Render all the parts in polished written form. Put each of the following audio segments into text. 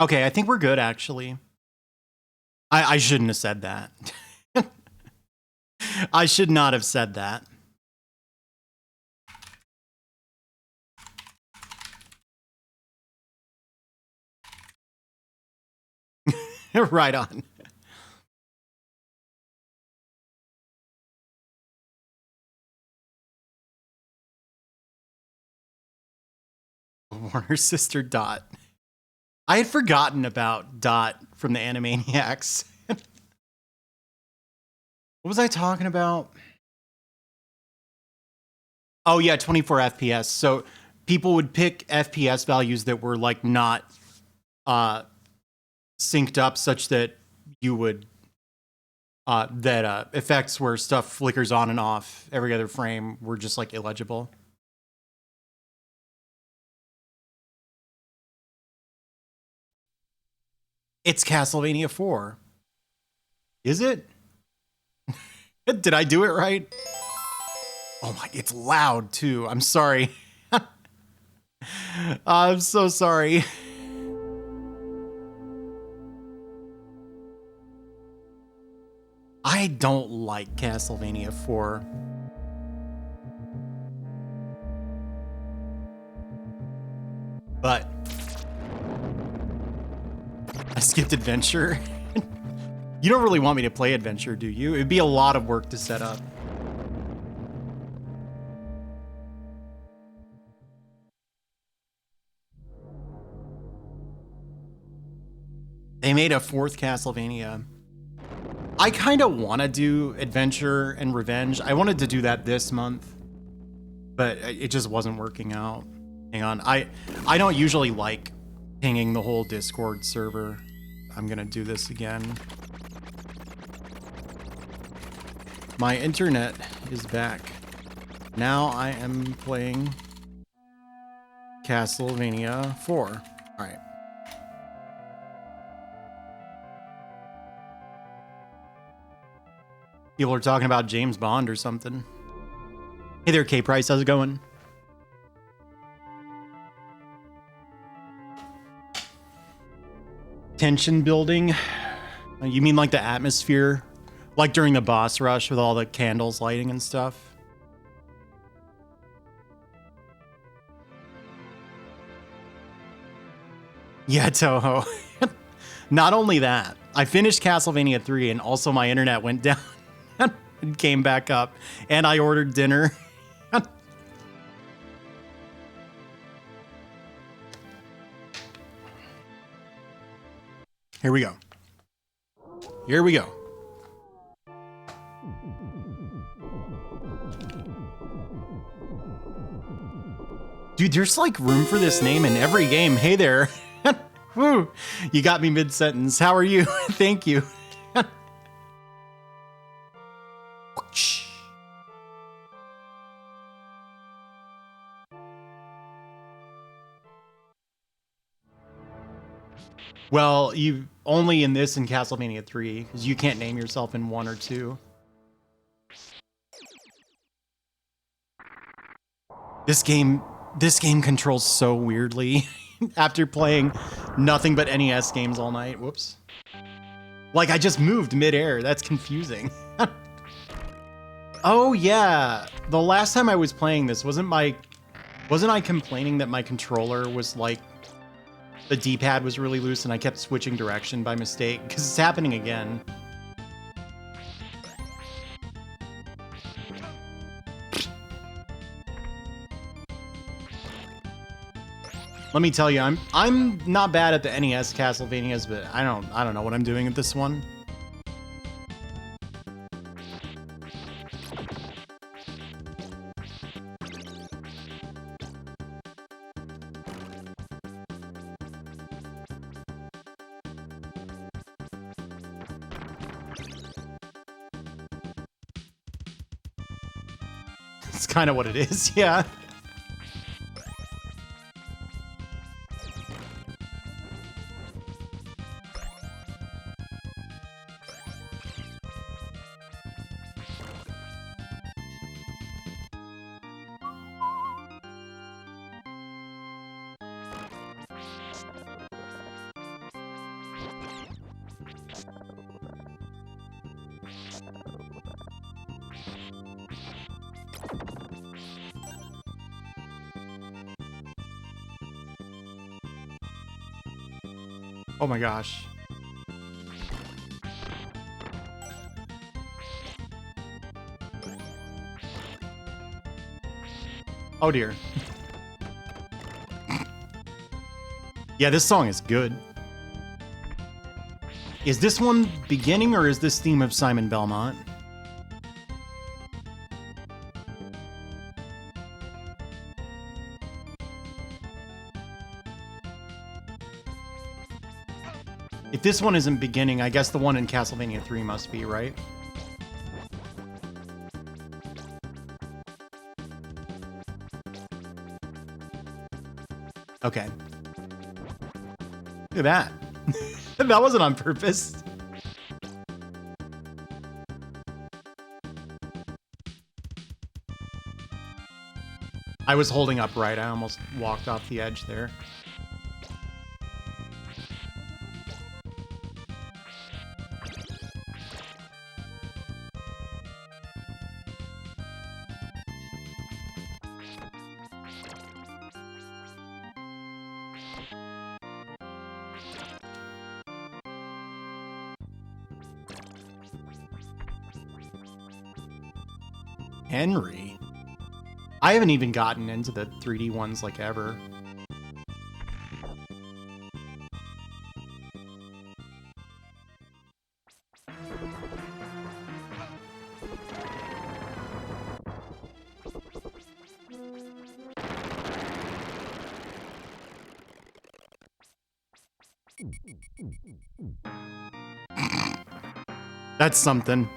Okay, I think we're good, actually. I shouldn't have said that. I should not have said that. Right on. Warner's sister Dot. I had forgotten about Dot from the Animaniacs. What was I talking about? Oh yeah, 24 FPS. So people would pick FPS values that were like not synced up, such that you would effects where stuff flickers on and off every other frame were just like illegible. It's Castlevania 4. Is it? Did I do it right? Oh my, it's loud too. I'm sorry. I'm so sorry. I don't like Castlevania 4. But I skipped Adventure. You don't really want me to play Adventure, do you? It'd be a lot of work to set up. They made a 4th Castlevania. I kind of want to do Adventure and Revenge. I wanted to do that this month, but it just wasn't working out. Hang on. I don't usually like pinging the whole Discord server. I'm going to do this again. My internet is back. Now I am playing Castlevania 4. All right. People are talking about James Bond or something. Hey there, K-Price. How's it going? Tension building? You mean like the atmosphere? Like during the boss rush with all the candles lighting and stuff? Yeah, Toho. Not only that, I finished Castlevania 3 and also my internet went down and came back up, and I ordered dinner. Here we go. Here we go. Dude, there's like room for this name in every game. Hey there. Woo. You got me mid-sentence. How are you? Thank you. Well, you only in this in Castlevania 3, because you can't name yourself in 1 or 2. This game controls so weirdly after playing nothing but NES games all night. Whoops. Like I just moved midair. That's confusing. Oh yeah. The last time I was playing this, wasn't I complaining that my controller was like the D-pad was really loose and I kept switching direction by mistake? Because it's happening again. Let me tell you, I'm not bad at the NES Castlevanias, but I don't know what I'm doing at this one. It's kind of what it is, yeah. Oh my gosh. Oh dear. Yeah, this song is good. Is this one beginning or is this theme of Simon Belmont? If this one isn't beginning, I guess the one in Castlevania 3 must be, right? Okay. Look at that. That wasn't on purpose. I was holding up right. I almost walked off the edge there. Henry? I haven't even gotten into the 3D ones like ever. That's something.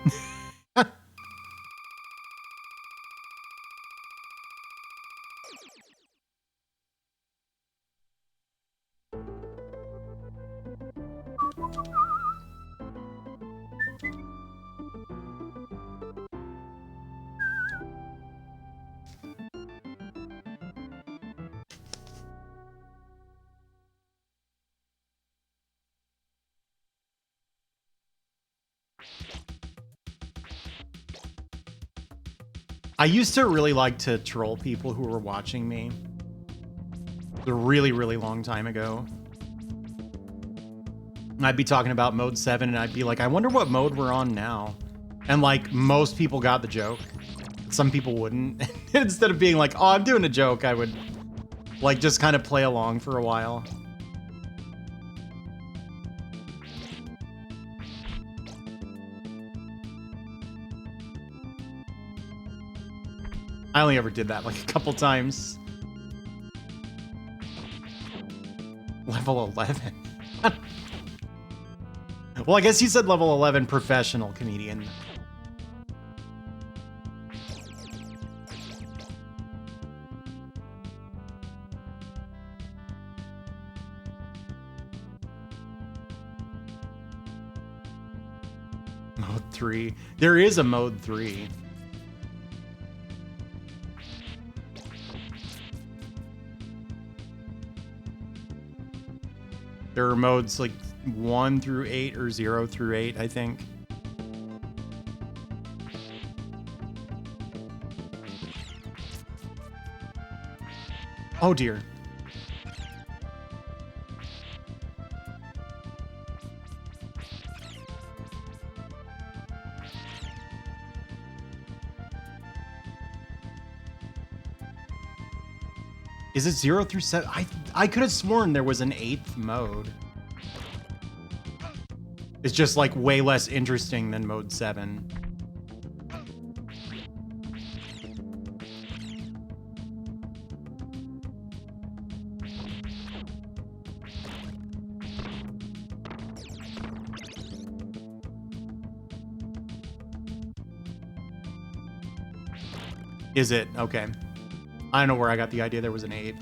I used to really like to troll people who were watching me. A really, really long time ago. I'd be talking about mode 7 and I'd be like, I wonder what mode we're on now. And like most people got the joke. Some people wouldn't. Instead of being like, oh, I'm doing a joke, I would like just kind of play along for a while. I only ever did that like a couple times. Level 11. Well, I guess you said level 11 professional comedian. Mode 3. There is a mode 3. There are modes like 1 through 8 or 0 through 8, I think. Oh dear. Is it 0 through 7? I could have sworn there was an 8th mode. It's just like way less interesting than mode 7. Is it? Okay. I don't know where I got the idea there was an 8.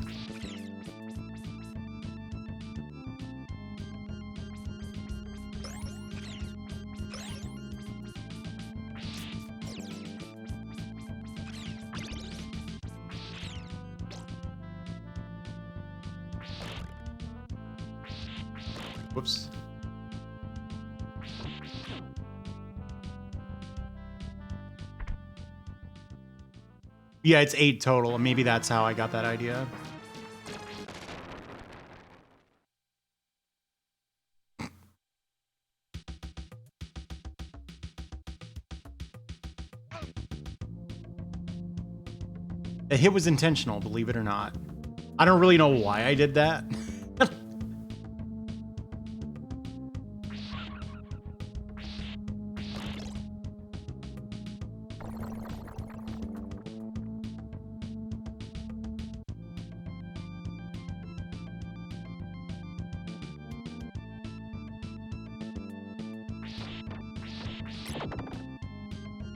Whoops. Yeah, it's 8 total. Maybe that's how I got that idea. The hit was intentional, believe it or not. I don't really know why I did that.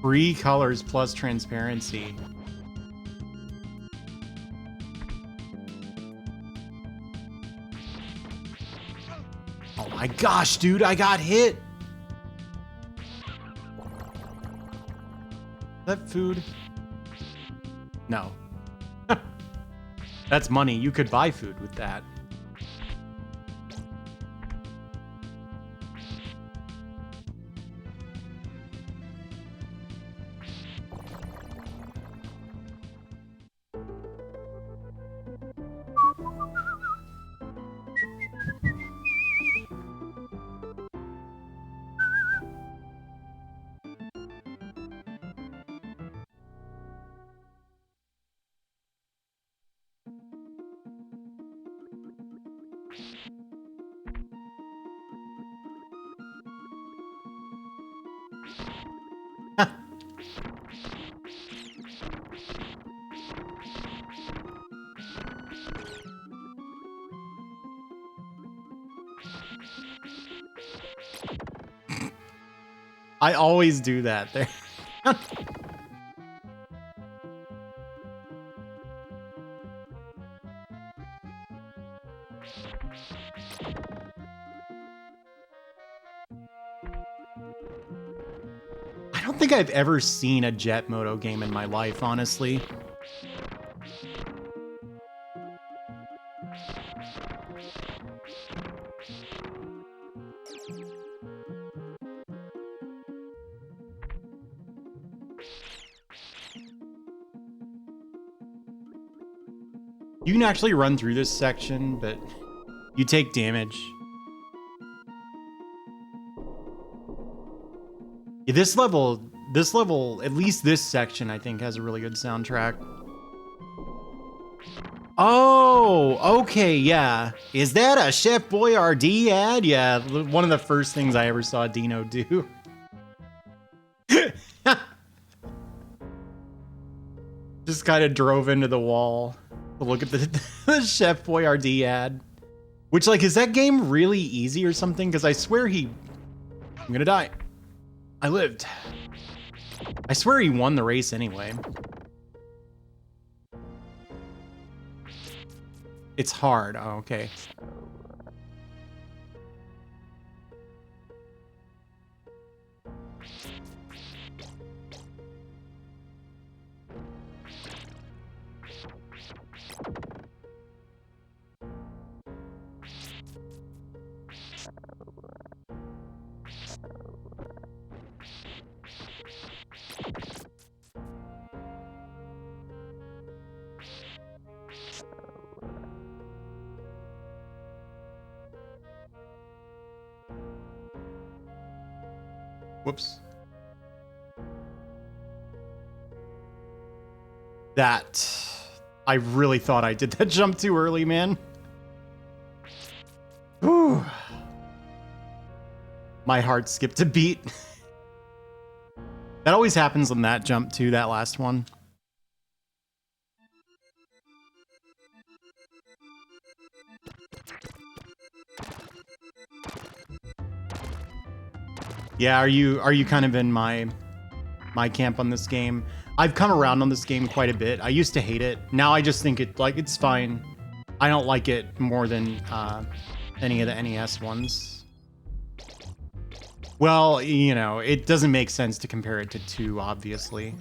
3 colors plus transparency. Oh my gosh, dude, I got hit. Is that food? No. That's money. You could buy food with that. I always do that there. I don't think I've ever seen a Jet Moto game in my life, honestly. You can actually run through this section, but you take damage. Yeah, this level, at least this section, I think, has a really good soundtrack. Oh, okay, yeah. Is that a Chef Boyardee ad? Yeah, one of the first things I ever saw Dino do. Just kind of drove into the wall to look at the Chef Boyardee ad. Which, like, is that game really easy or something? Because I swear I'm gonna die. I lived. I swear he won the race anyway. It's hard. Oh, okay. Whoops. I really thought I did that jump too early, man. Whew. My heart skipped a beat. That always happens on that jump too, that last one. Yeah, are you kind of in my camp on this game? I've come around on this game quite a bit. I used to hate it. Now I just think it's fine. I don't like it more than any of the NES ones. Well, you know, it doesn't make sense to compare it to 2, obviously.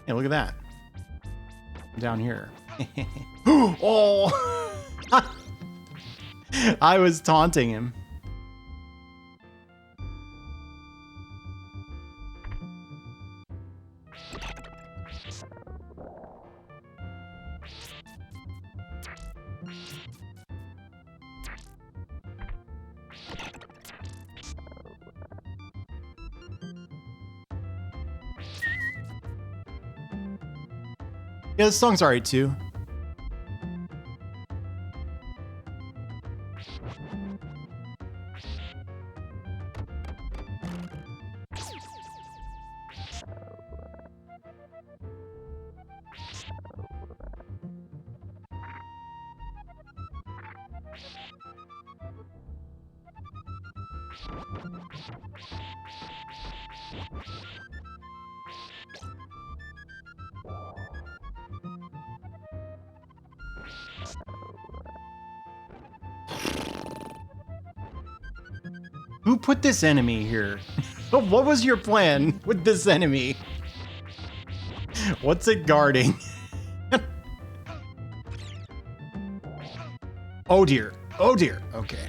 Hey, look at that. Down here. Oh! I was taunting him. Yeah, this song's alright too. Who put this enemy here? What was your plan with this enemy? What's it guarding? Oh dear. Oh dear. Okay.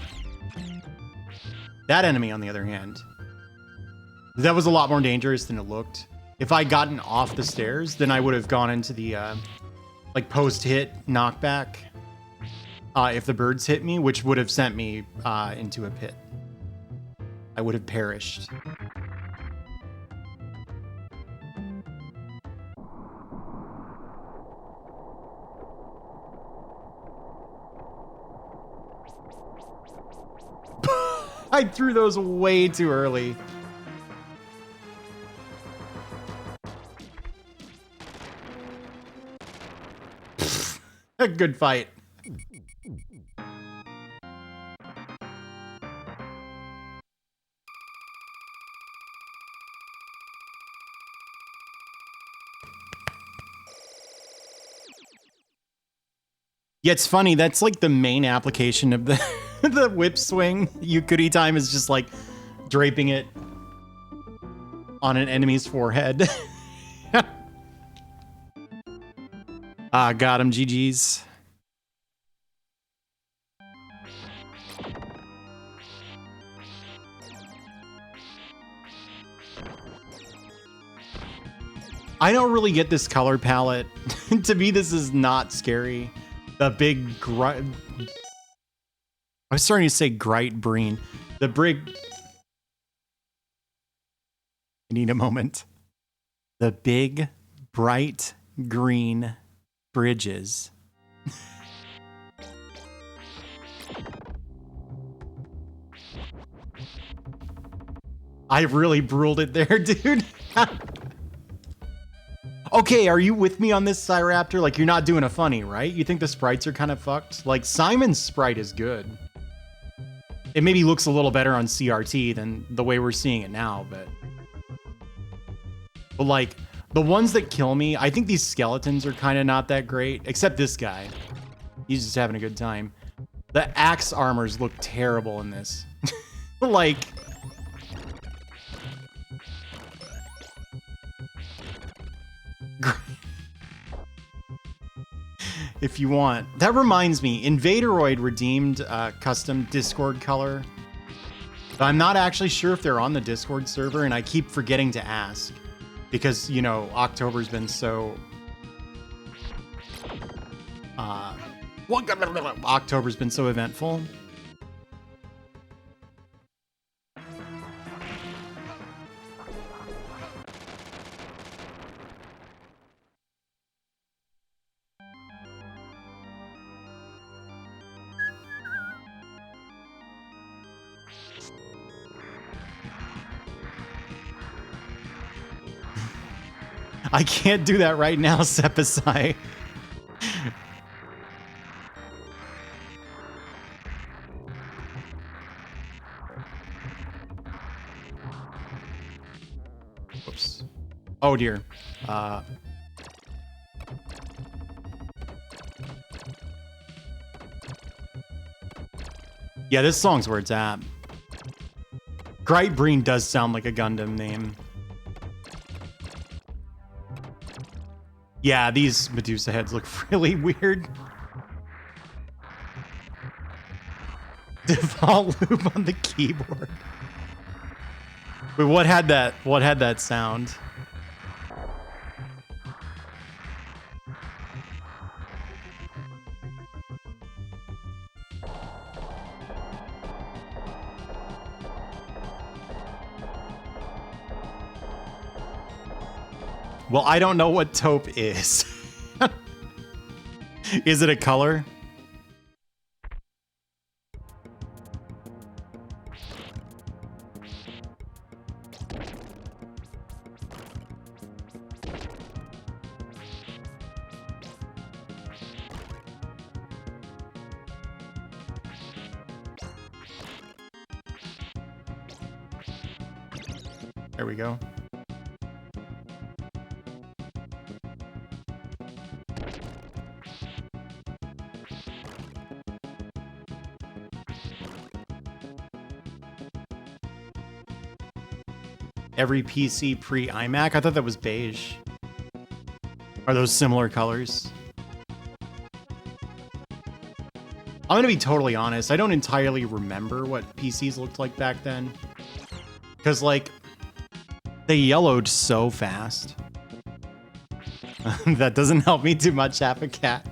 That enemy, on the other hand, that was a lot more dangerous than it looked. If I'd gotten off the stairs, then I would have gone into the like post-hit knockback if the birds hit me, which would have sent me into a pit. I would have perished. I threw those way too early. A good fight. Yeah, it's funny. That's like the main application of the the whip swing. Yukuri time is just like draping it on an enemy's forehead. Got him. GG's. I don't really get this color palette. To me, this is not scary. The big I was starting to say bright green. The brig. I need a moment. The big, bright green bridges. I really bruled it there, dude. Okay, are you with me on this, Cyraptor? Like, you're not doing a funny, right? You think the sprites are kind of fucked? Like, Simon's sprite is good. It maybe looks a little better on CRT than the way we're seeing it now, but like, the ones that kill me, I think these skeletons are kind of not that great, except this guy. He's just having a good time. The axe armors look terrible in this. Like... if you want. That reminds me, Invaderoid redeemed custom Discord color. But I'm not actually sure if they're on the Discord server, and I keep forgetting to ask. Because, you know, October's been so... October's been so eventful. I can't do that right now, Sepasai. Whoops. Oh dear. Yeah, this song's where it's at. Brightbreen does sound like a Gundam name. Yeah, these Medusa heads look really weird. Default loop on the keyboard. Wait, what had that sound? Well, I don't know what taupe is. Is it a color? There we go. Every PC pre-iMac? I thought that was beige. Are those similar colors? I'm gonna be totally honest. I don't entirely remember what PCs looked like back then. Because, like, they yellowed so fast. That doesn't help me too much, have a cat.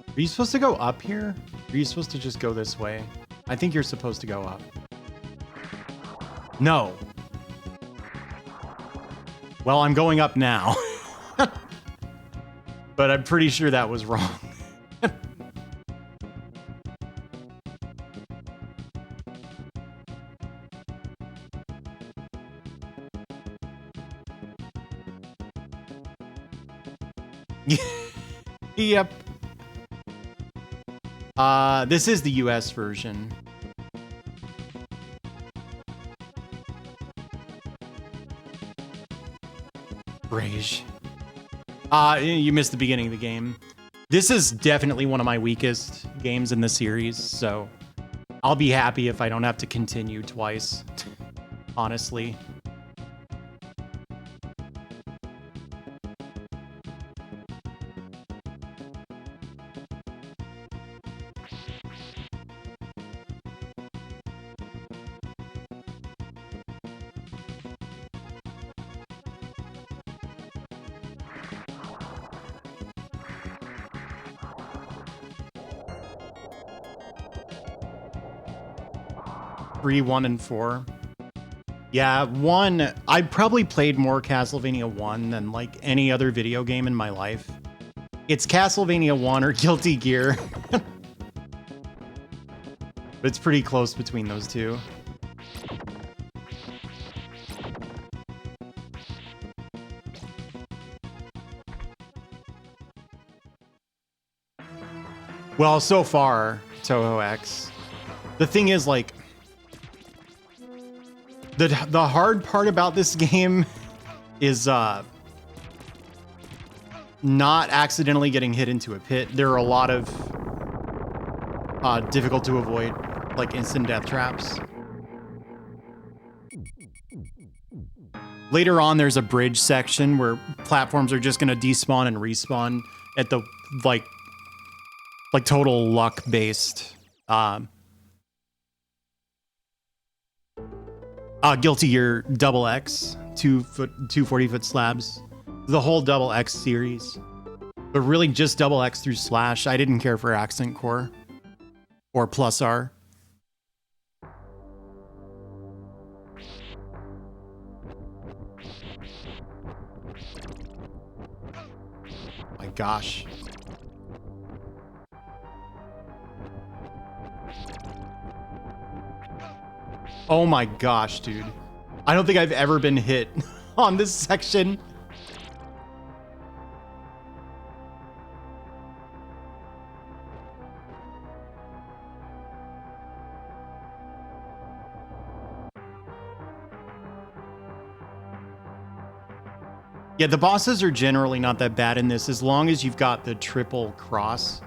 Are you supposed to go up here? Or are you supposed to just go this way? I think you're supposed to go up. No. Well, I'm going up now. But I'm pretty sure that was wrong. Yep. This is the US version. Rage. You missed the beginning of the game. This is definitely one of my weakest games in the series, so I'll be happy if I don't have to continue twice, honestly. Three, 1, and 4. Yeah, 1. I probably played more Castlevania 1 than like any other video game in my life. It's Castlevania 1 or Guilty Gear. But it's pretty close between those two. Well, so far, Toho X. The thing is, like, the hard part about this game is not accidentally getting hit into a pit. There are a lot of difficult to avoid, like, instant death traps. Later on, there's a bridge section where platforms are just gonna despawn and respawn at the like total luck based. Guilty Gear Double X, 240-foot slabs, the whole Double X series, but really just Double X through Slash. I didn't care for Accent Core or Plus R. My gosh. Oh my gosh, dude. I don't think I've ever been hit on this section. Yeah, the bosses are generally not that bad in this as long as you've got the triple cross,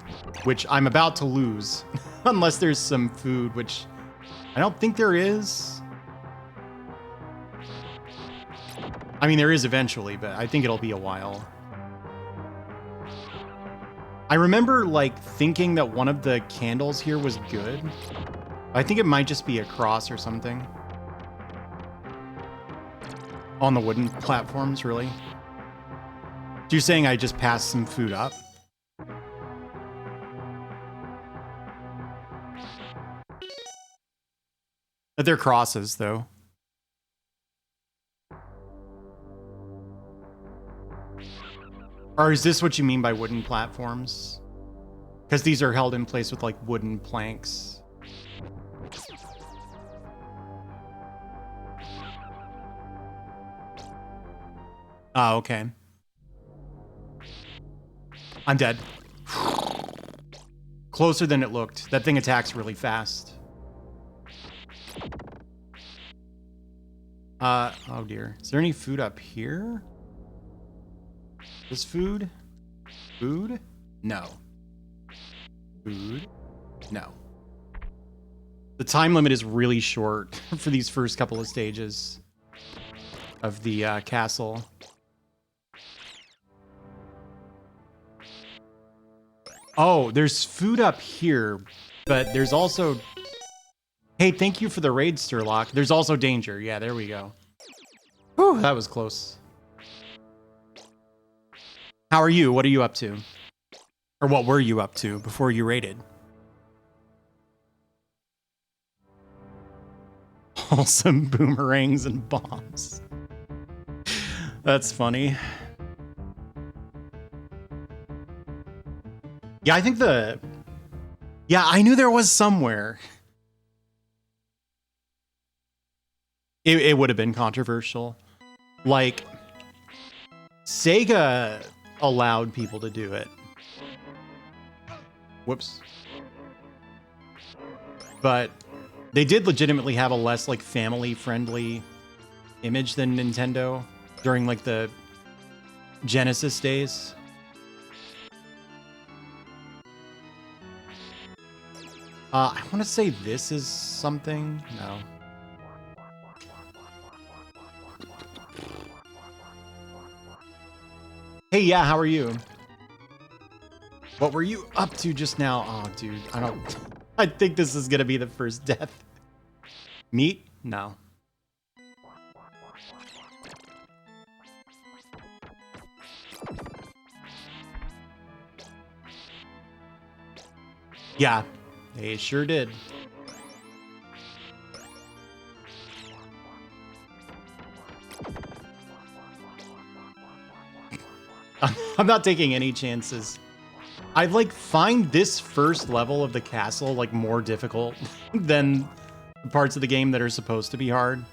which I'm about to lose unless there's some food, which I don't think there is. I mean, there is eventually, but I think it'll be a while. I remember, like, thinking that one of the candles here was good. I think it might just be a cross or something. On the wooden platforms, really. So you're saying I just passed some food up? But they're crosses, though. Or is this what you mean by wooden platforms? Because these are held in place with, like, wooden planks. Oh, okay. I'm dead. Closer than it looked. That thing attacks really fast. Oh dear. Is there any food up here? This food? Food? No. Food? No. The time limit is really short for these first couple of stages of the castle. Oh, there's food up here, but there's also... Hey, thank you for the raid, Sturlock. There's also danger. Yeah, there we go. Whew, that was close. How are you? What are you up to? Or what were you up to before you raided? Wholesome boomerangs and bombs. That's funny. Yeah, I think Yeah, I knew there was somewhere. It would have been controversial. Like, Sega allowed people to do it. Whoops. But they did legitimately have a less, like, family-friendly image than Nintendo during, like, the Genesis days. I want to say this is something. No. Hey, yeah, how are you? What were you up to just now? Oh, dude, I think this is gonna be the first death. Meat? No. Yeah, they sure did. I'm not taking any chances. I like find this first level of the castle like more difficult than the parts of the game that are supposed to be hard.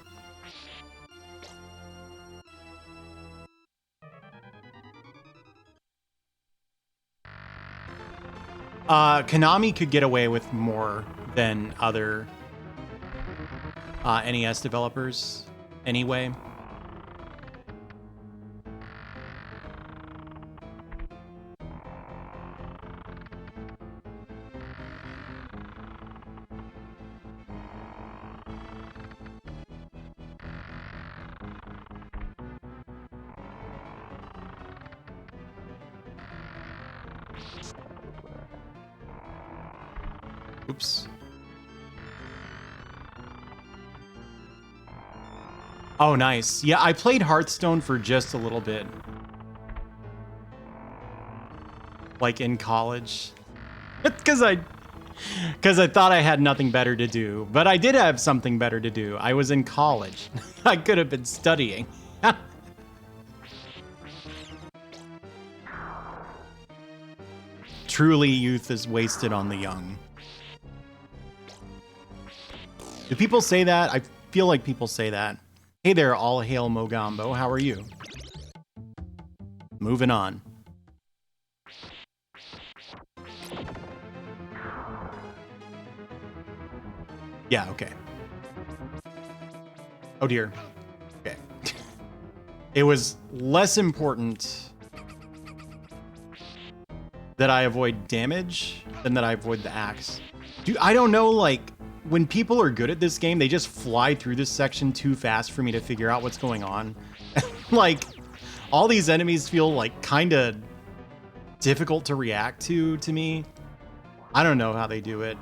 Konami could get away with more than other NES developers anyway. Oops. Oh, nice. Yeah, I played Hearthstone for just a little bit. Like in college. Because I thought I had nothing better to do. But I did have something better to do. I was in college. I could have been studying. Truly, youth is wasted on the young. Do people say that? I feel like people say that. Hey there, all hail Mogambo. How are you? Moving on. Yeah, okay. Oh dear. Okay. It was less important that I avoid damage than that I avoid the axe. Dude, I don't know, like, when people are good at this game, they just fly through this section too fast for me to figure out what's going on. Like, all these enemies feel, like, kind of difficult to react to me. I don't know how they do it.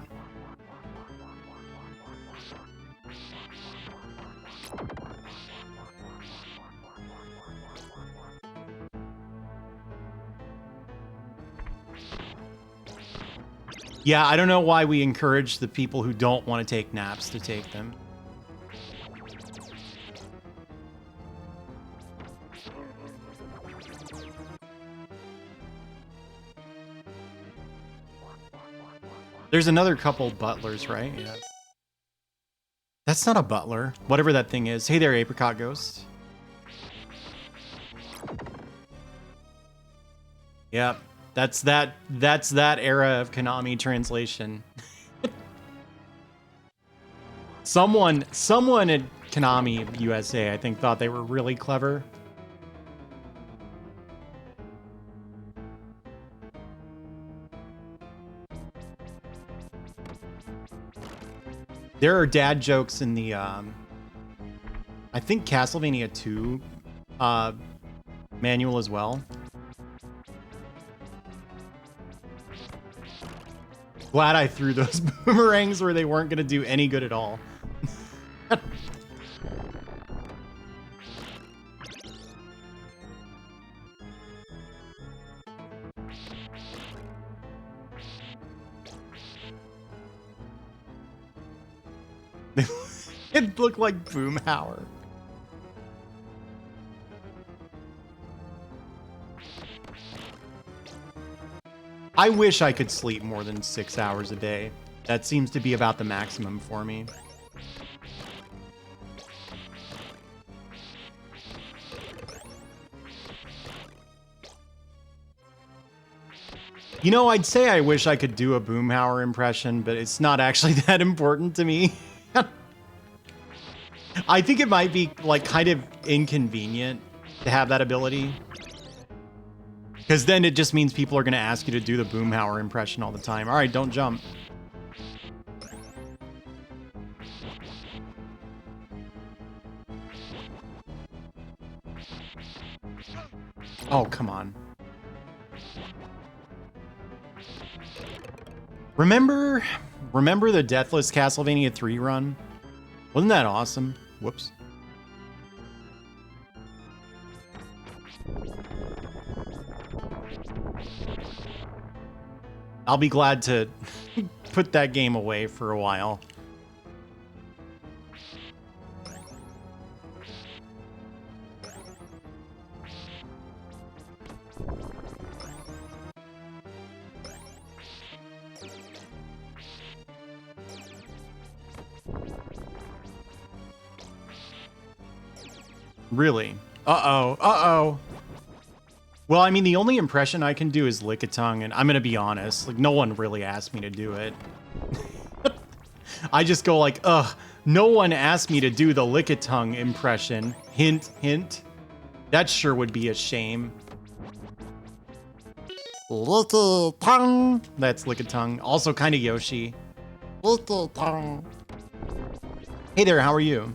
Yeah, I don't know why we encourage the people who don't want to take naps to take them. There's another couple butlers, right? Yeah. That's not a butler. Whatever that thing is. Hey there, Apricot Ghost. Yep. That's that era of Konami translation. Someone at Konami USA, I think, thought they were really clever. There are dad jokes in the, I think Castlevania 2 manual as well. Glad I threw those boomerangs where they weren't going to do any good at all. It looked like Boomhauer. I wish I could sleep more than 6 hours a day. That seems to be about the maximum for me. You know, I'd say I wish I could do a Boomhauer impression, but it's not actually that important to me. I think it might be, like, kind of inconvenient to have that ability. Because then it just means people are going to ask you to do the Boomhauer impression all the time. All right, don't jump. Oh, come on. Remember the Deathless Castlevania 3 run? Wasn't that awesome? Whoops. I'll be glad to put that game away for a while. Really? Uh-oh. Uh-oh. Well, I mean, the only impression I can do is Lickitung, and I'm gonna be honest, like, no one really asked me to do it. I just go like, ugh, no one asked me to do the Lickitung impression. Hint, hint. That sure would be a shame. Lickitung. That's Lickitung. Also kind of Yoshi. Lickitung. Hey there, how are you?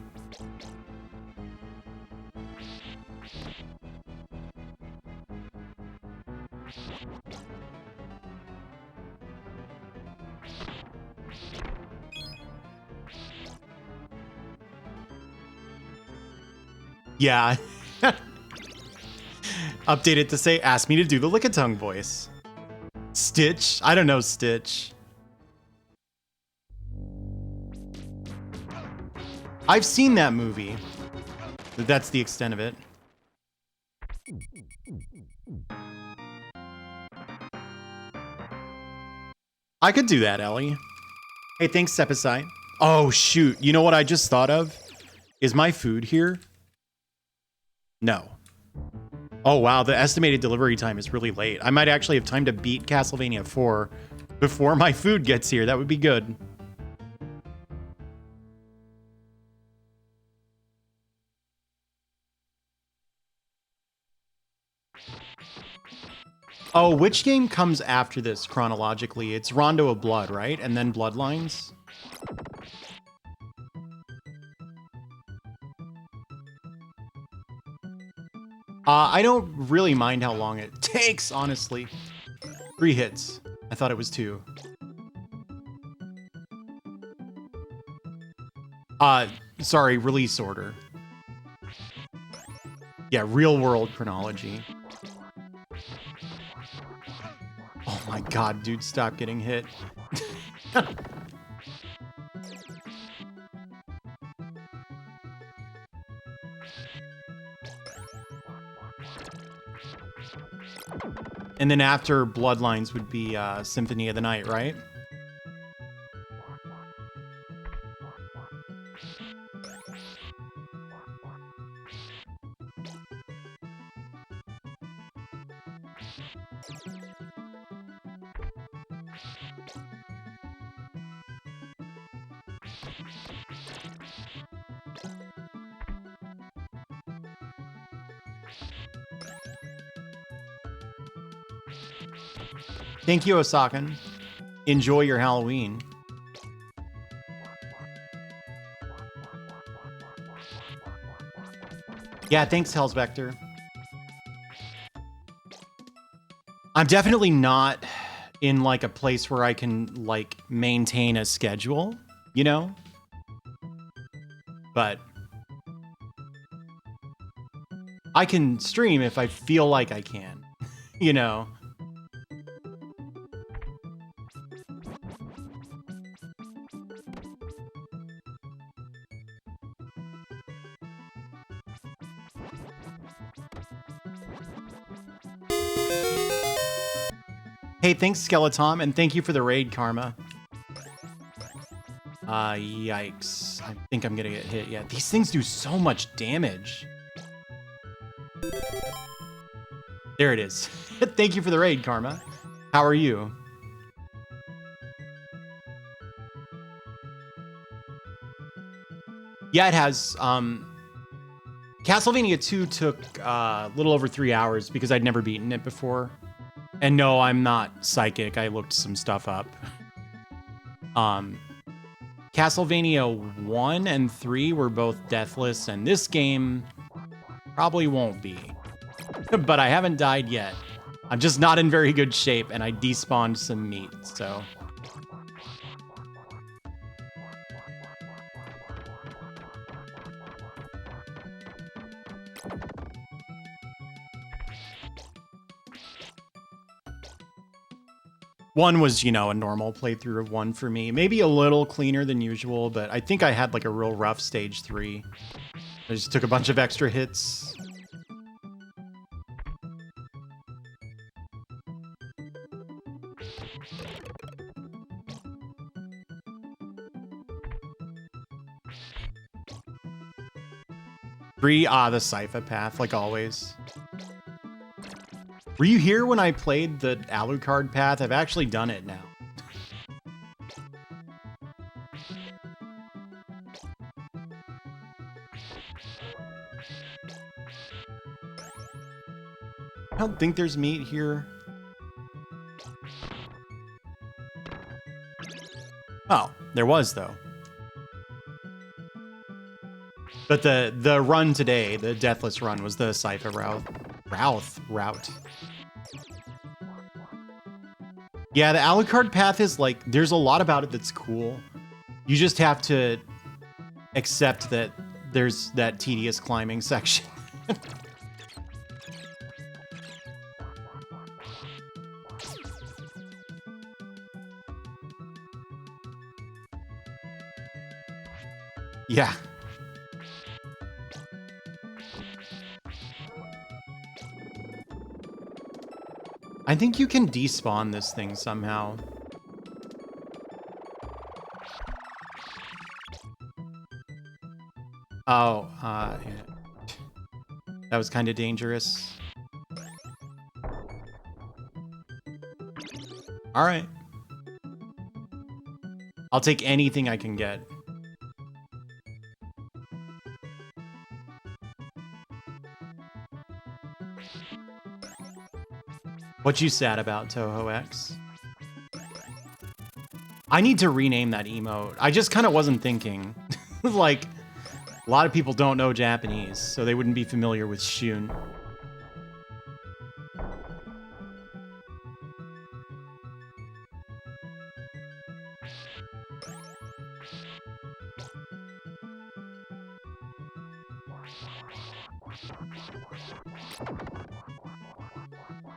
Yeah. Updated to say, ask me to do the Lickitung voice. Stitch? I don't know Stitch. I've seen that movie. That's the extent of it. I could do that, Ellie. Hey, thanks, Sepicide. Oh, shoot. You know what I just thought of? Is my food here? No. Oh, wow. The estimated delivery time is really late. I might actually have time to beat Castlevania 4 before my food gets here. That would be good. Oh, which game comes after this chronologically? It's Rondo of Blood, right? And then Bloodlines? I don't really mind how long it takes, honestly. 3 hits. I thought it was 2. Sorry, release order. Yeah, real world chronology. Oh my god, dude, stop getting hit. And then after Bloodlines would be Symphony of the Night, right? Thank you, Osakan. Enjoy your Halloween. Yeah, thanks, Hell's Vector. I'm definitely not in like a place where I can like maintain a schedule, you know? But I can stream if I feel like I can, you know? Hey, thanks, Skeleton, and thank you for the raid, Karma. Yikes. I think I'm gonna get hit. Yeah, these things do so much damage. There it is. Thank you for the raid, Karma. How are you? Yeah, it has. Castlevania 2 took a little over 3 hours because I'd never beaten it before. And no, I'm not psychic. I looked some stuff up. Castlevania 1 and 3 were both deathless, and this game probably won't be. But I haven't died yet. I'm just not in very good shape, and I despawned some meat, so... One was, you know, a normal playthrough of 1 for me. Maybe a little cleaner than usual, but I think I had like a real rough stage 3. I just took a bunch of extra hits. The Sypha path, like always. Were you here when I played the Alucard path? I've actually done it now. I don't think there's meat here. Oh, there was though. But the run today, the Deathless run, was the Sypha route. Yeah, the Alucard path is like, there's a lot about it that's cool. You just have to accept that there's that tedious climbing section. Yeah. I think you can despawn this thing somehow. Oh, yeah. That was kind of dangerous. All right. I'll take anything I can get. What you sad about, Toho X? I need to rename that emote. I just kind of wasn't thinking. Like, a lot of people don't know Japanese, so they wouldn't be familiar with Shun.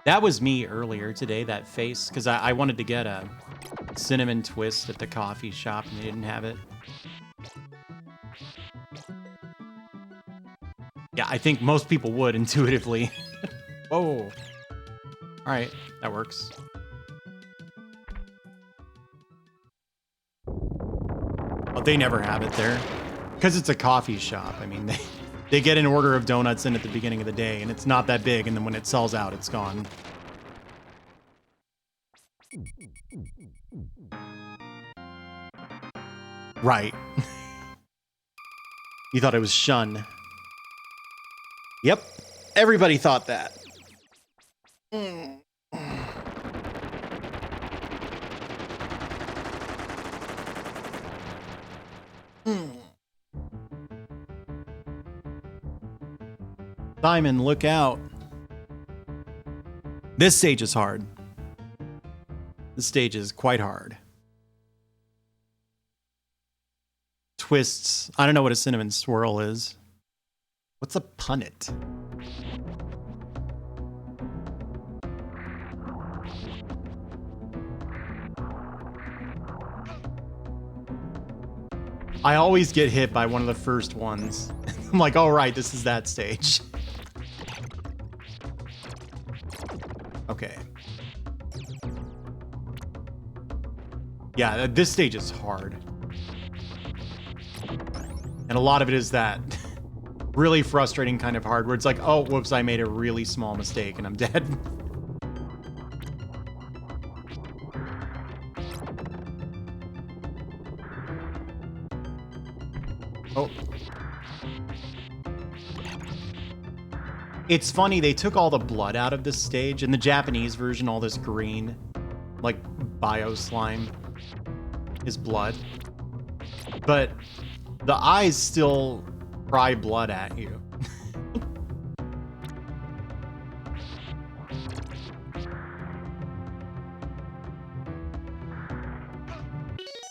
That was me earlier today, that face, because I wanted to get a cinnamon twist at the coffee shop and they didn't have it. Yeah, I think most people would intuitively. Whoa. All right, that works. Oh, they never have it there. Because it's a coffee shop. I mean, they get an order of donuts in at the beginning of the day, and it's not that big, and then when it sells out, it's gone. Right. You thought it was Shun. Yep. Everybody thought that. Simon, look out. This stage is hard. This stage is quite hard. Twists. I don't know what a cinnamon swirl is. What's a punnet? I always get hit by one of the first ones. I'm like, oh right, this is that stage. Okay. Yeah, this stage is hard. And a lot of it is that really frustrating kind of hard where it's like, oh, whoops, I made a really small mistake and I'm dead. Oh. It's funny, they took all the blood out of this stage. In the Japanese version, all this green, like bio slime, is blood. But the eyes still cry blood at you.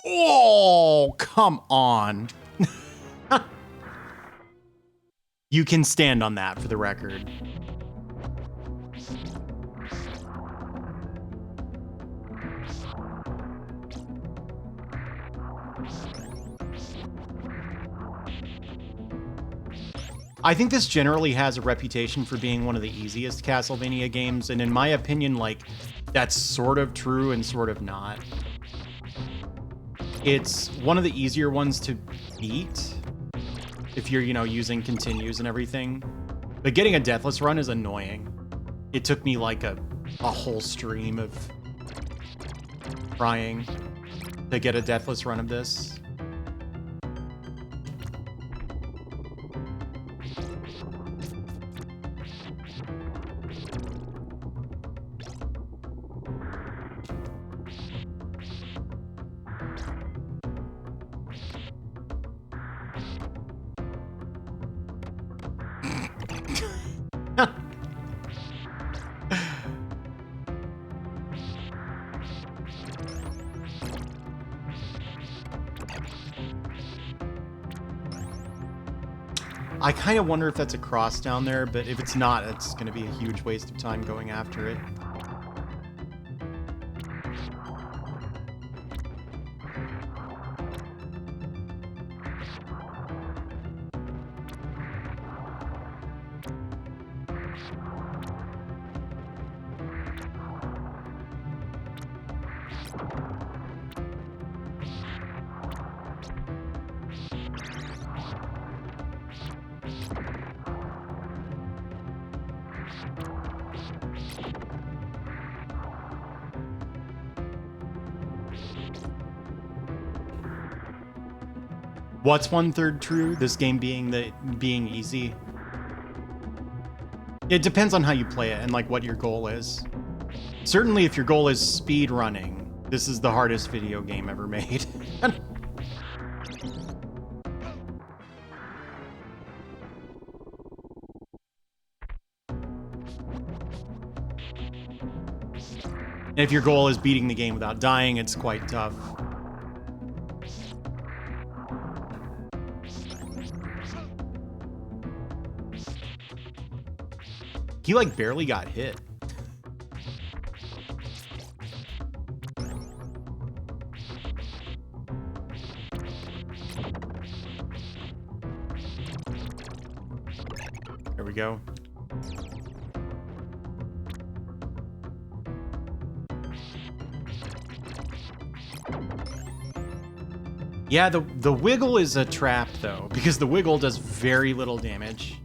Oh, come on. You can stand on that for the record. I think this generally has a reputation for being one of the easiest Castlevania games, and in my opinion, like, that's sort of true and sort of not. It's one of the easier ones to beat if you're, you know, using continues and everything. But getting a deathless run is annoying. It took me like a whole stream of trying to get a deathless run of this. I kind of wonder if that's a cross down there, but if it's not, it's going to be a huge waste of time going after it. What's 1/3 true? This game being easy? It depends on how you play it and like what your goal is. Certainly if your goal is speed running, this is the hardest video game ever made. And if your goal is beating the game without dying, it's quite tough. He like barely got hit. There we go. Yeah, the wiggle is a trap though, because the wiggle does very little damage.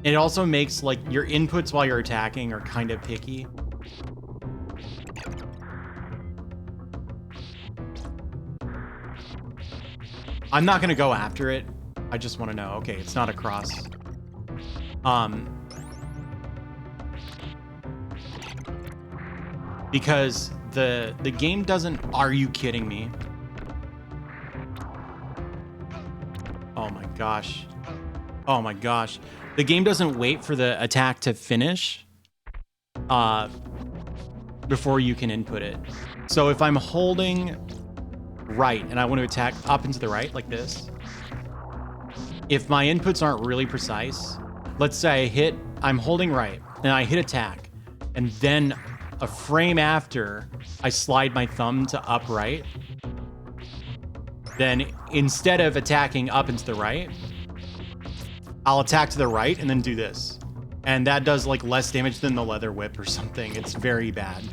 It also makes like your inputs while you're attacking are kind of picky. I'm not gonna go after it. I just want to know. Okay, it's not a cross. Because the game doesn't. Are you kidding me? Oh my gosh. Oh my gosh. The game doesn't wait for the attack to finish before you can input it. So if I'm holding right and I want to attack up and to the right like this, if my inputs aren't really precise, let's say I'm holding right and I hit attack, and then a frame after I slide my thumb to up right, then instead of attacking up and to the right, I'll attack to the right and then do this. And that does like less damage than the leather whip or something. It's very bad.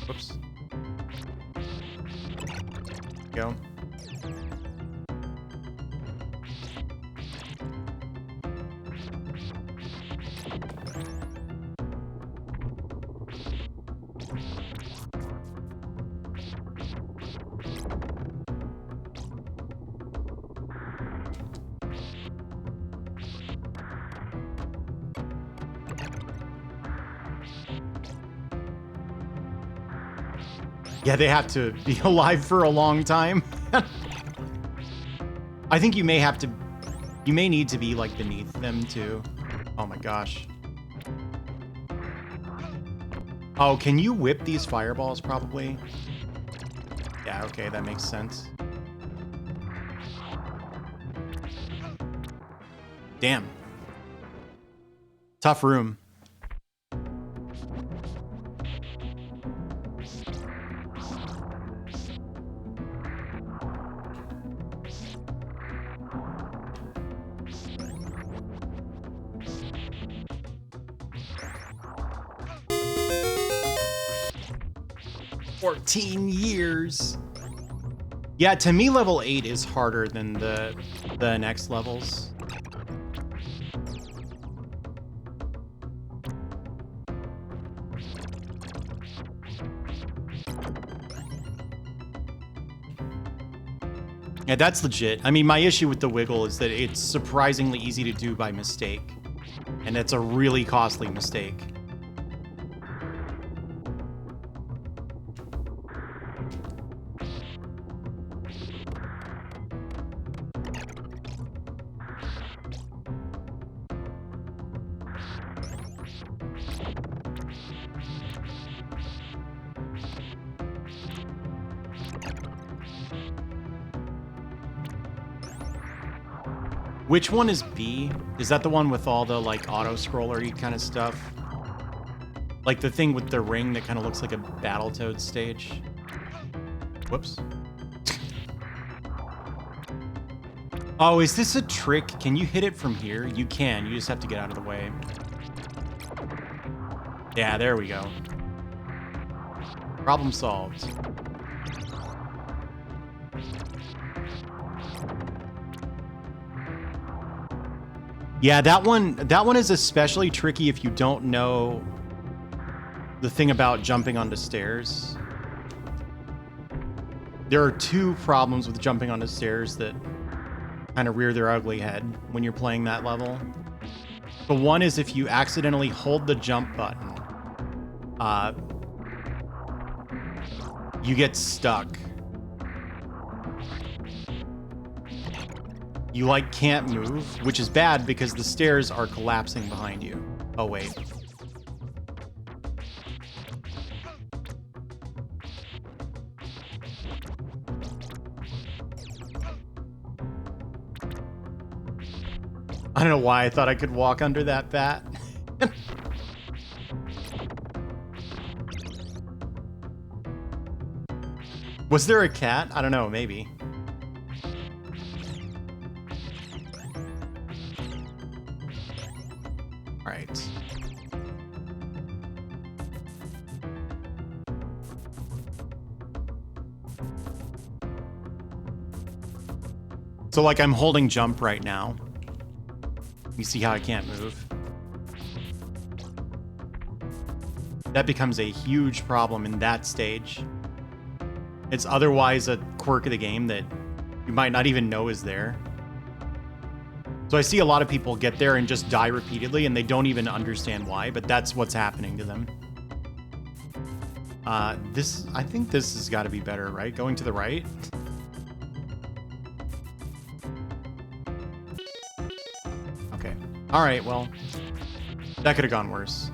Whoops. Go. Yeah, they have to be alive for a long time. I think you may need to be like beneath them too. Oh my gosh. Oh, can you whip these fireballs probably? Yeah, okay, that makes sense. Damn. Tough room. $14 Yeah, to me, level 8 is harder than the next levels. Yeah, that's legit. I mean, my issue with the wiggle is that it's surprisingly easy to do by mistake. And it's a really costly mistake. Which one is B? Is that the one with all the like auto-scrollery kind of stuff? Like the thing with the ring that kind of looks like a Battletoads stage? Whoops. Oh, is this a trick? Can you hit it from here? You can, you just have to get out of the way. Yeah, there we go. Problem solved. Yeah, that one is especially tricky if you don't know the thing about jumping onto stairs. There are two problems with jumping onto stairs that kind of rear their ugly head when you're playing that level. But one is if you accidentally hold the jump button, you get stuck. You like can't move, which is bad because the stairs are collapsing behind you. Oh wait. I don't know why I thought I could walk under that bat. Was there a cat? I don't know, maybe. Right. So like I'm holding jump right now. You see how I can't move? That becomes a huge problem in that stage. It's otherwise a quirk of the game that you might not even know is there. So I see a lot of people get there and just die repeatedly, and they don't even understand why, but that's what's happening to them. I think this has got to be better, right? Going to the right? Okay. All right, well, that could have gone worse.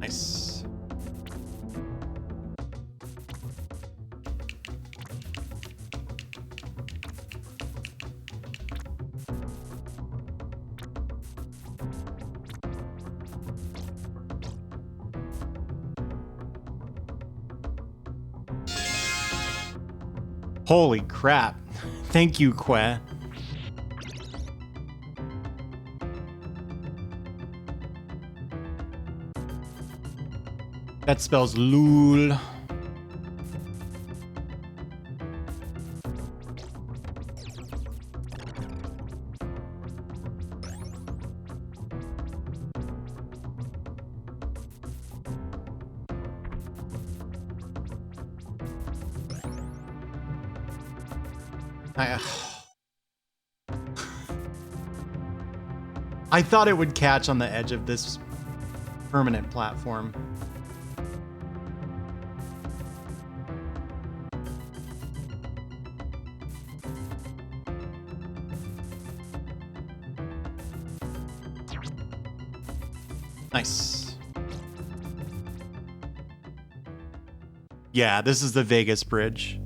Nice. Holy crap. Thank you, Que. That spells Lul. I thought it would catch on the edge of this permanent platform. Nice. Yeah, this is the Vegas Bridge.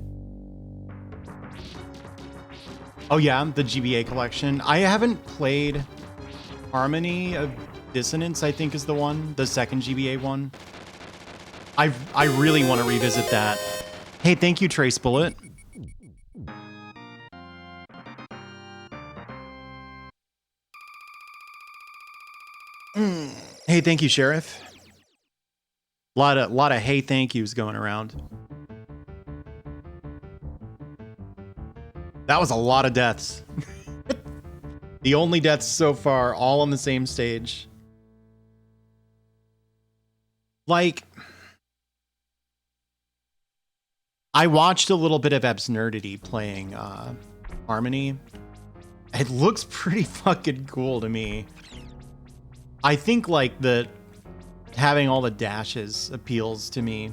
Oh yeah, the GBA collection. I haven't played Harmony of Dissonance, I think is the one, the second GBA one. I really want to revisit that. Hey, thank you, Trace Bullet. Hey, thank you, Sheriff. Lot of hey thank yous going around. That was a lot of deaths. The only deaths so far, all on the same stage. Like, I watched a little bit of Absurdity playing Harmony. It looks pretty fucking cool to me. I think like the having all the dashes appeals to me.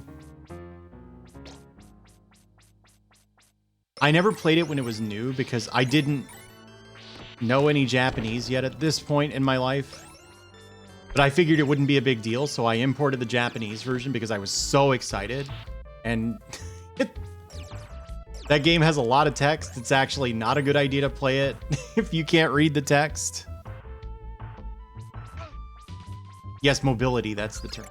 I never played it when it was new because I didn't know any Japanese yet at this point in my life. But I figured it wouldn't be a big deal, so I imported the Japanese version because I was so excited. And that game has a lot of text. It's actually not a good idea to play it if you can't read the text. Yes, mobility, that's the term.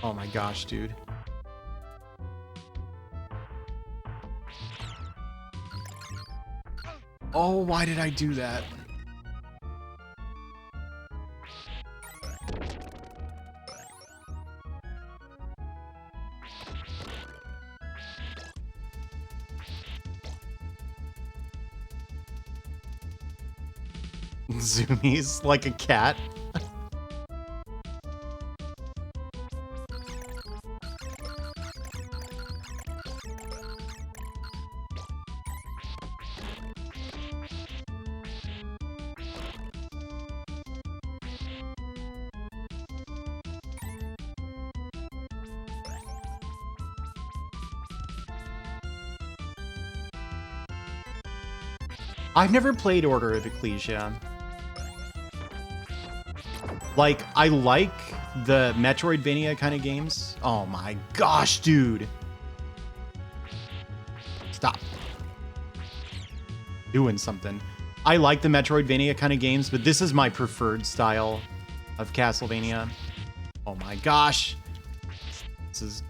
Oh my gosh, dude. Oh, why did I do that? Zoomies like a cat. I've never played Order of Ecclesia. Like, I like the Metroidvania kind of games. Oh my gosh, dude. doing something. I like the Metroidvania kind of games, but this is my preferred style of Castlevania. Oh my gosh. This is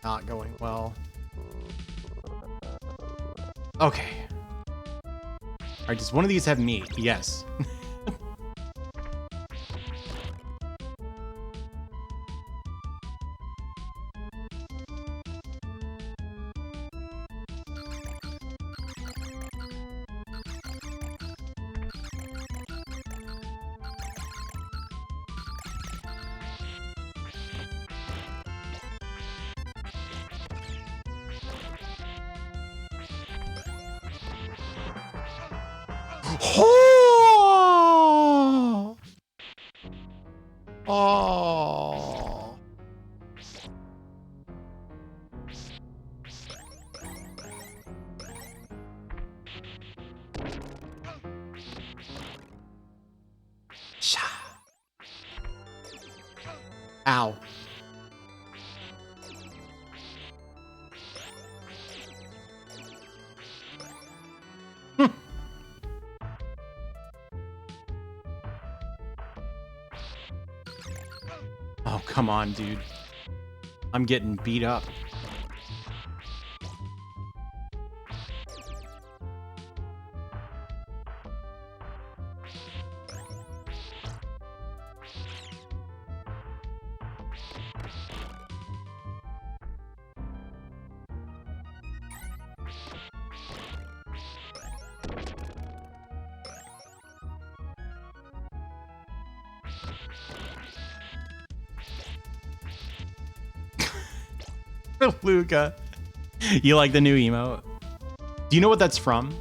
not going well. Okay. All right, does one of these have meat? Yes. Oh! Oh! Ow. Oh, come on, dude. I'm getting beat up. Luca. You like the new emote? Do you know what that's from?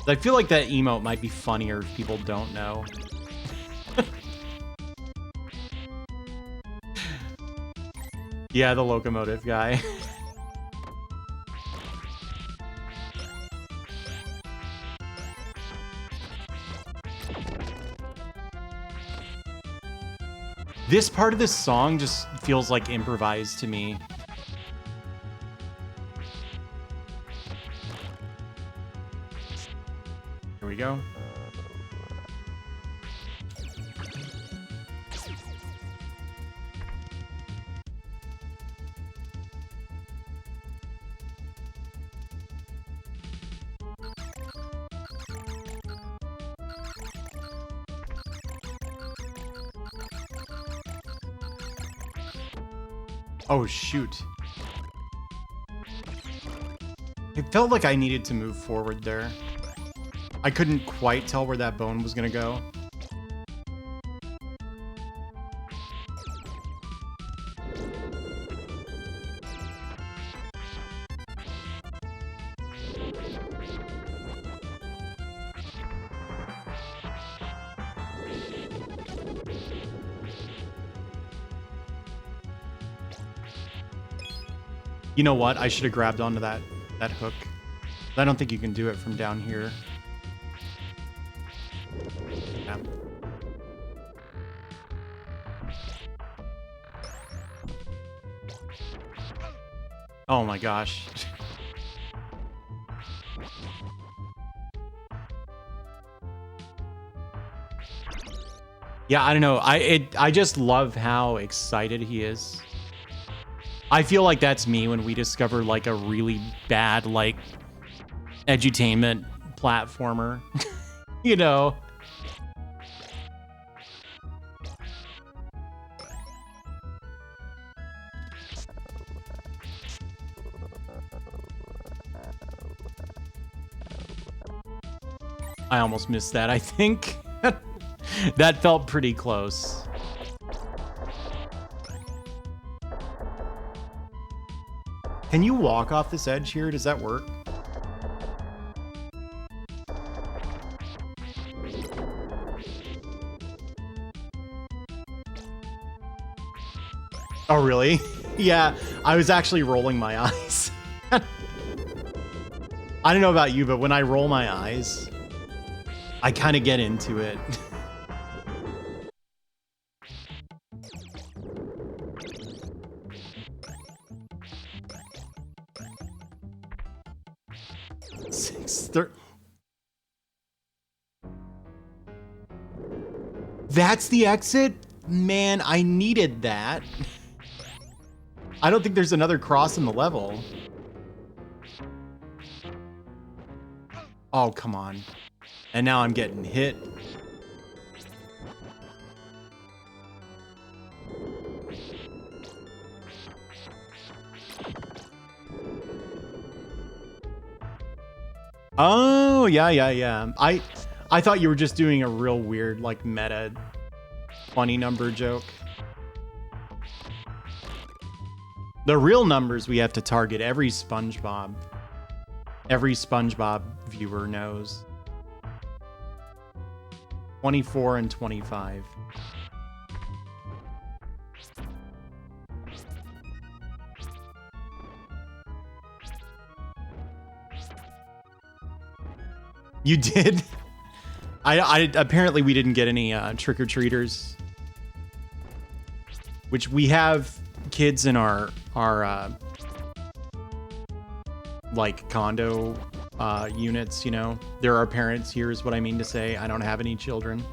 I feel like that emote might be funnier if people don't know. Yeah, the locomotive guy. This part of this song just feels like improvised to me. Here we go. Oh, shoot. It felt like I needed to move forward there. I couldn't quite tell where that bone was gonna go. You know what? I should have grabbed onto that hook. I don't think you can do it from down here. Yeah. Oh my gosh. Yeah, I don't know. I just love how excited he is. I feel like that's me when we discover like a really bad like edutainment platformer. You know. I almost missed that, I think. That felt pretty close. Can you walk off this edge here? Does that work? Oh, really? Yeah, I was actually rolling my eyes. I don't know about you, but when I roll my eyes, I kind of get into it. 6:30. That's the exit? Man, I needed that. I don't think there's another cross in the level. Oh, come on. And now I'm getting hit. Oh, yeah. I thought you were just doing a real weird, like, meta funny number joke. The real numbers we have to target every SpongeBob viewer knows. 24 and 25. You did? I apparently we didn't get any trick-or-treaters. Which we have kids in our like condo units, you know. There are parents here is what I mean to say. I don't have any children.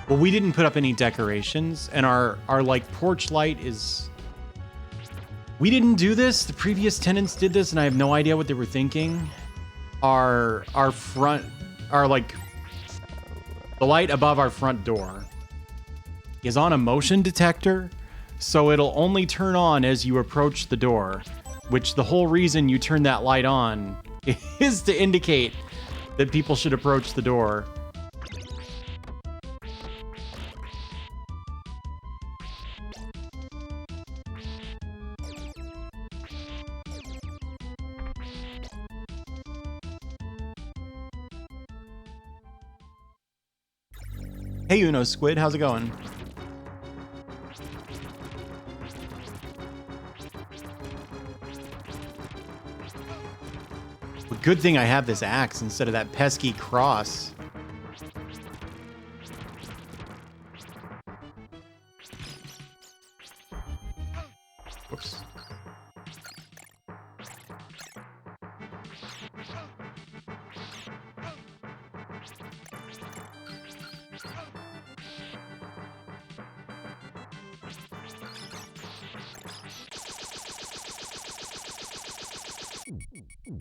Well, we didn't put up any decorations, and our like porch light is. We didn't do this. The previous tenants did this, and I have no idea what they were thinking. Our like the light above our front door is on a motion detector, so it'll only turn on as you approach the door. Which the whole reason you turn that light on is to indicate that people should approach the door. Hey, Uno Squid, how's it going? Well, good thing I have this axe instead of that pesky cross. Whoops.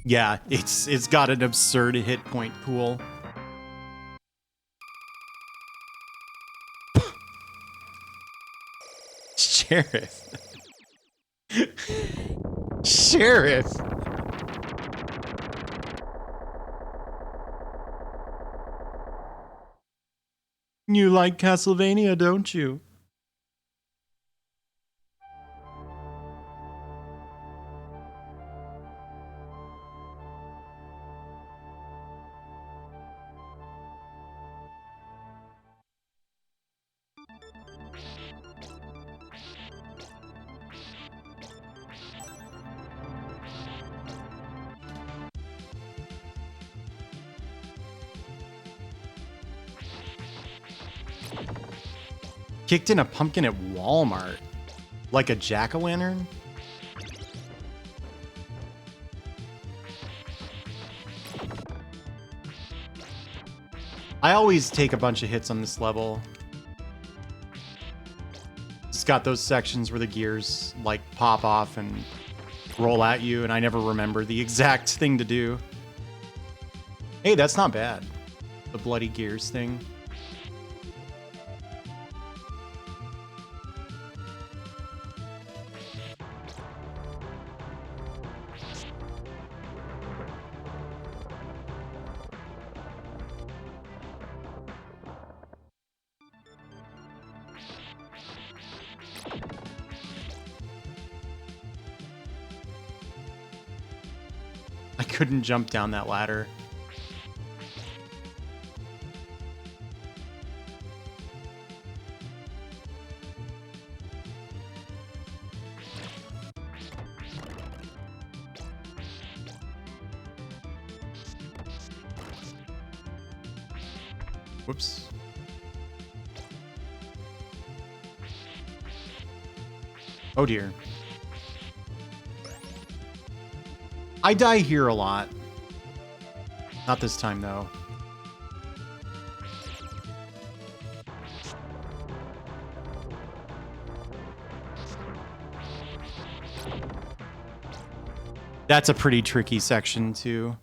Yeah, it's got an absurd hit point pool. Sheriff. Sheriff. You like Castlevania, don't you? Kicked in a pumpkin at Walmart. Like a jack-o'-lantern? I always take a bunch of hits on this level. It's got those sections where the gears like pop off and roll at you, and I never remember the exact thing to do. Hey, that's not bad. The bloody gears thing. I couldn't jump down that ladder. Whoops. Oh dear. I die here a lot. Not this time, though. That's a pretty tricky section, too.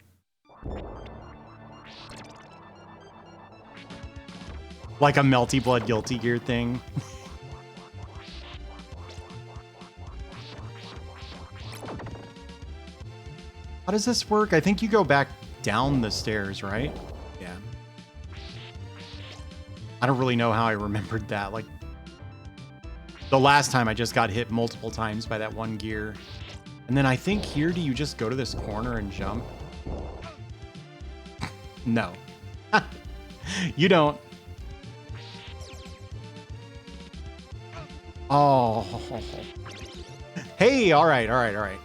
Like a Melty Blood Guilty Gear thing. How does this work? I think you go back down the stairs, right? Yeah. I don't really know how I remembered that. Like, the last time I just got hit multiple times by that one gear. And then I think here, do you just go to this corner and jump? No. You don't. Oh. Hey, all right, all right, all right.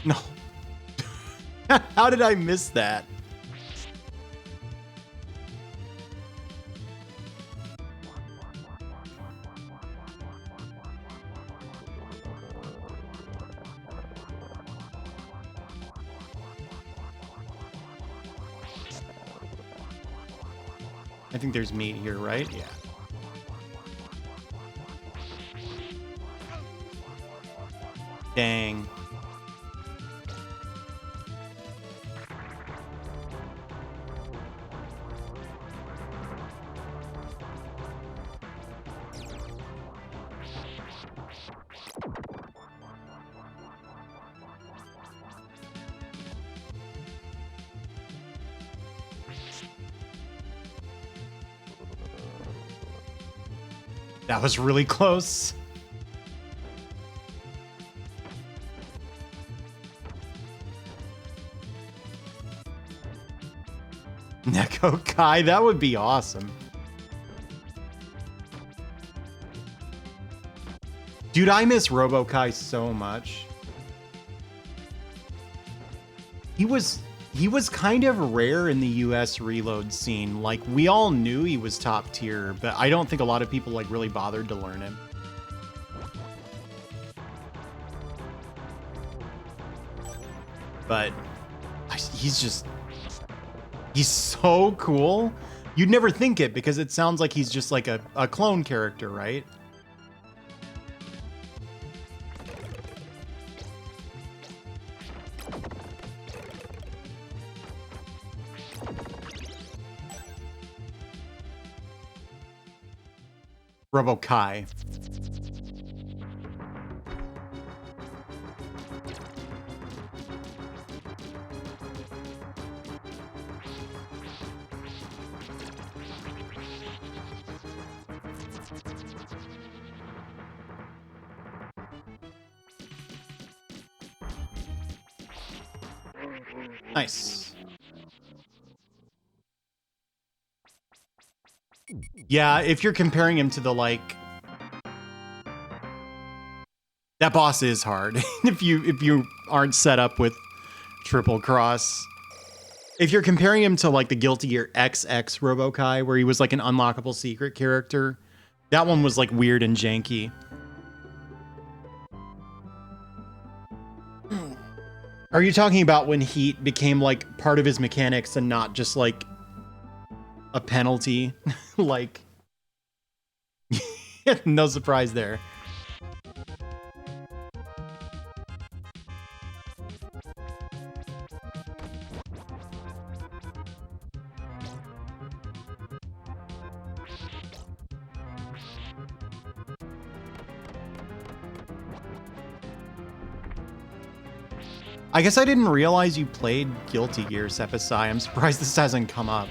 No. How did I miss that? I think there's meat here, right? Yeah. Dang. That was really close. Neko Kai, that would be awesome. Dude, I miss Robo Kai so much. He was kind of rare in the US reload scene. Like, we all knew he was top tier, but I don't think a lot of people like really bothered to learn him. But he's so cool. You'd never think it because it sounds like he's just like a clone character, right? Robo Kai. Nice. Yeah, if you're comparing him to the, like... That boss is hard. if you aren't set up with triple cross. If you're comparing him to, like, the Guilty Gear XX Robo-Kai, where he was, like, an unlockable secret character, that one was, like, weird and janky. Are you talking about when heat became, like, part of his mechanics and not just, like, a penalty? Like... No surprise there. I guess I didn't realize you played Guilty Gear, Sephisai. I'm surprised this hasn't come up.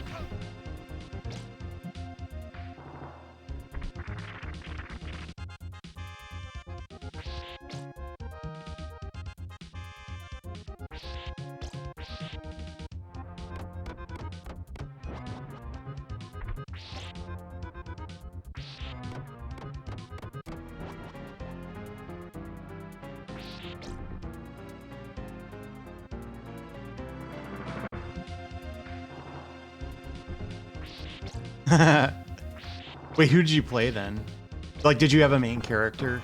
Wait, who did you play then? Like, did you have a main character?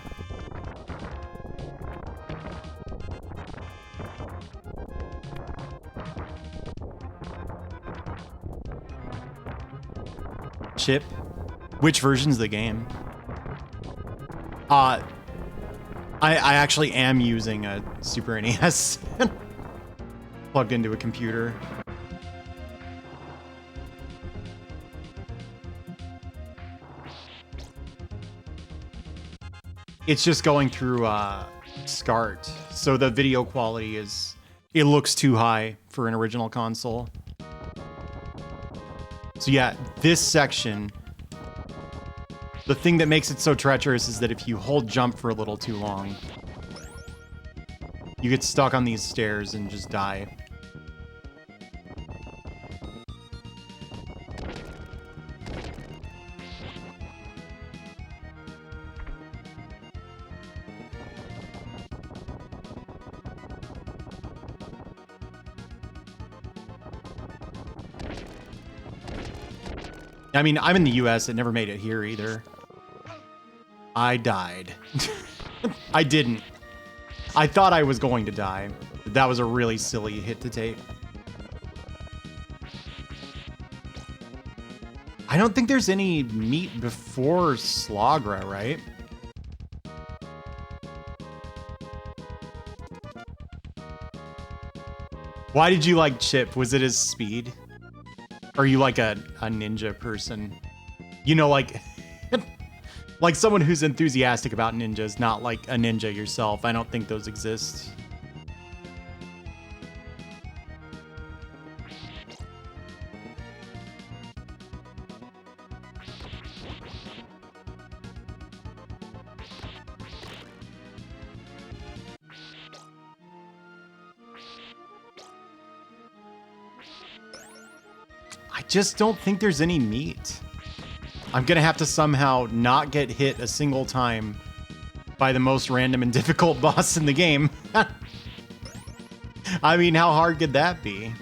Chip? Which version's the game? I actually am using a Super NES plugged into a computer. It's just going through SCART, so the video quality it looks too high for an original console. So yeah, this section, the thing that makes it so treacherous is that if you hold jump for a little too long, you get stuck on these stairs and just die. I mean, I'm in the US. It never made it here either. I died. I didn't. I thought I was going to die. That was a really silly hit to take. I don't think there's any meat before Slagra, right? Why did you like Chip? Was it his speed? Are you like a ninja person? You know, like like someone who's enthusiastic about ninjas, not like a ninja yourself. I don't think those exist. I just don't think there's any meat. I'm gonna have to somehow not get hit a single time by the most random and difficult boss in the game. I mean, how hard could that be?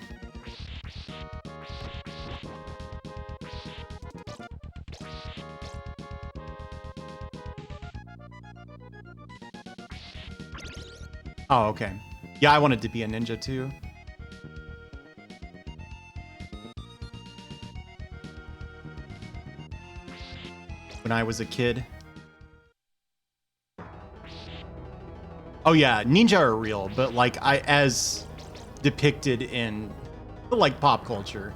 Oh, okay. Yeah, I wanted to be a ninja too. When I was a kid. Oh yeah, ninja are real, but like as depicted in like pop culture.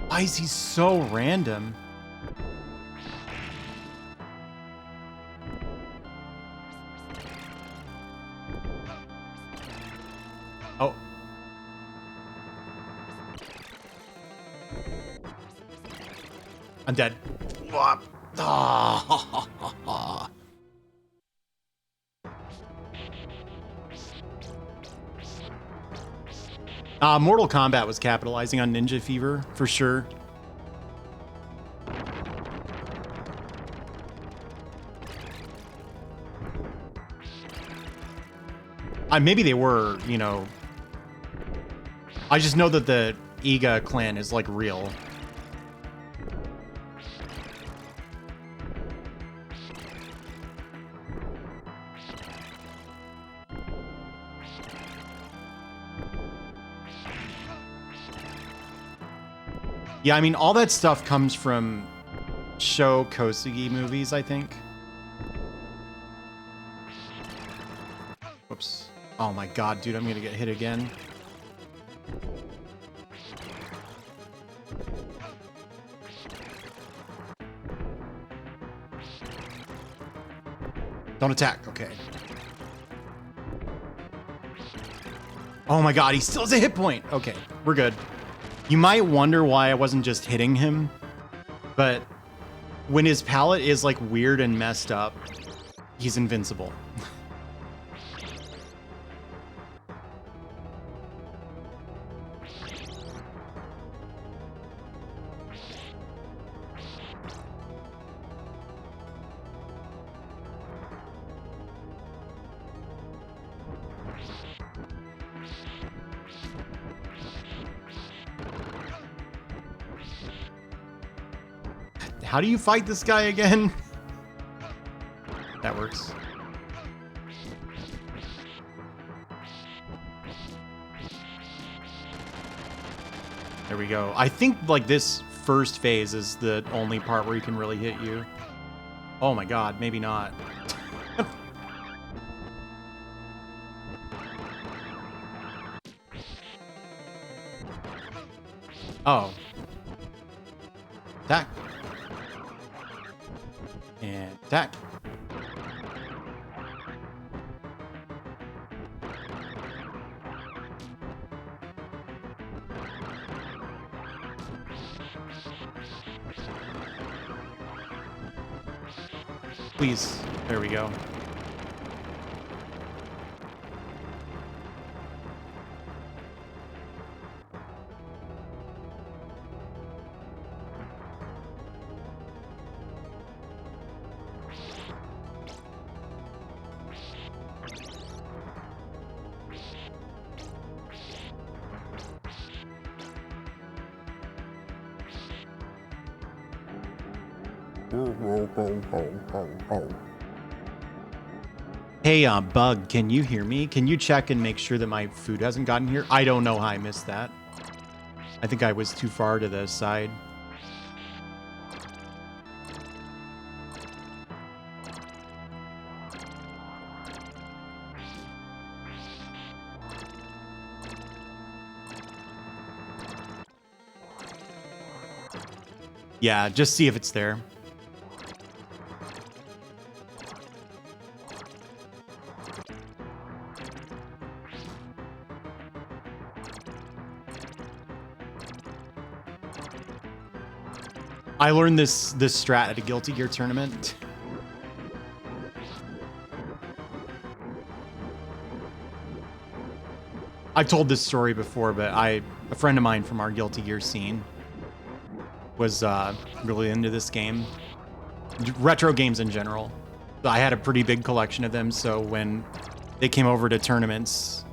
Why is he so random? Oh. I'm dead. Oh. Mortal Kombat was capitalizing on ninja fever, for sure. Maybe they were, you know. I just know that the Iga clan is, like, real. Yeah, I mean, all that stuff comes from Sho Kosugi movies, I think. Whoops. Oh my god, dude, I'm gonna get hit again. Don't attack, okay. Oh my god, he still has a hit point. Okay, we're good. You might wonder why I wasn't just hitting him, but when his palette is like weird and messed up, he's invincible. How do you fight this guy again? That works. There we go. I think like this first phase is the only part where he can really hit you. Oh my god, maybe not. Oh. Attack. And attack. Please. There we go. Hey, Bug, can you hear me? Can you check and make sure that my food hasn't gotten here? I don't know how I missed that. I think I was too far to the side. Yeah, just see if it's there. I learned this strat at a Guilty Gear tournament. I've told this story before, but a friend of mine from our Guilty Gear scene was really into this game. Retro games in general. I had a pretty big collection of them, so when they came over to tournaments,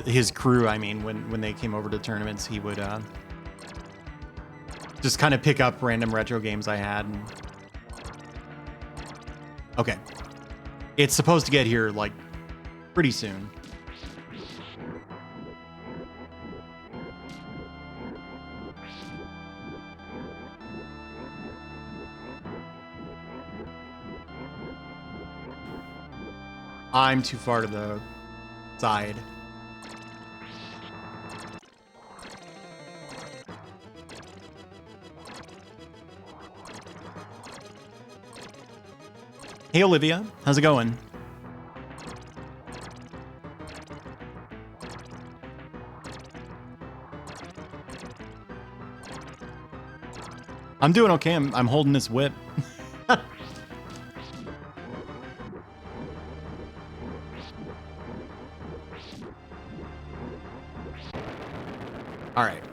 his crew, I mean, when they came over to tournaments, he would just kind of pick up random retro games I had. Okay. It's supposed to get here, like, pretty soon. I'm too far to the side. Hey, Olivia. How's it going? I'm doing okay. I'm holding this whip. All right.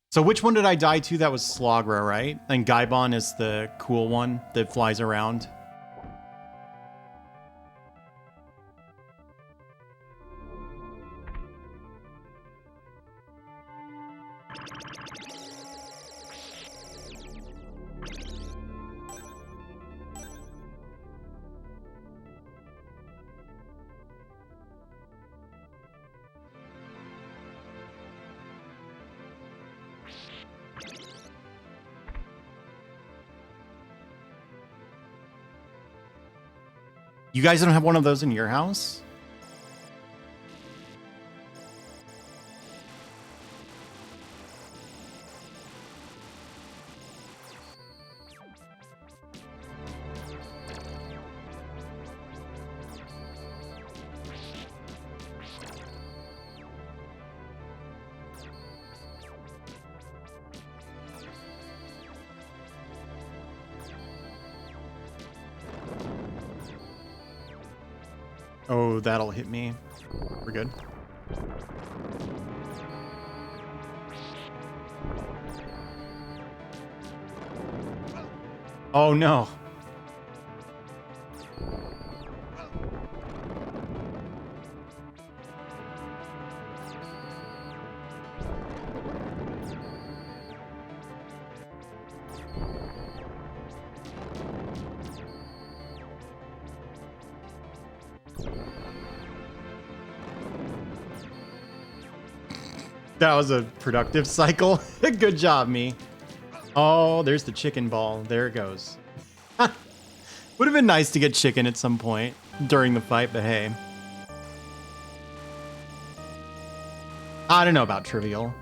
So which one did I die to? That was Slogra, right? And Gaibon is the cool one that flies around. You guys don't have one of those in your house? Oh, that'll hit me. We're good. Oh no. That was a productive cycle. Good job, me. Oh, there's the chicken ball. There it goes. Would have been nice to get chicken at some point during the fight, but hey. I don't know about trivial.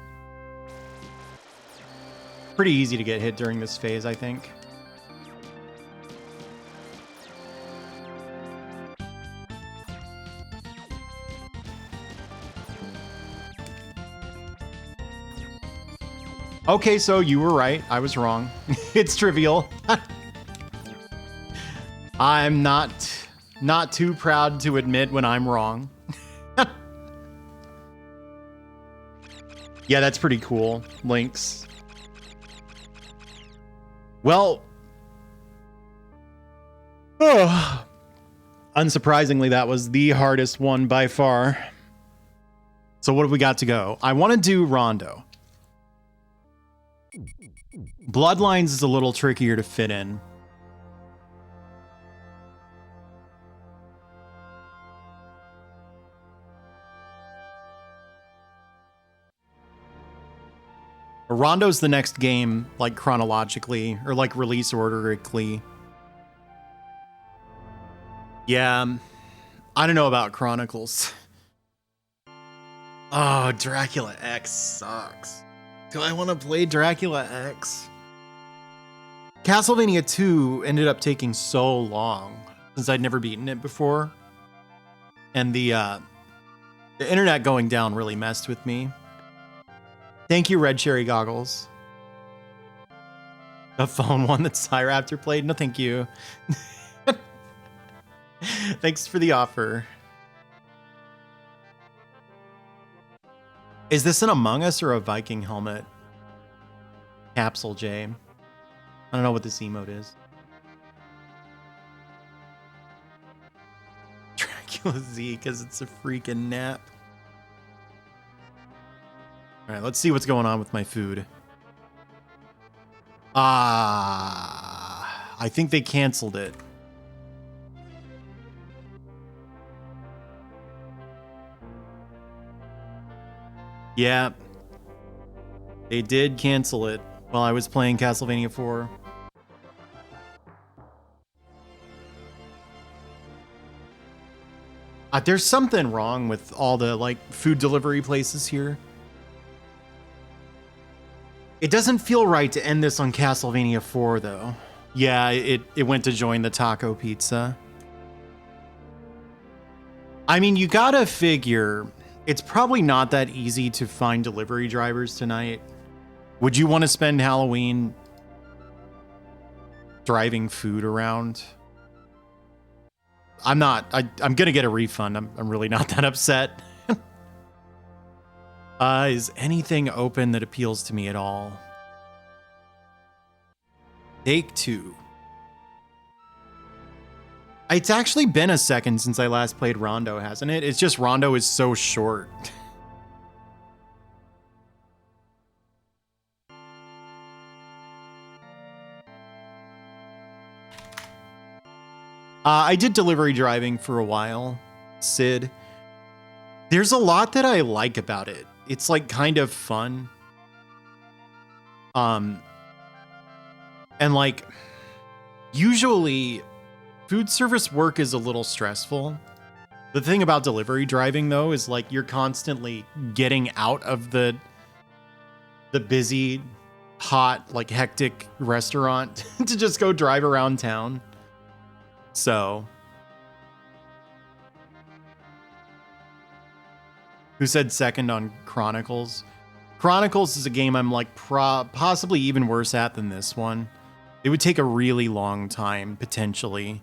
Pretty easy to get hit during this phase, I think. Okay, so you were right. I was wrong. It's trivial. I'm not too proud to admit when I'm wrong. Yeah, that's pretty cool. Links. Well, unsurprisingly, that was the hardest one by far. So what have we got to go? I want to do Rondo. Bloodlines is a little trickier to fit in. Rondo's the next game, like chronologically, or like release orderically. Yeah, I don't know about Chronicles. Oh, Dracula X sucks. Do I want to play Dracula X? Castlevania 2 ended up taking so long since I'd never beaten it before. And the internet going down really messed with me. Thank you, Red Cherry Goggles. The phone one that Cyraptor played? No, thank you. Thanks for the offer. Is this an Among Us or a Viking helmet? Capsule J. I don't know what this emote is. Dracula Z, because it's a freaking nap. All right, let's see what's going on with my food. I think they canceled it. Yeah. They did cancel it while I was playing Castlevania 4. There's something wrong with all the like food delivery places here. It doesn't feel right to end this on Castlevania 4 though. Yeah, it went to join the taco pizza. I mean, you gotta figure it's probably not that easy to find delivery drivers tonight. Would you want to spend Halloween driving food around? I'm not. I'm gonna get a refund. I'm really not that upset. Is anything open that appeals to me at all? Take 2. It's actually been a second since I last played Rondo, hasn't it? It's just Rondo is so short. I did delivery driving for a while, Sid. There's a lot that I like about it. It's like kind of fun. And like usually food service work is a little stressful. The thing about delivery driving though is like you're constantly getting out of the busy, hot, like hectic restaurant to just go drive around town. So, who said second on Chronicles? Chronicles is a game I'm like possibly even worse at than this one. It would take a really long time, potentially.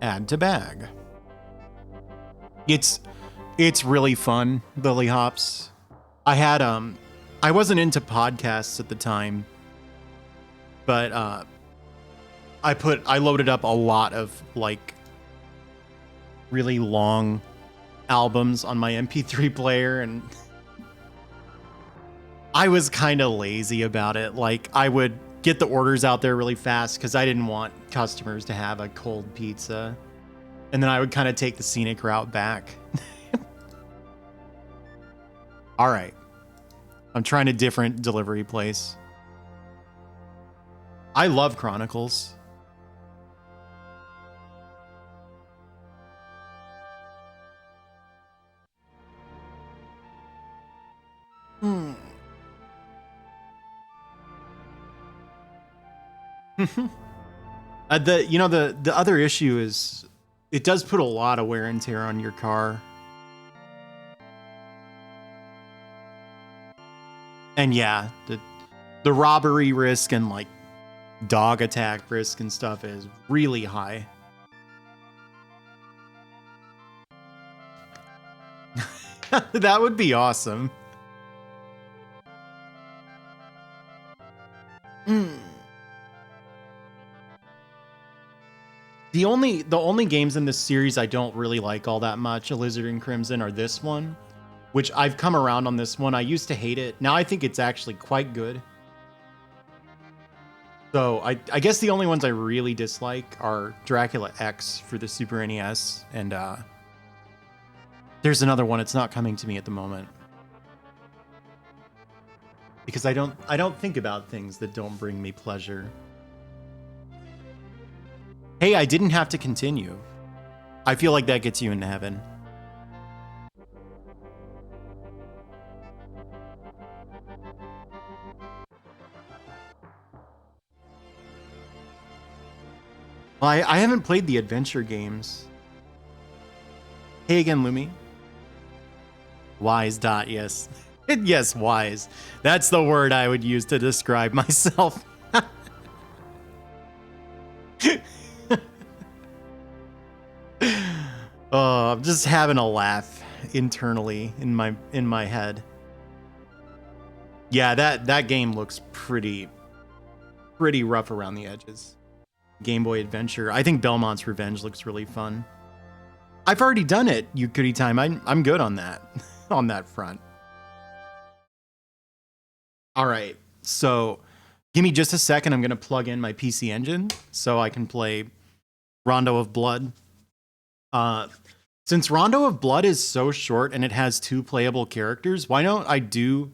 Add to bag. It's really fun, Lily Hops. I wasn't into podcasts at the time, but I loaded up a lot of like really long albums on my MP3 player, and I was kind of lazy about it. Like, I would get the orders out there really fast because I didn't want customers to have a cold pizza, and then I would kind of take the scenic route back. All right, I'm trying a different delivery place. I love Chronicles. The other issue is it does put a lot of wear and tear on your car. And yeah, the robbery risk and like dog attack risk and stuff is really high. That would be awesome. The only games in this series I don't really like all that much, Alizarin and Crimson, are this one, which I've come around on this one. I used to hate it. Now I think it's actually quite good. So I guess the only ones I really dislike are Dracula X for the Super NES, and there's another one. It's not coming to me at the moment because I don't think about things that don't bring me pleasure. Hey, I didn't have to continue. I feel like that gets you into heaven. Well, I haven't played the adventure games. Hey again, Lumi. Wise dot, yes. Yes, wise. That's the word I would use to describe myself. Oh, I'm just having a laugh internally in my head. Yeah, that game looks pretty rough around the edges. Game Boy Adventure. I think Belmont's Revenge looks really fun. I've already done it, you goody time. I'm good on that on that front. All right, so give me just a second. I'm gonna plug in my PC Engine so I can play Rondo of Blood. Since Rondo of Blood is so short and it has 2 playable characters, why don't I do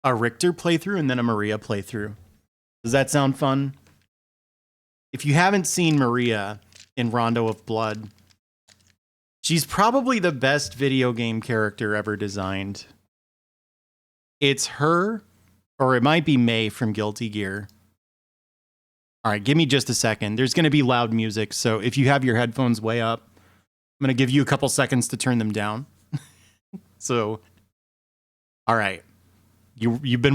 a Richter playthrough and then a Maria playthrough? Does that sound fun? If you haven't seen Maria in Rondo of Blood, she's probably the best video game character ever designed. It's her, or it might be May from Guilty Gear. All right, give me just a second. There's going to be loud music, so if you have your headphones way up, I'm going to give you a couple seconds to turn them down. So, all right. You've been...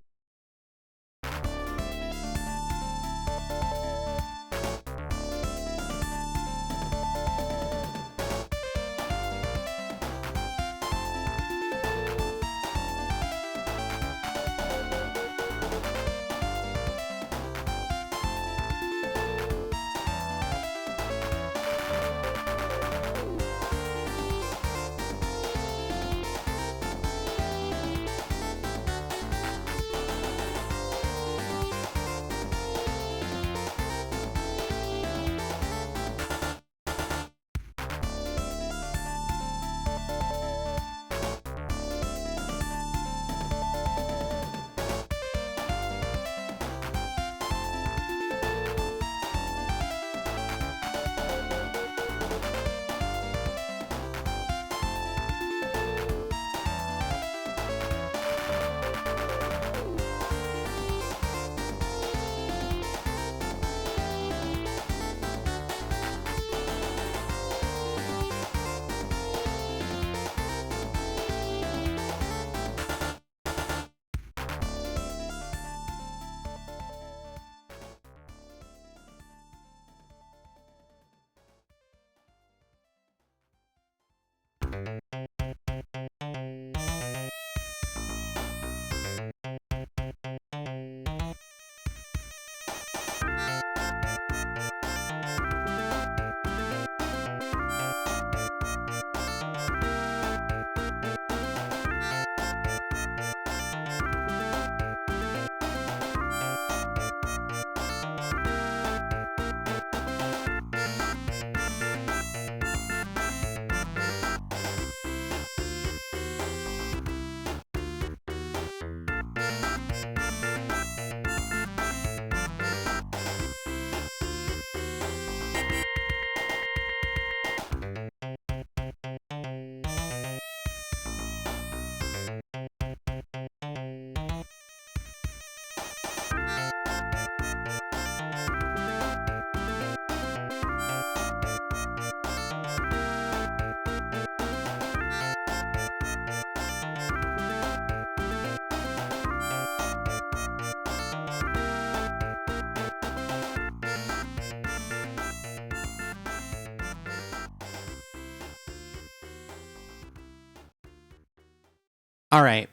All right.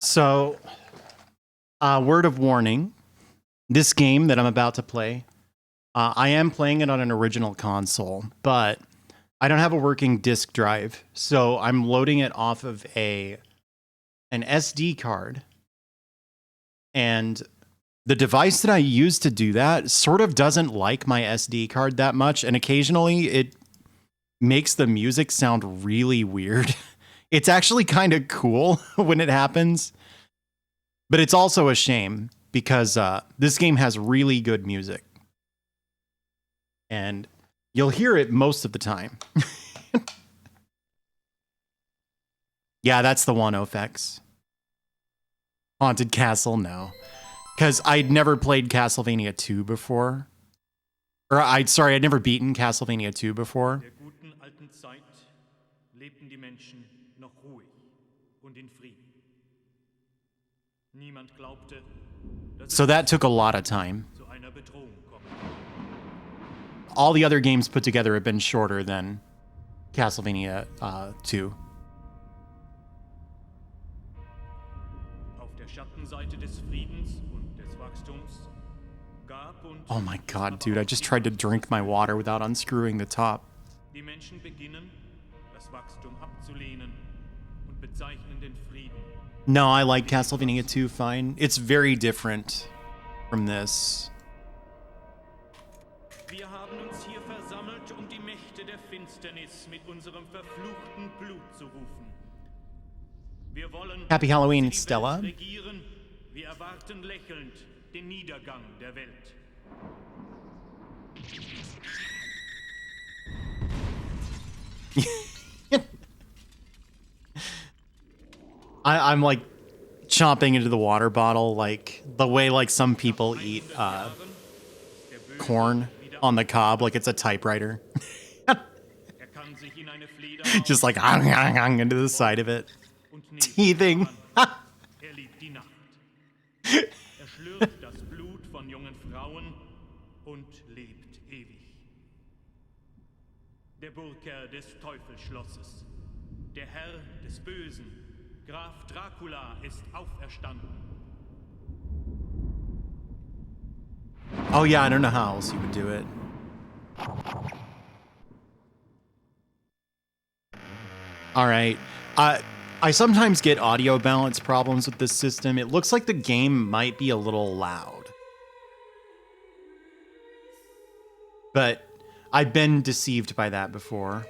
So, word of warning. This game that I'm about to play, I am playing it on an original console, but I don't have a working disk drive, so I'm loading it off of an SD card. And the device that I use to do that sort of doesn't like my SD card that much, and occasionally it makes the music sound really weird. It's actually kind of cool when it happens, but it's also a shame because this game has really good music. And you'll hear it most of the time. Yeah, that's the one, OFX. Haunted Castle, no. Because I'd never played Castlevania 2 before. Or I'd never beaten Castlevania 2 before. Der guten alten Zeit lebten die Menschen noch ruhig und in Frieden. Niemand glaubte, dass So that took a lot of time. zu einer Bedrohung kommt. All the other games put together have been shorter than Castlevania 2. Auf der Schattenseite des Friedens und des Wachstums gab und Oh my god, dude, I just tried to drink my water without unscrewing the top. die Menschen beginnen, das Wachstum abzulehnen und bezeichnen den Frieden. No, I like Castlevania 2 fine. It's very different from this. Wir haben uns hier versammelt, um die Mächte der Finsternis mit unserem verfluchten Blut zu rufen. Wir wollen Happy Halloween, die Welt Stella. regieren. Wir erwarten lächelnd den Niedergang der Welt. I'm like chomping into the water bottle, like the way like some people eat corn on the cob, like it's a typewriter. Er kann sich in eine Fledermaus Just like into the side of it. und nimmt Teething. an. Er liebt die Nacht. Er schlürft das Blut von jungen Frauen und lebt ewig. Der Burgherr des Teufelsschlosses, der Herr des Bösen, Graf Dracula ist auferstanden. Oh yeah, I don't know how else you would do it. All right. I sometimes get audio balance problems with this system. It looks like the game might be a little loud. But I've been deceived by that before.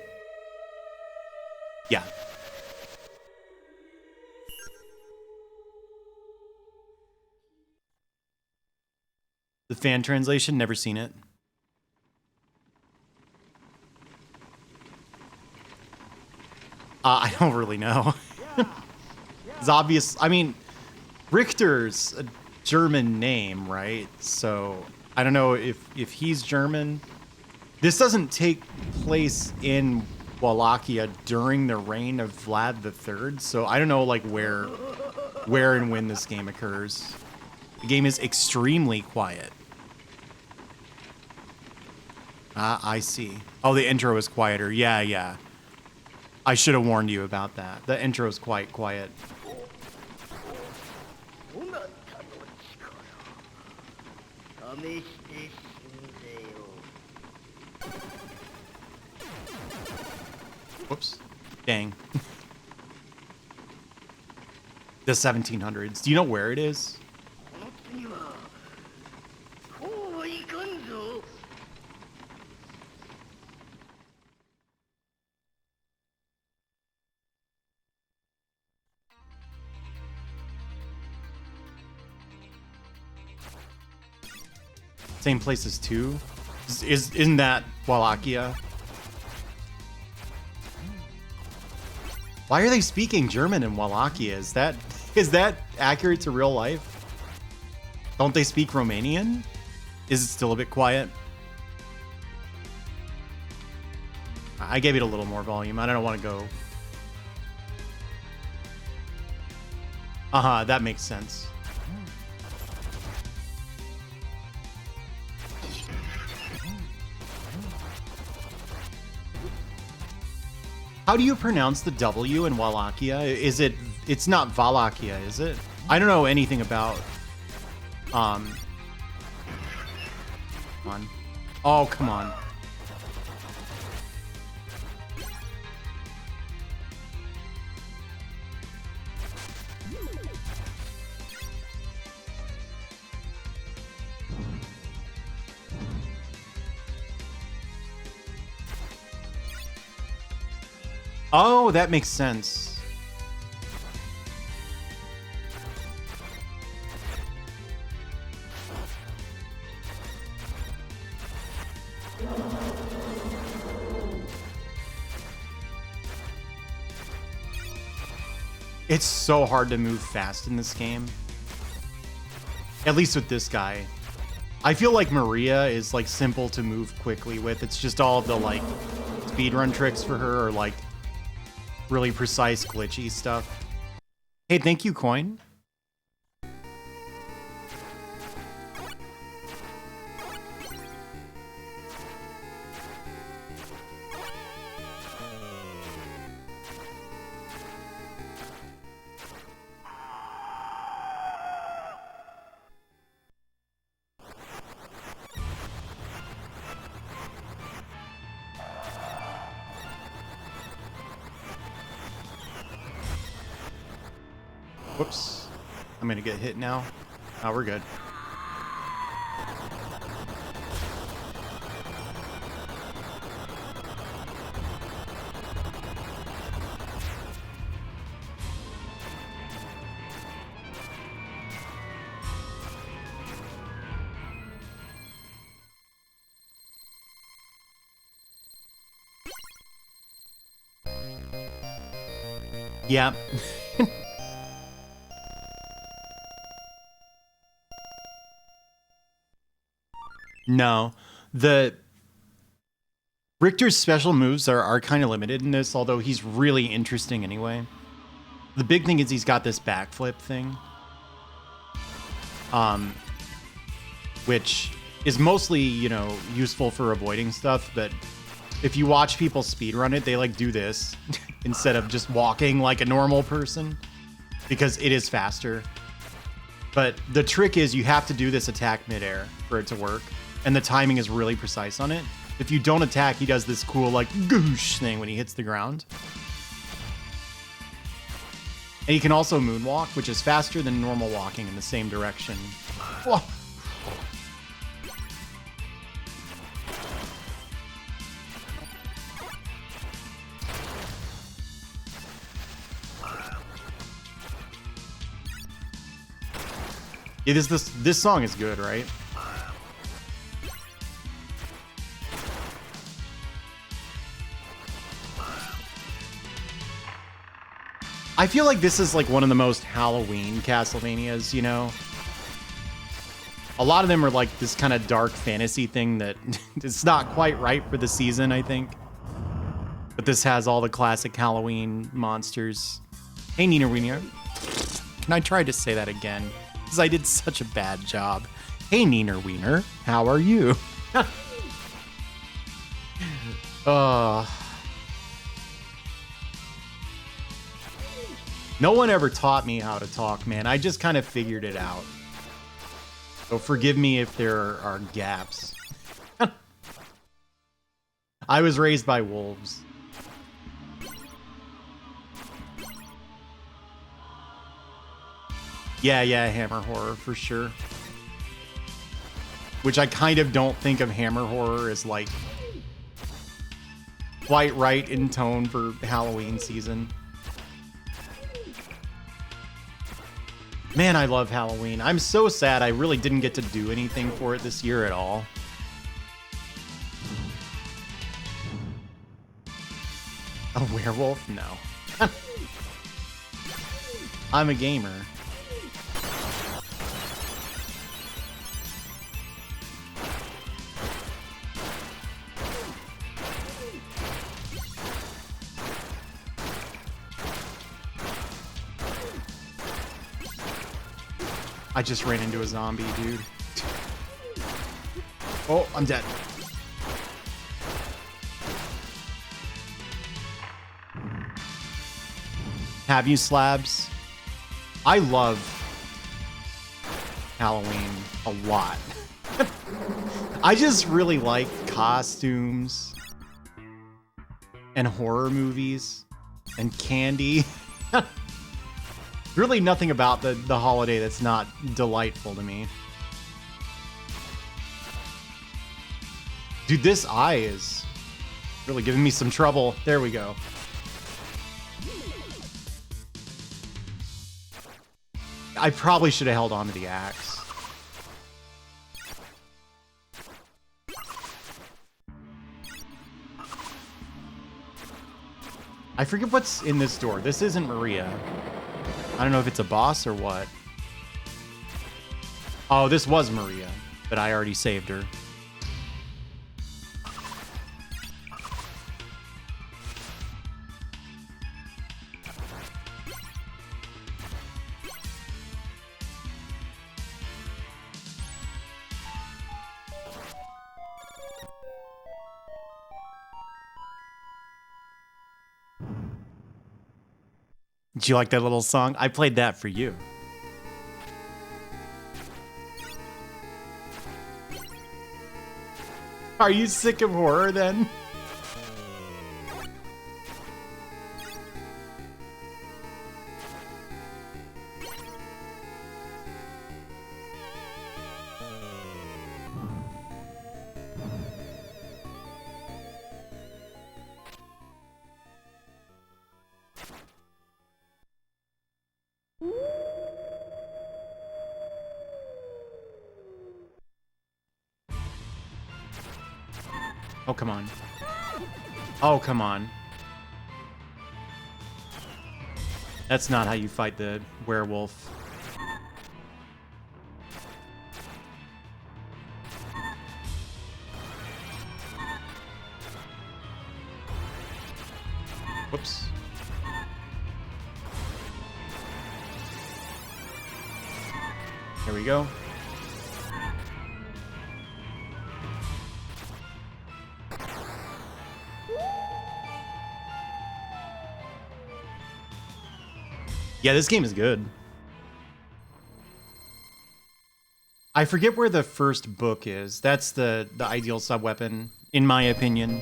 Yeah. The fan translation, never seen it. I don't really know. It's obvious. I mean, Richter's a German name, right? So I don't know if he's German. This doesn't take place in Wallachia during the reign of Vlad III, so I don't know like where and when this game occurs. The game is extremely quiet. I see. Oh, the intro is quieter. Yeah. I should have warned you about that. The intro is quite quiet. Whoops. Dang. The 1700s. Do you know where it is? Same place as 2? Isn't that Wallachia? Why are they speaking German in Wallachia? Is that accurate to real life? Don't they speak Romanian? Is it still a bit quiet? I gave it a little more volume. I don't want to go. That makes sense. How do you pronounce the W in Wallachia? Is it? It's not Wallachia, is it? I don't know anything about. Come on. Oh, come on. Oh, that makes sense. It's so hard to move fast in this game. At least with this guy. I feel like Maria is like simple to move quickly with. It's just all the like speedrun tricks for her are like really precise, glitchy stuff. Hey, thank you, Coin. Whoops. I'm gonna get hit now. Oh, we're good. Yeah. No, the Richter's special moves are kind of limited in this, although he's really interesting anyway. The big thing is he's got this backflip thing, which is mostly, you know, useful for avoiding stuff, but if you watch people speedrun it, they like do this instead of just walking like a normal person because it is faster. But the trick is you have to do this attack midair for it to work. And the timing is really precise on it. If you don't attack, he does this cool, like, goosh thing when he hits the ground. And he can also moonwalk, which is faster than normal walking in the same direction. Whoa. Yeah, this song is good, right? I feel like this is like one of the most Halloween Castlevanias, you know? A lot of them are like this kind of dark fantasy thing that it's not quite right for the season, I think. But this has all the classic Halloween monsters. Hey, Nina Wiener. Can I try to say that again? Because I did such a bad job. Hey, Nina Wiener. How are you? No one ever taught me how to talk, man. I just kind of figured it out. So forgive me if there are gaps. I was raised by wolves. Yeah, Hammer Horror for sure. Which I kind of don't think of Hammer Horror as like quite right in tone for Halloween season. Man, I love Halloween. I'm so sad I really didn't get to do anything for it this year at all. A werewolf? No. I'm a gamer. I just ran into a zombie, dude. Oh, I'm dead. Have you, Slabs? I love Halloween a lot. I just really like costumes and horror movies and candy. Really nothing about the holiday that's not delightful to me. Dude, this eye is really giving me some trouble. There we go. I probably should have held on to the axe. I forget what's in this door. This isn't Maria. I don't know if it's a boss or what. Oh, this was Maria, but I already saved her. Did you like that little song? I played that for you. Are you sick of horror then? Oh, come on. Oh, come on. That's not how you fight the werewolf. Whoops. Here we go. Yeah, this game is good. I forget where the first book is. That's the ideal sub-weapon, in my opinion.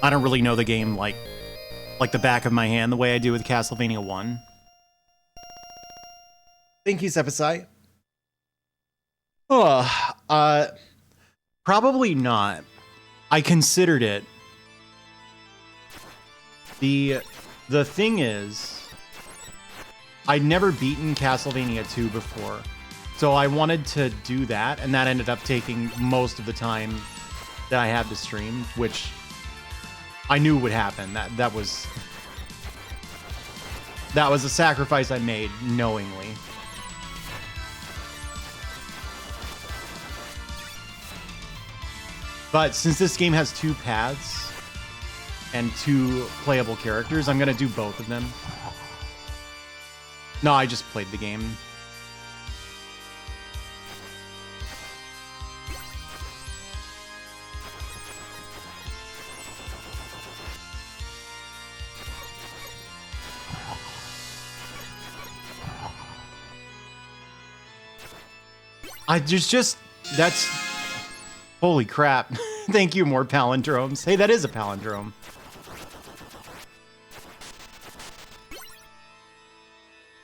I don't really know the game like the back of my hand, the way I do with Castlevania 1. Thank you, Sepasai. Oh, probably not. I considered it. The thing is, I'd never beaten Castlevania 2 before, so I wanted to do that, and that ended up taking most of the time that I had to stream, which I knew would happen. That was a sacrifice I made knowingly. But since this game has 2 paths and 2 playable characters, I'm gonna do both of them. No, I just played the game. That's... Holy crap. Thank you, more palindromes. Hey, that is a palindrome.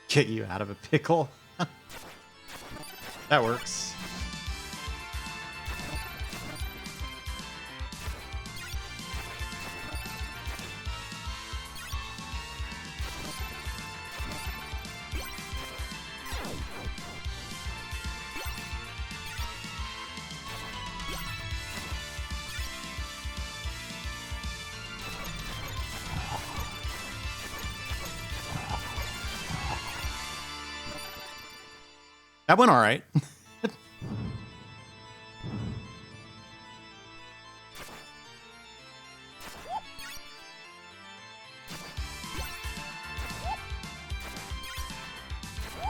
Get you out of a pickle. That works. That went all right.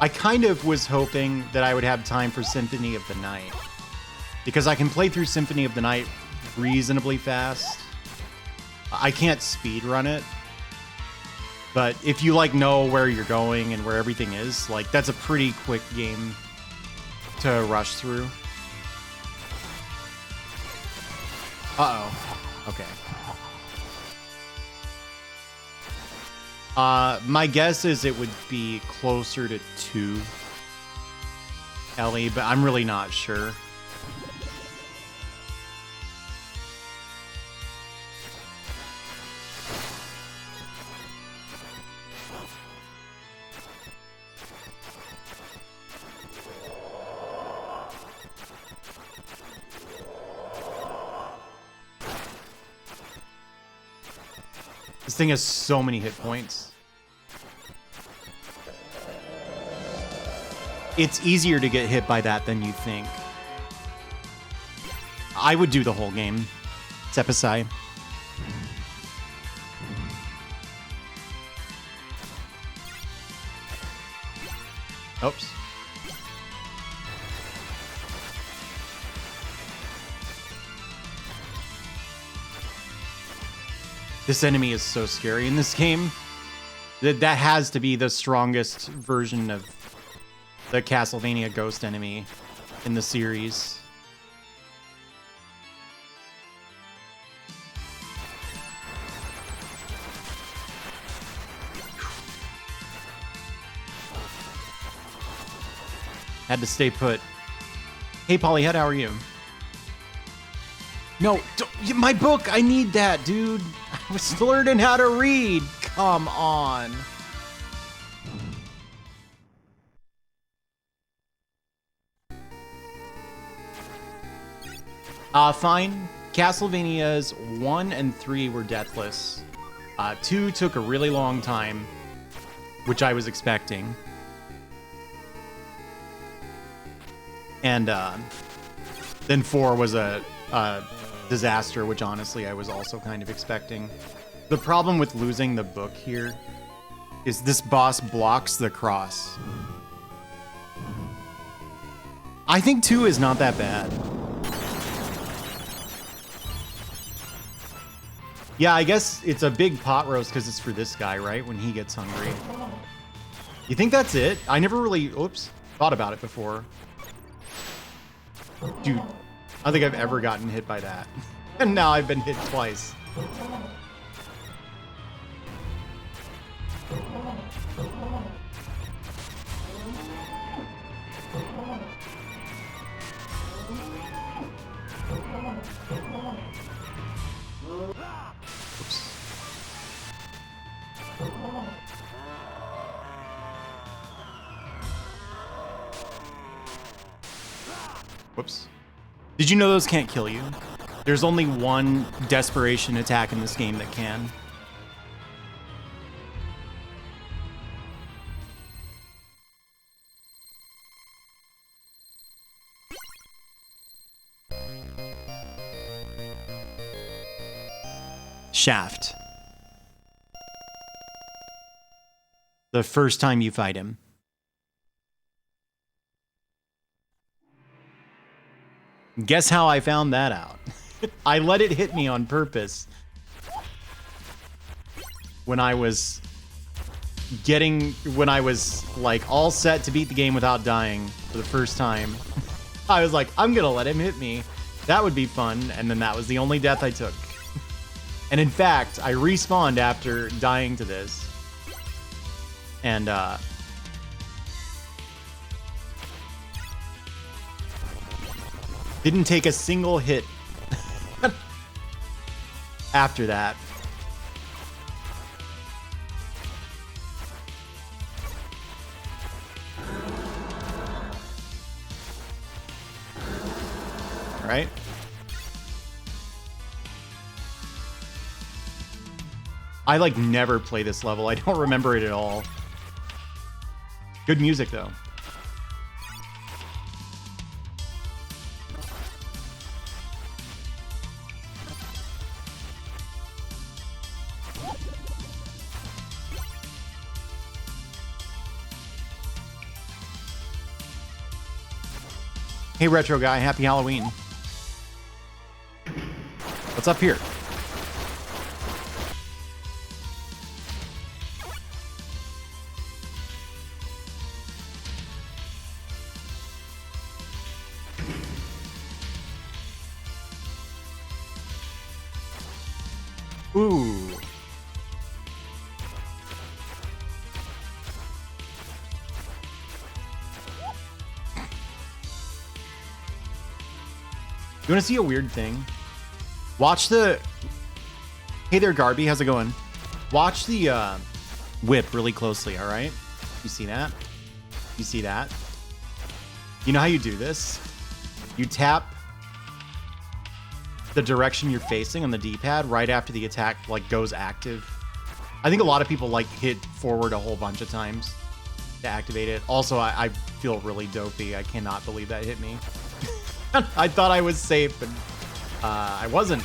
I kind of was hoping that I would have time for Symphony of the Night, because I can play through Symphony of the Night reasonably fast. I can't speed run it, But if you like know where you're going and where everything is, like that's a pretty quick game to rush through. Uh-oh. Okay. My guess is it would be closer to 2 Ellie, but I'm really not sure. This thing has so many hit points. It's easier to get hit by that than you think. I would do the whole game. Sepasai. Oops. This enemy is so scary in this game. That has to be the strongest version of the Castlevania ghost enemy in the series. Had to stay put. Hey, Polyhead, how are you? No, my book! I need that, dude! I was learning how to read! Come on! Fine. Castlevanias 1 and 3 were deathless. 2 took a really long time, which I was expecting. And then 4 was a disaster, which honestly I was also kind of expecting. The problem with losing the book here is this boss blocks the cross. I think 2 is not that bad. Yeah, I guess it's a big pot roast because it's for this guy, right? When he gets hungry. You think that's it? I never really, thought about it before. Dude, I don't think I've ever gotten hit by that. And now I've been hit twice. Whoops. Did you know those can't kill you? There's only one desperation attack in this game that can. Shaft. The first time you fight him. Guess how I found that out? I let it hit me on purpose. When I was like all set to beat the game without dying for the first time. I was like, I'm gonna let him hit me. That would be fun. And then that was the only death I took. And in fact, I respawned after dying to this. And didn't take a single hit after that. All right. I like never play this level. I don't remember it at all. Good music though. Hey, Retro Guy, happy Halloween. What's up here? Ooh. You want to see a weird thing? Watch the... Hey there, Garby. How's it going? Watch the whip really closely, all right? You see that? You see that? You know how you do this? You tap the direction you're facing on the D-pad right after the attack like goes active. I think a lot of people like hit forward a whole bunch of times to activate it. Also, I feel really dopey. I cannot believe that hit me. I thought I was safe, but I wasn't.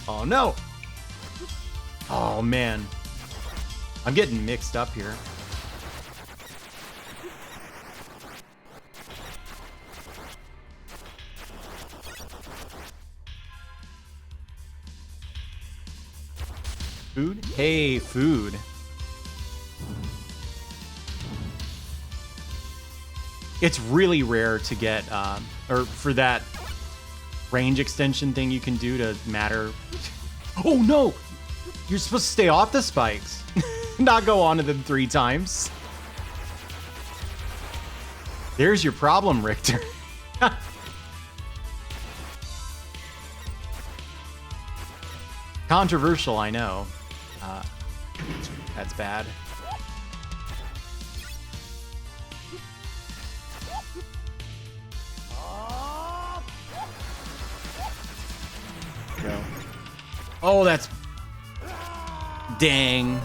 Oh, no. Oh, man. I'm getting mixed up here. Food? Hey, food. It's really rare to get, or for that range extension thing you can do to matter. Oh no! You're supposed to stay off the spikes, not go onto them 3 times. There's your problem, Richter. Controversial, I know. That's bad. Go. Oh, that's... Dang.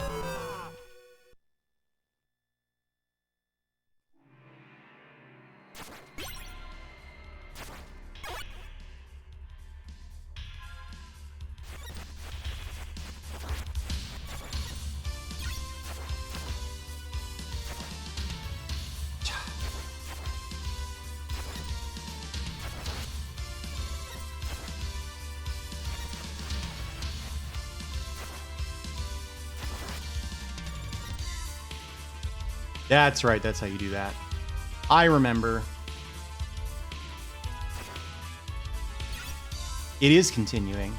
That's right, that's how you do that. I remember. It is continuing.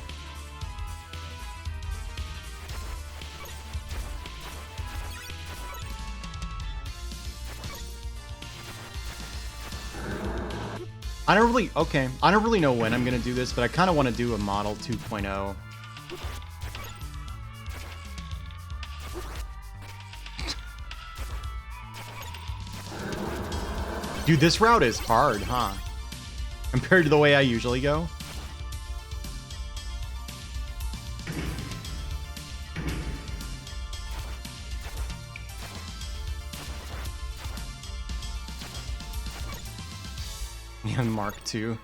I don't really know when I'm gonna do this, but I kind of want to do a model 2.0. Dude, this route is hard, huh? Compared to the way I usually go. Yeah, Mark II.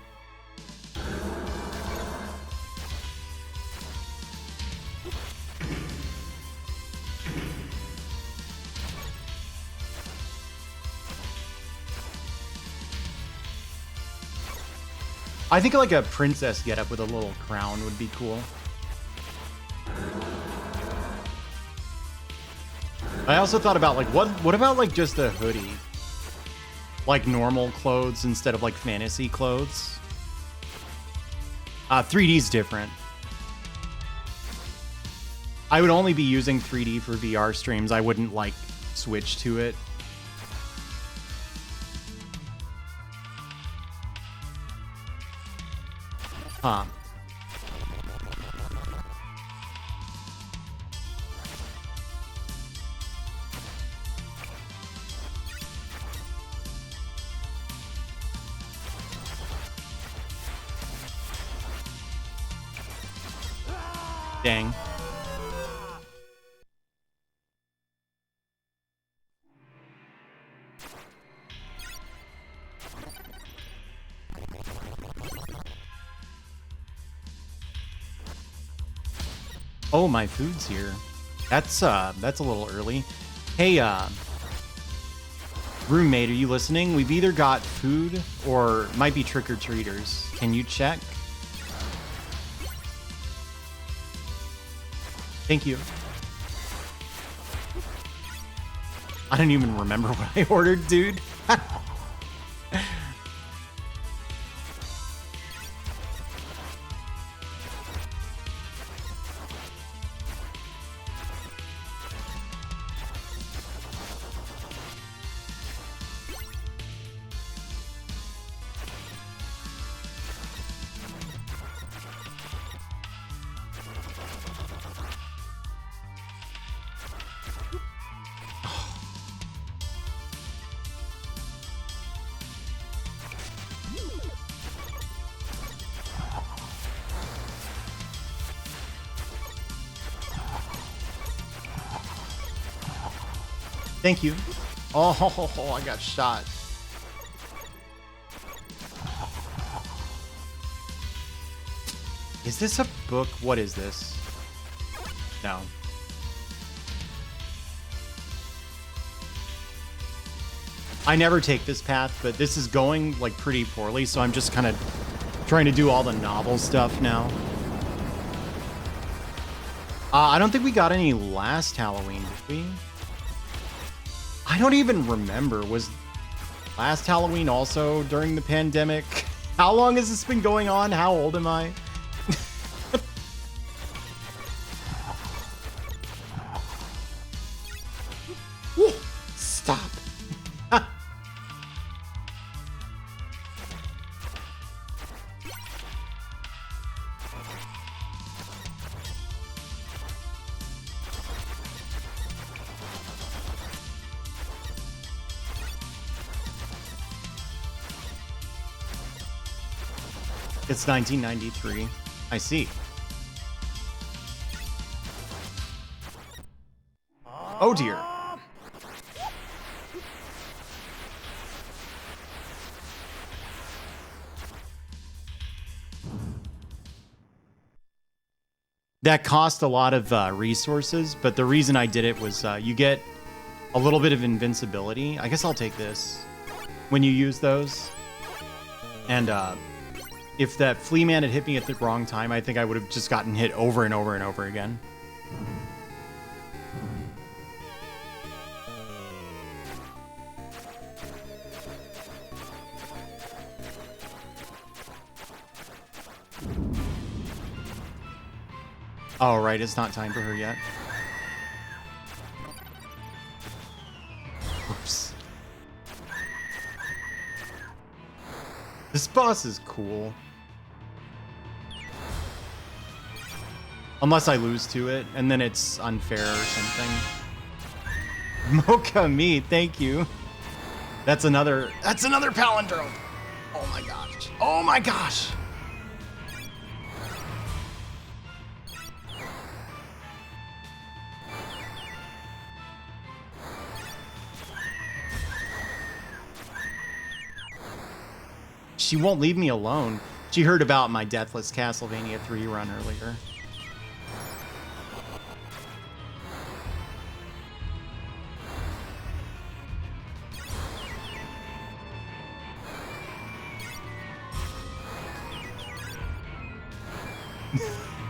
I think like a princess getup with a little crown would be cool. I also thought about like what about like just a hoodie? Like normal clothes instead of like fantasy clothes. 3D's different. I would only be using 3D for VR streams. I wouldn't like switch to it. Huh. Dang. Oh, my food's here. That's a little early. Hey, roommate, are you listening? We've either got food or might be trick-or-treaters. Can you check? Thank you. I don't even remember what I ordered, dude. Thank you. Oh, I got shot. Is this a book? What is this? No. I never take this path, but this is going like pretty poorly, so I'm just kind of trying to do all the novel stuff now. I don't think we got any last Halloween, did we? I don't even remember. Was last Halloween also during the pandemic? How long has this been going on? How old am I? Stop. It's 1993. I see. Oh dear. That cost a lot of resources, but the reason I did it was you get a little bit of invincibility. I guess I'll take this when you use those. And if that flea man had hit me at the wrong time, I think I would have just gotten hit over and over and over again. Oh, right, it's not time for her yet. Oops. This boss is cool. Unless I lose to it, and then it's unfair or something. Mocha meat, thank you. That's another palindrome. Oh my gosh. Oh my gosh. She won't leave me alone. She heard about my Deathless Castlevania 3 run earlier.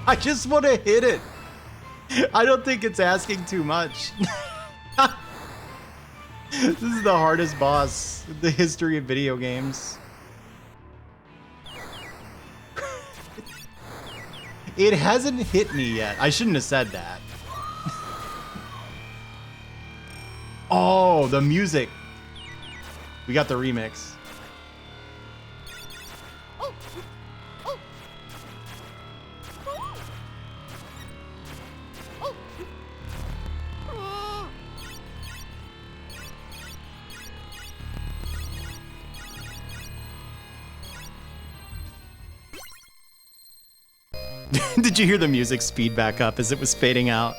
I just want to hit it. I don't think it's asking too much. This is the hardest boss in the history of video games. It hasn't hit me yet. I shouldn't have said that. Oh, the music. We got the remix. Did you hear the music speed back up as it was fading out?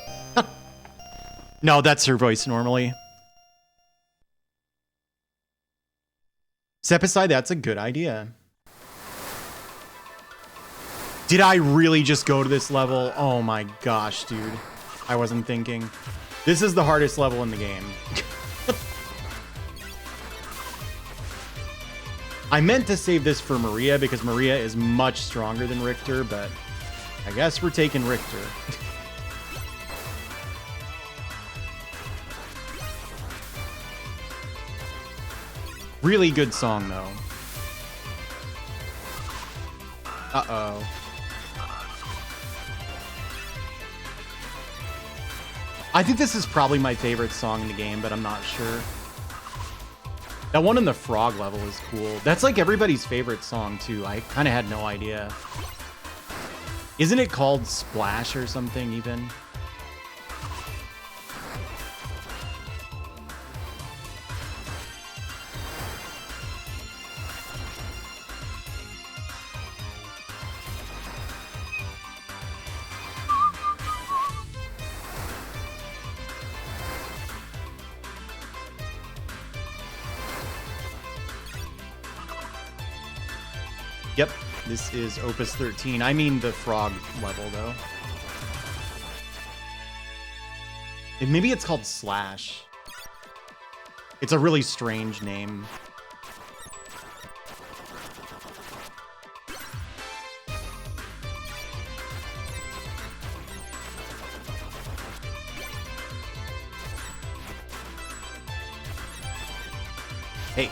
No, that's her voice normally. Step aside, that's a good idea. Did I really just go to this level? Oh my gosh, dude. I wasn't thinking. This is the hardest level in the game. I meant to save this for Maria because Maria is much stronger than Richter, but I guess we're taking Richter. Really good song, though. Uh-oh. I think this is probably my favorite song in the game, but I'm not sure. That one in the frog level is cool. That's like everybody's favorite song, too. I kind of had no idea. Isn't it called Splash or something, even? Yep, this is Opus 13. I mean the frog level, though. And maybe it's called Slash. It's a really strange name. Hey.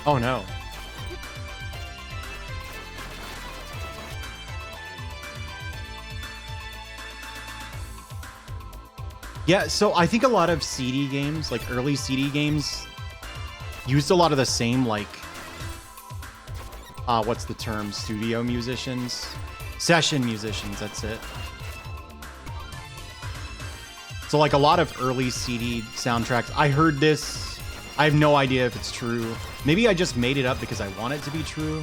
Oh no. Yeah, so I think a lot of CD games, like early CD games, used a lot of the same, like, what's the term? Studio musicians? Session musicians, that's it. So like a lot of early CD soundtracks, I heard this, I have no idea if it's true. Maybe I just made it up because I want it to be true.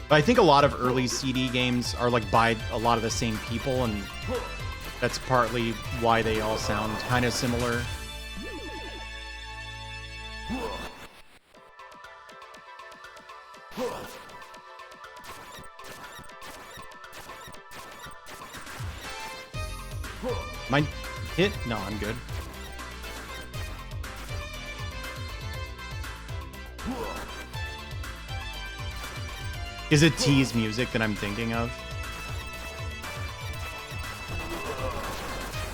But I think a lot of early CD games are like by a lot of the same people, and that's partly why they all sound kind of similar. Mine hit? No, I'm good. Is it T's music that I'm thinking of?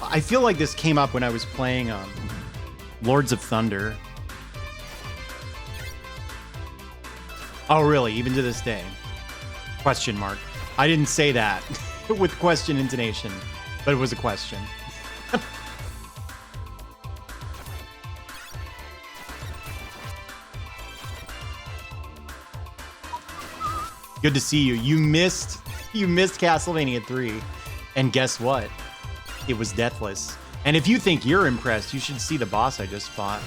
I feel like this came up when I was playing Lords of Thunder. Oh, really? Even to this day? Question mark. I didn't say that with question intonation, but it was a question. Good to see you. You missed Castlevania 3. And guess what? It was deathless. And if you think you're impressed, you should see the boss I just fought.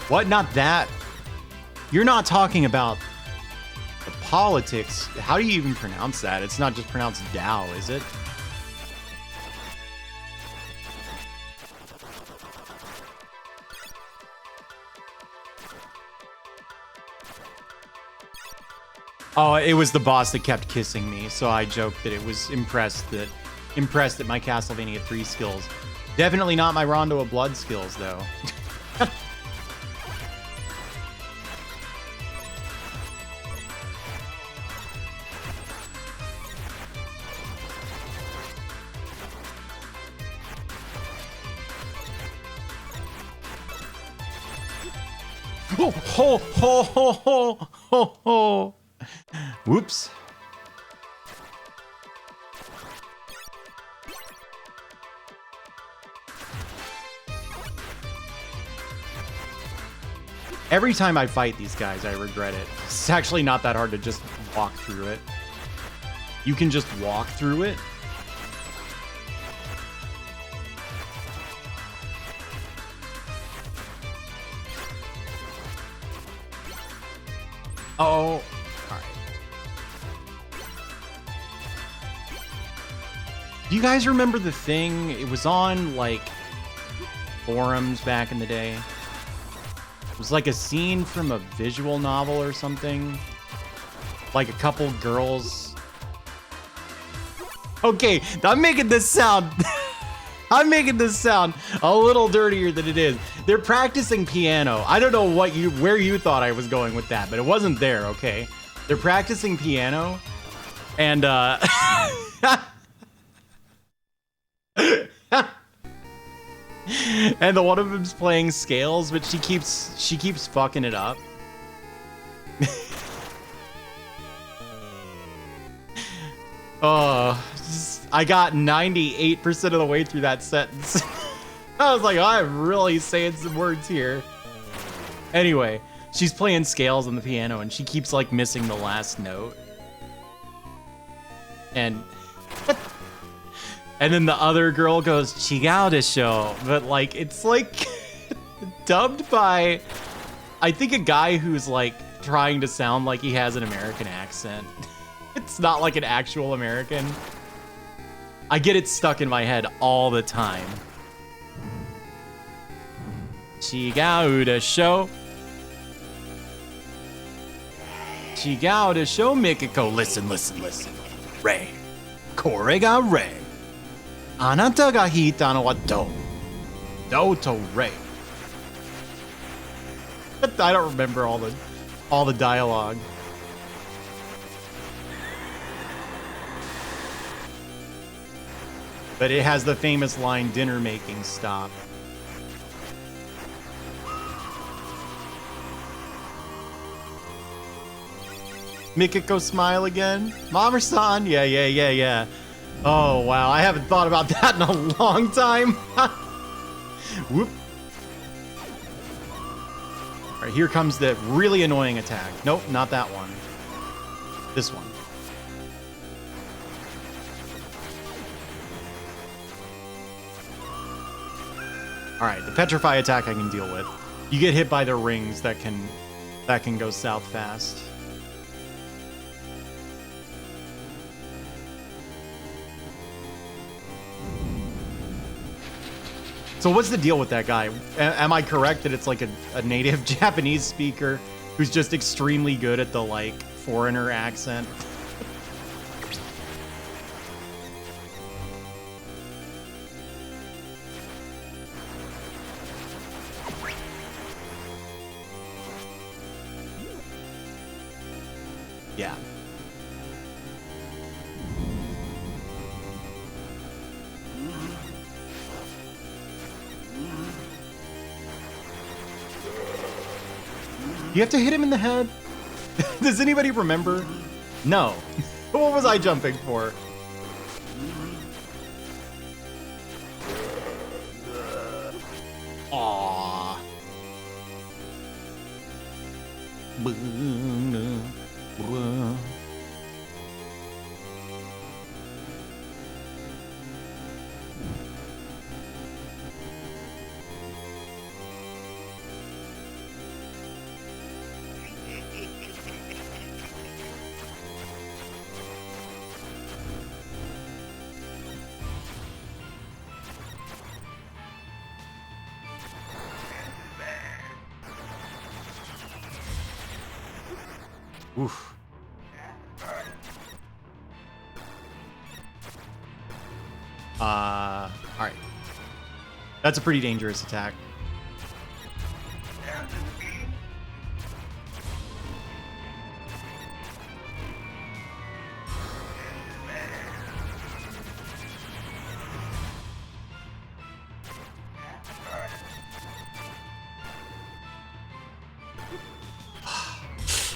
What? Not that? You're not talking about the politics. How do you even pronounce that? It's not just pronounced Dow, is it? Oh, it was the boss that kept kissing me, so I joked that it was impressed at my Castlevania 3 skills. Definitely not my Rondo of Blood skills, though. Ho ho ho ho ho ho ho. Whoops. Every time I fight these guys, I regret it. It's actually not that hard to just walk through it. You can just walk through it. Oh, all right. Do you guys remember the thing? It was on, like, forums back in the day. It was like a scene from a visual novel or something. Like a couple girls. Okay, I'm making this sound... I'm making this sound a little dirtier than it is. They're practicing piano. I don't know where you thought I was going with that, but it wasn't there, okay? They're practicing piano, and and the one of them's playing scales, but she keeps fucking it up. I got 98% of the way through that sentence. I was like, I'm really saying some words here. Anyway, she's playing scales on the piano and she keeps like missing the last note. And then the other girl goes, "Chigao desho," but like it's like dubbed by, I think, a guy who's like trying to sound like he has an American accent. It's not like an actual American. I get it stuck in my head all the time. Chigao desho. Chigao desho, Mikiko. Listen, listen, listen. Rei. Kore ga Rei. Anata ga hita no wa do. Do to Rei. But I don't remember all the dialogue. But it has the famous line, "Dinner making stop." Mikiko smile again. Mamer-san, yeah. Oh, wow, I haven't thought about that in a long time. Whoop. All right, here comes the really annoying attack. Nope, not that one. This one. All right, the petrify attack I can deal with. You get hit by the rings that can go south fast. So what's the deal with that guy? Am I correct that it's like a native Japanese speaker who's just extremely good at the like foreigner accent? Yeah. You have to hit him in the head? Does anybody remember? No. What was I jumping for? Aww. Oof. All right. That's a pretty dangerous attack.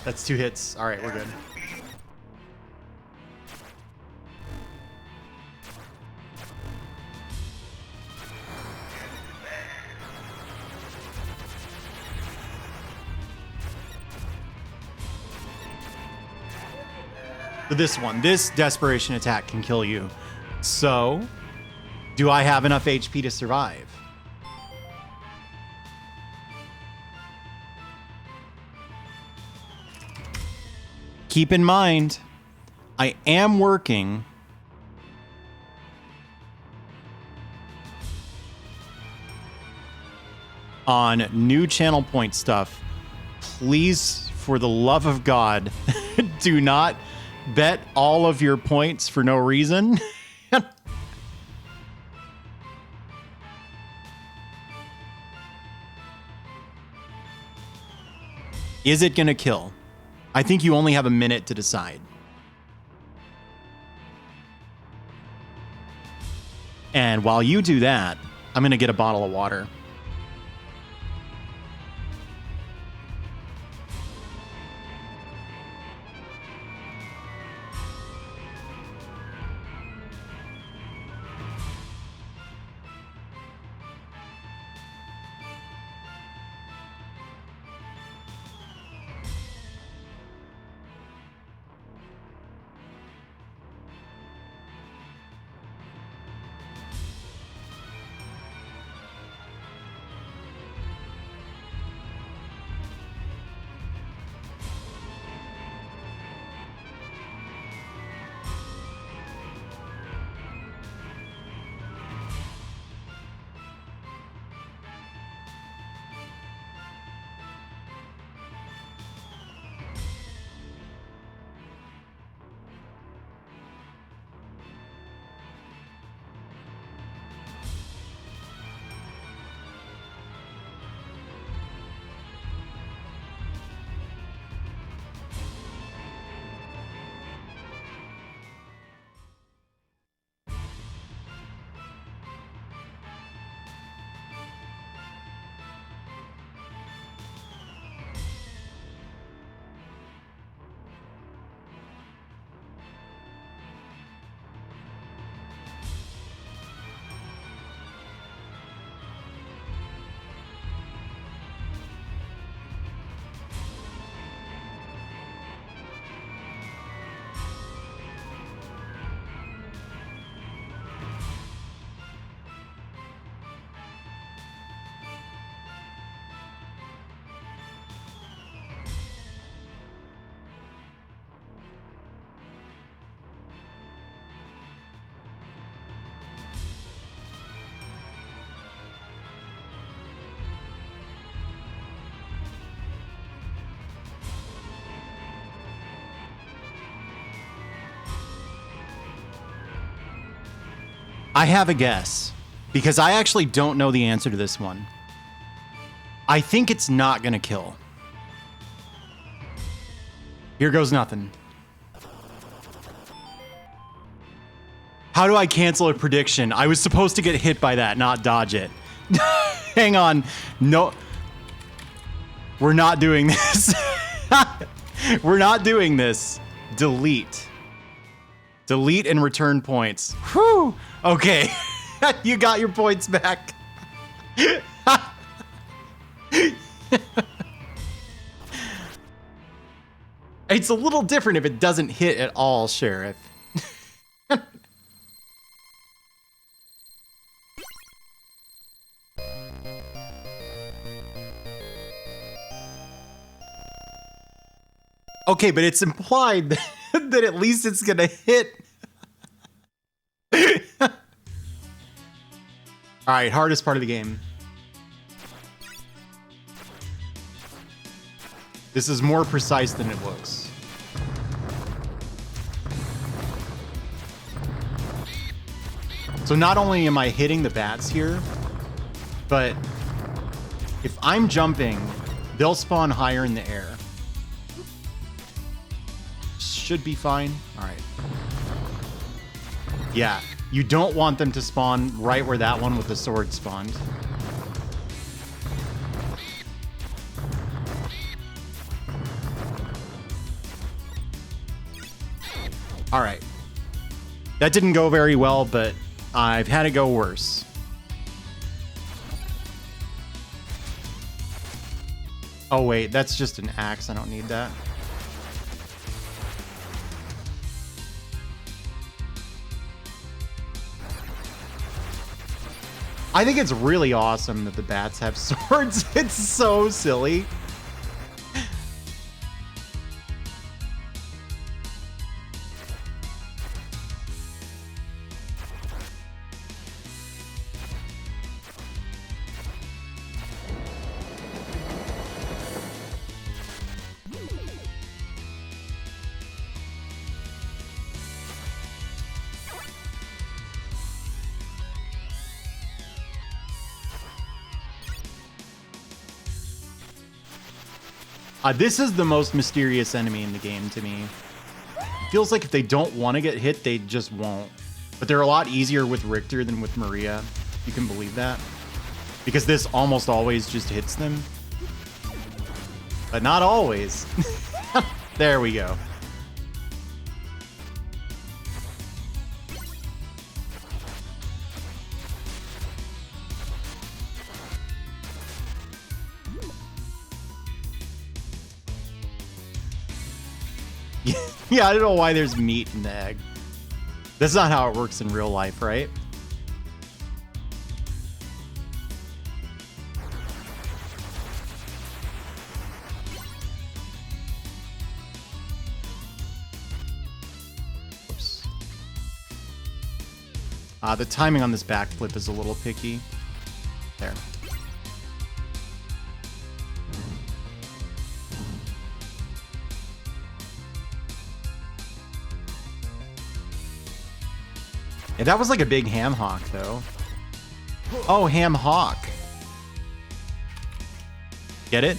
That's 2 hits. All right, we're good. So this desperation attack can kill you. So, do I have enough HP to survive? Keep in mind, I am working on new channel point stuff. Please, for the love of God, do not bet all of your points for no reason. Is it gonna kill? I think you only have a minute to decide. And while you do that, I'm gonna get a bottle of water. I have a guess because I actually don't know the answer to this one. I think it's not gonna kill. Here goes nothing. How do I cancel a prediction? I was supposed to get hit by that, not dodge it. Hang on. No. We're not doing this. We're not doing this. Delete. Delete and return points. Whew. Okay. You got your points back. It's a little different if it doesn't hit at all, Sheriff. Okay, but it's implied that at least it's gonna hit. All right, hardest part of the game. This is more precise than it looks. So not only am I hitting the bats here, but if I'm jumping, they'll spawn higher in the air. Should be fine. All right. Yeah, you don't want them to spawn right where that one with the sword spawned. All right. That didn't go very well, but I've had it go worse. Oh wait, that's just an axe. I don't need that. I think it's really awesome that the bats have swords. It's so silly. This is the most mysterious enemy in the game to me. It feels like if they don't want to get hit, they just won't. But they're a lot easier with Richter than with Maria. You can believe that. Because this almost always just hits them. But not always. There we go. Yeah, I don't know why there's meat in the egg. That's not how it works in real life, right? Oops. The timing on this backflip is a little picky. There. Yeah, that was like a big ham hock, though. Oh, ham hock. Get it?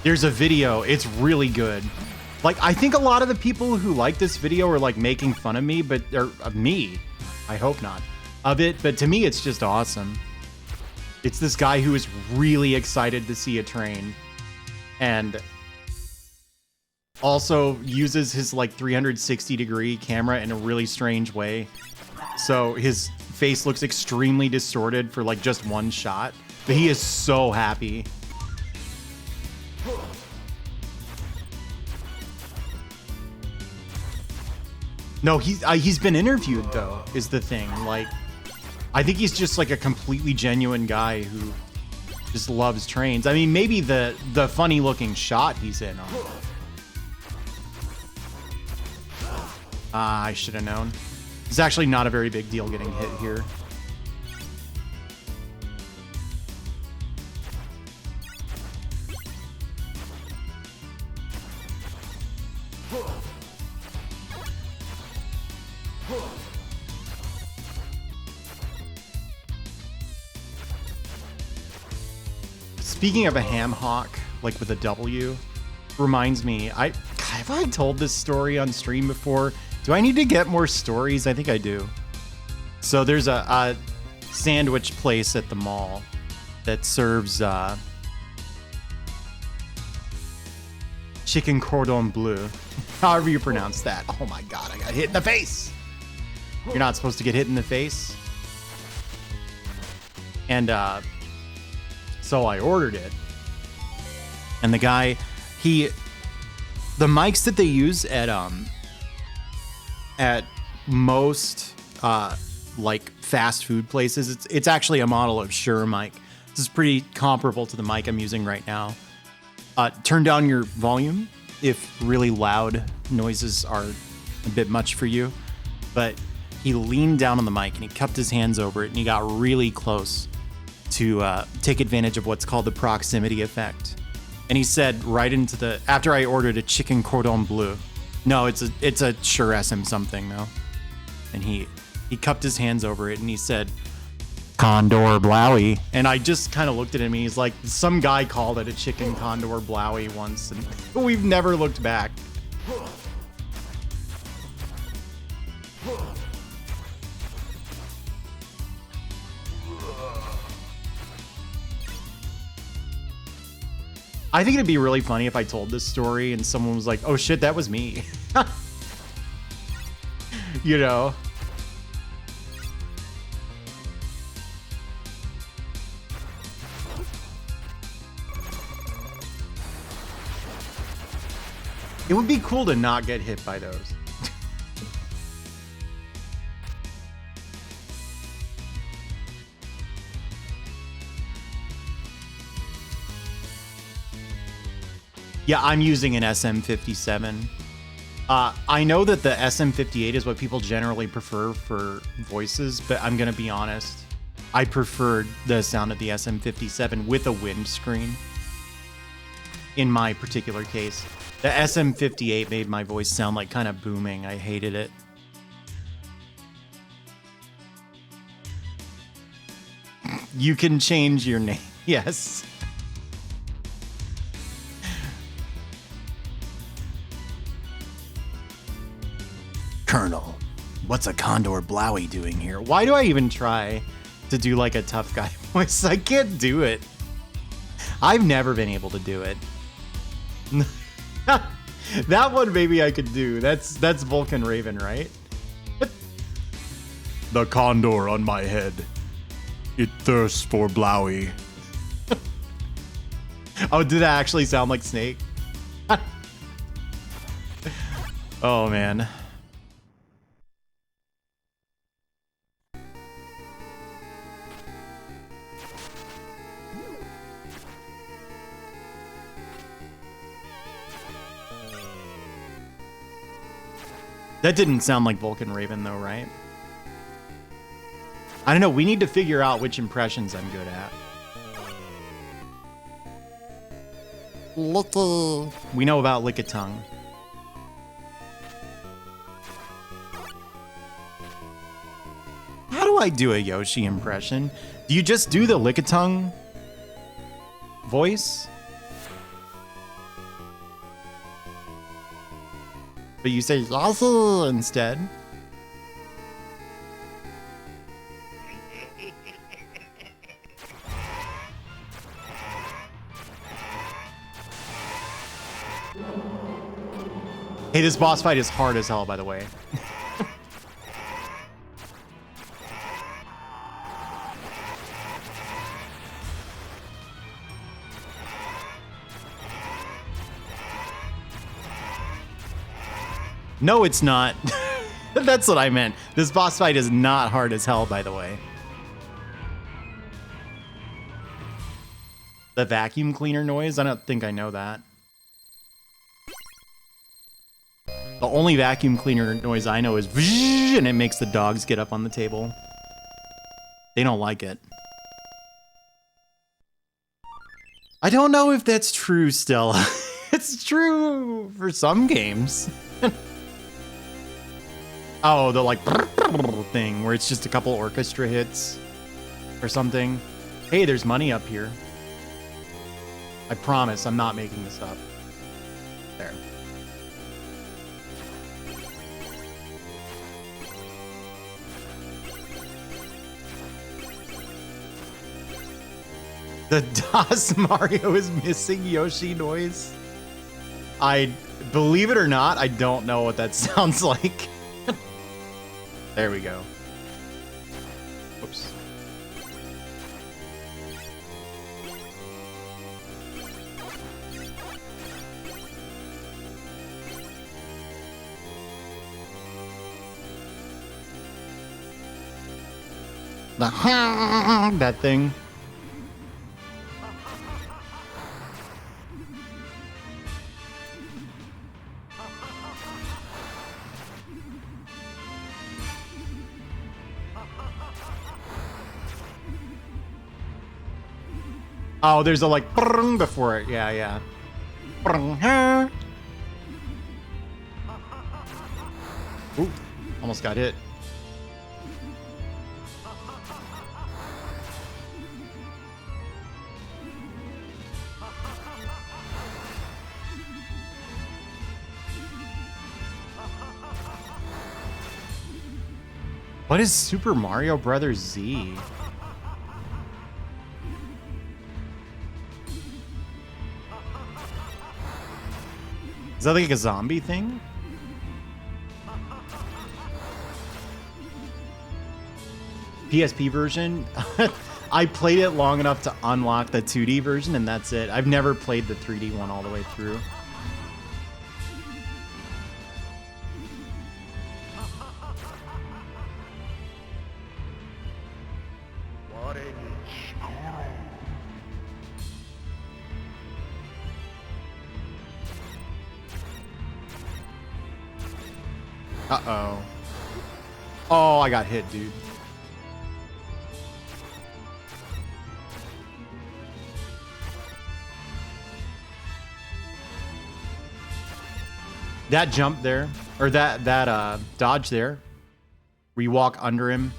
There's a video. It's really good. Like, I think a lot of the people who like this video are like making fun of me, but or of me. I hope not. Of it, but to me, it's just awesome. It's this guy who is really excited to see a train, and also uses his like 360-degree camera in a really strange way. So his face looks extremely distorted for like just one shot, but he is so happy. No, he's been interviewed though, is the thing. Like, I think he's just like a completely genuine guy who just loves trains. I mean, maybe the funny looking shot he's in on. I should have known. It's actually not a very big deal getting hit here. Speaking of a ham hock, like with a W, reminds me, have I told this story on stream before? Do I need to get more stories? I think I do. So there's a sandwich place at the mall that serves chicken cordon bleu. However you pronounce that. Oh my god, I got hit in the face. You're not supposed to get hit in the face. And so I ordered it. And the guy, the mics that they use at most like fast food places, it's actually a model of Shure mic. This is pretty comparable to the mic I'm using right now. Turn down your volume if really loud noises are a bit much for you. But he leaned down on the mic and he cupped his hands over it and he got really close to take advantage of what's called the proximity effect. And he said right into the, after I ordered a chicken cordon bleu, no, it's a Shure SM something though. And he cupped his hands over it and he said, Condor Blowy. And I just kind of looked at him and he's like, some guy called it a chicken Condor Blowy once and we've never looked back. I think it'd be really funny if I told this story and someone was like, oh shit, that was me. You know? It would be cool to not get hit by those. Yeah, I'm using an SM57. I know that the SM58 is what people generally prefer for voices, but I'm going to be honest. I preferred the sound of the SM57 with a windscreen. In my particular case. The SM58 made my voice sound like kind of booming. I hated it. You can change your name. Yes. Colonel, what's a Condor Blowy doing here? Why do I even try to do like a tough guy voice? I can't do it. I've never been able to do it. That one maybe I could do. That's Vulcan Raven, right? The condor on my head. It thirsts for Blowy. Oh, did that actually sound like Snake? Oh, man. That didn't sound like Vulcan Raven, though, right? I don't know. We need to figure out which impressions I'm good at. Licky. We know about Lick-a-Tongue. How do I do a Yoshi impression? Do you just do the Lick-a-Tongue voice? But you say Yoshi instead. Hey, this boss fight is hard as hell, by the way. No, it's not. That's what I meant. This boss fight is not hard as hell, by the way. The vacuum cleaner noise? I don't think I know that. The only vacuum cleaner noise I know is vzz, and it makes the dogs get up on the table. They don't like it. I don't know if that's true, Stella. It's true for some games. Oh, the like thing where it's just a couple orchestra hits or something. Hey, there's money up here. I promise I'm not making this up. There. The DOS Mario is missing Yoshi noise. I believe it or not, I don't know what that sounds like. There we go. Oops. That thing. Oh, there's a like before it. Yeah, yeah. Ooh, almost got hit. What is Super Mario Brothers Z? Is that like a zombie thing? PSP version? I played it long enough to unlock the 2D version, and that's it. I've never played the 3D one all the way through. Uh-oh. Oh, I got hit, dude. That jump there, or that dodge there, where you walk under him,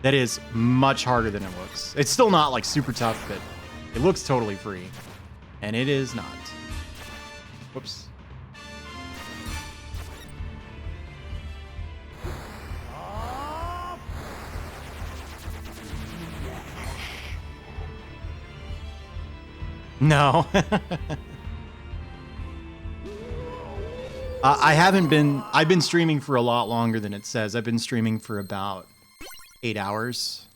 that is much harder than it looks. It's still not like super tough, but it looks totally free. And it is not. Whoops. No. I've been streaming for a lot longer than it says. I've been streaming for about 8 hours.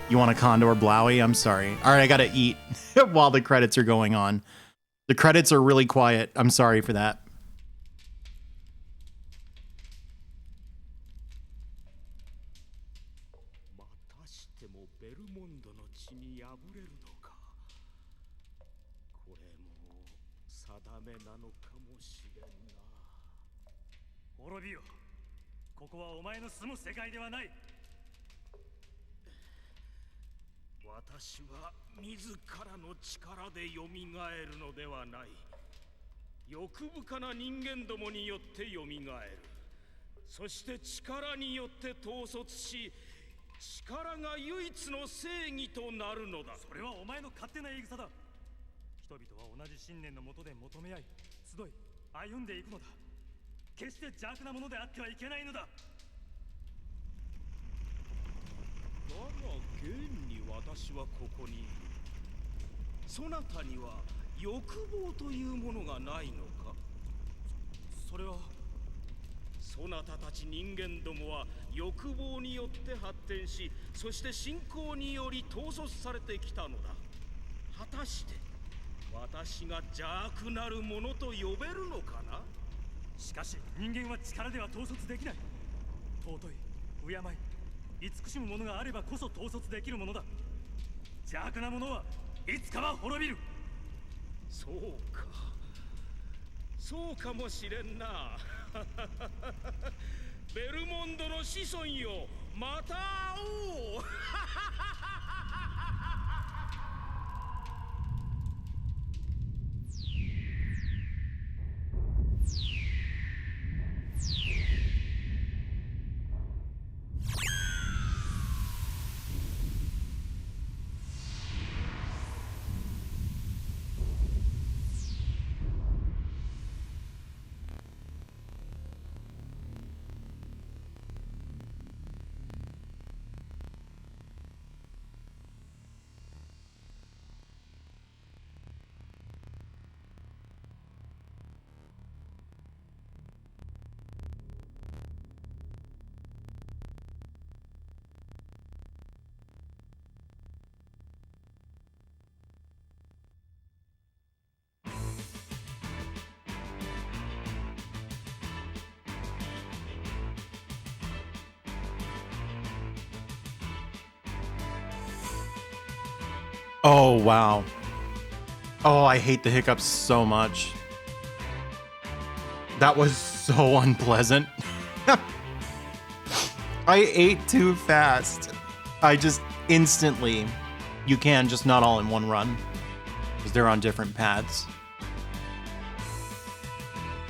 You want a Condor Blowy? I'm sorry. All right, I gotta eat while the credits are going on. The credits are really quiet. I'm sorry for that. Oh, wow. Oh, I hate the hiccups so much. That was so unpleasant. I ate too fast. I just instantly... You can, just not all in one run. Because they're on different paths.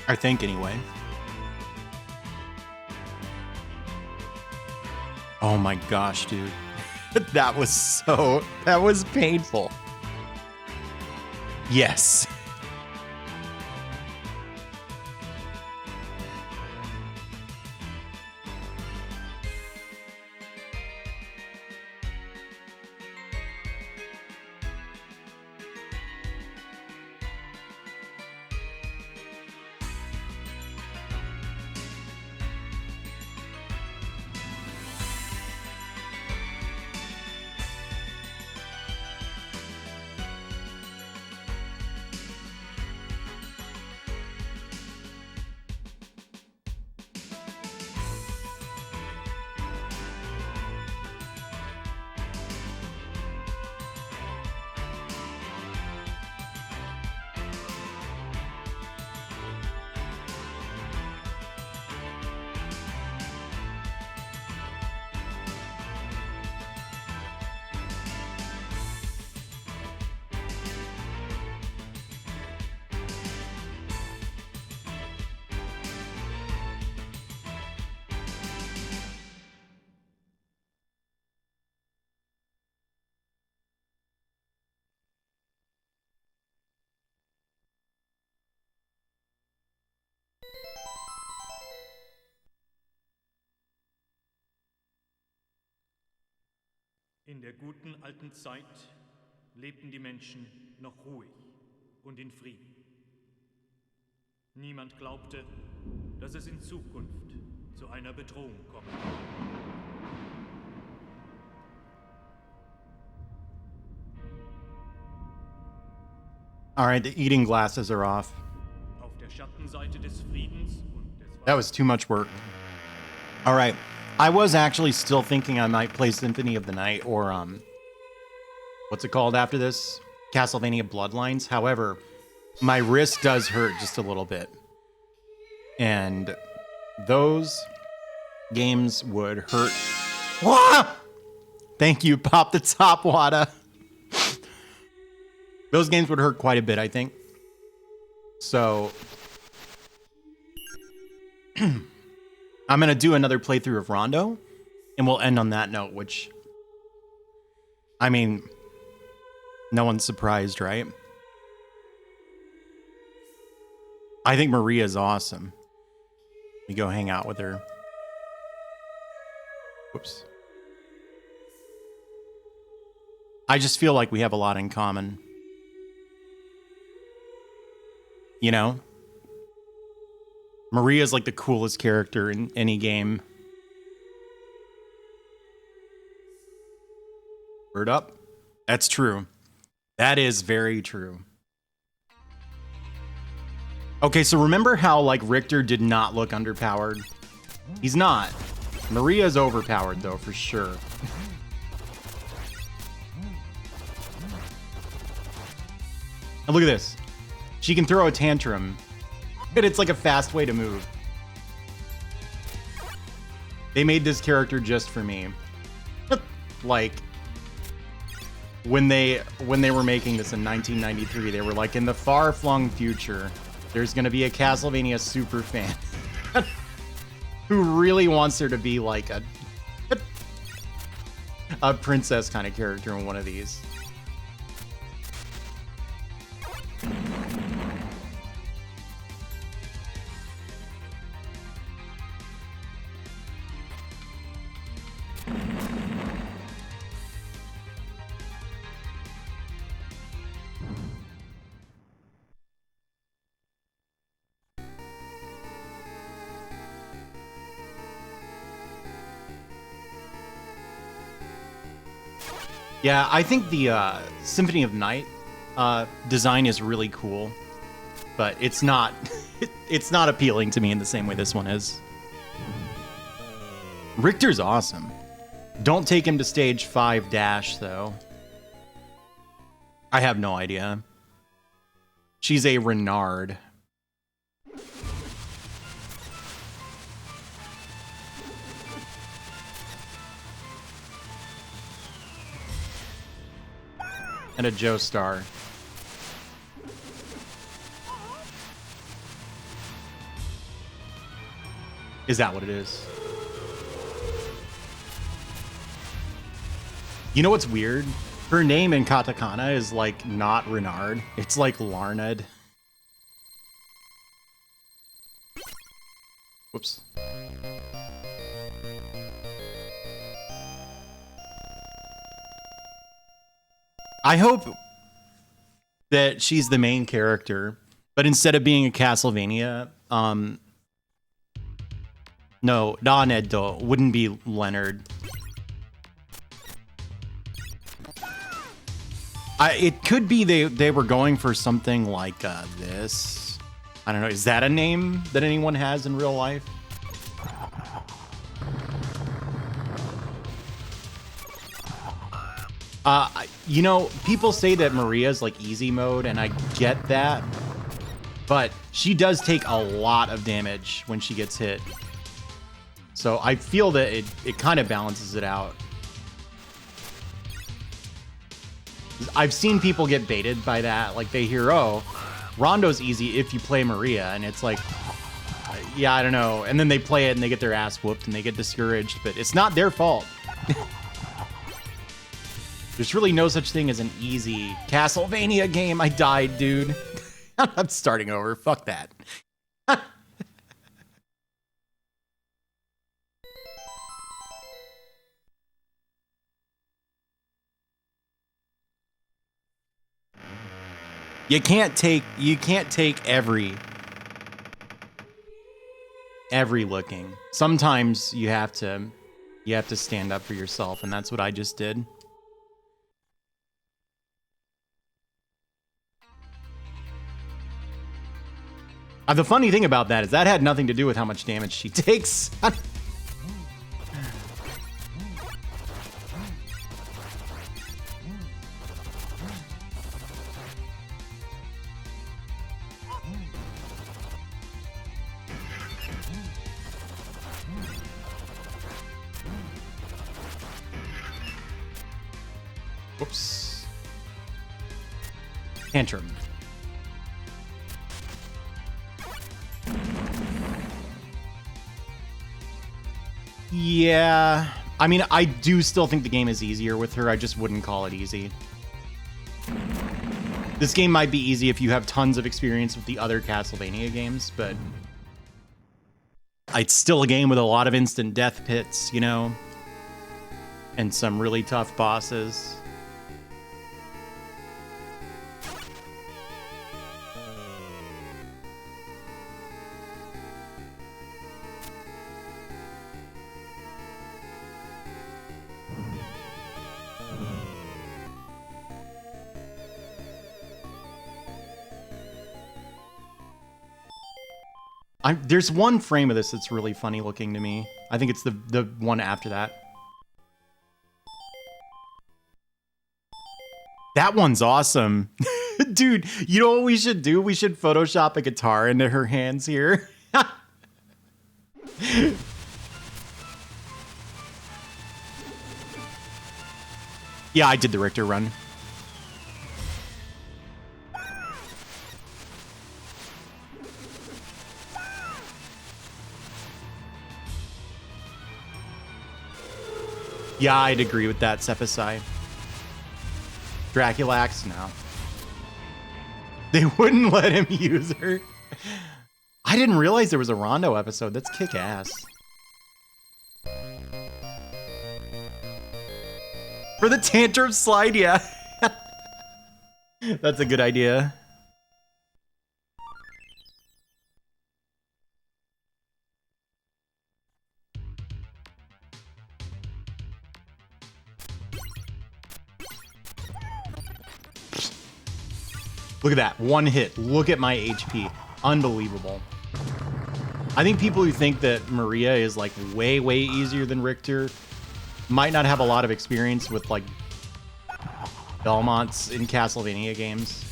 I think, anyway. Oh my gosh, dude. That was painful. Yes. In der guten alten Zeit lebten die Menschen noch ruhig und in Frieden. Niemand glaubte, dass es in Zukunft zu einer Bedrohung kommen würde. All right, the eating glasses are off. Auf der Schattenseite des Friedens und des That was too much work. All right. I was actually still thinking I might play Symphony of the Night or, what's it called after this? Castlevania Bloodlines. However, my wrist does hurt just a little bit. And those games would hurt. Wah! Thank you, Pop the Top, Wada. Those games would hurt quite a bit, I think. So... I'm going to do another playthrough of Rondo, and we'll end on that note, which, I mean, no one's surprised, right? I think Maria's awesome. We go hang out with her. Whoops. I just feel like we have a lot in common. You know? Maria's like the coolest character in any game. Word up. That's true. That is very true. Okay, so remember how, like, Richter did not look underpowered? He's not. Maria's overpowered, though, for sure. And look at this. She can throw a tantrum. And it's like a fast way to move. They made this character just for me. Like, when they were making this in 1993, they were like, in the far-flung future, there's going to be a Castlevania super fan who really wants her to be like a princess kind of character in one of these. Yeah, I think the Symphony of Night design is really cool, but it's not it's not appealing to me in the same way this one is. Richter's awesome. Don't take him to stage 5 dash though. I have no idea. She's a Renard. And a Joestar. Is that what it is? You know what's weird? Her name in katakana is like not Renard. It's like Larned. Whoops. I hope that she's the main character, but instead of being a Castlevania, no, Daneddo wouldn't be Leonard. It could be they were going for something like this. I don't know. Is that a name that anyone has in real life? You know, people say that Maria's like easy mode, and I get that, but she does take a lot of damage when she gets hit. So I feel that it kind of balances it out. I've seen people get baited by that. Like they hear, oh, Rondo's easy if you play Maria, and it's like, yeah, I don't know. And then they play it and they get their ass whooped and they get discouraged, but it's not their fault. There's really no such thing as an easy Castlevania game. I died, dude. I'm starting over. Fuck that. You can't take every looking. Sometimes you have to stand up for yourself, and that's what I just did. The funny thing about that is that had nothing to do with how much damage she takes. Whoops. Tantrum. Yeah, I mean, I do still think the game is easier with her. I just wouldn't call it easy. This game might be easy if you have tons of experience with the other Castlevania games, but it's still a game with a lot of instant death pits, you know, and some really tough bosses. There's one frame of this that's really funny looking to me. I think it's the one after that. That one's awesome. Dude, you know what we should do? We should Photoshop a guitar into her hands here. Yeah, I did the Richter run. Yeah, I'd agree with that, Cephasai. Draculax, no. They wouldn't let him use her. I didn't realize there was a Rondo episode. That's kick-ass. For the tantrum slide, yeah. That's a good idea. Look at that, one hit. Look at my HP. Unbelievable. I think people who think that Maria is like way, way easier than Richter might not have a lot of experience with like Belmonts in Castlevania games.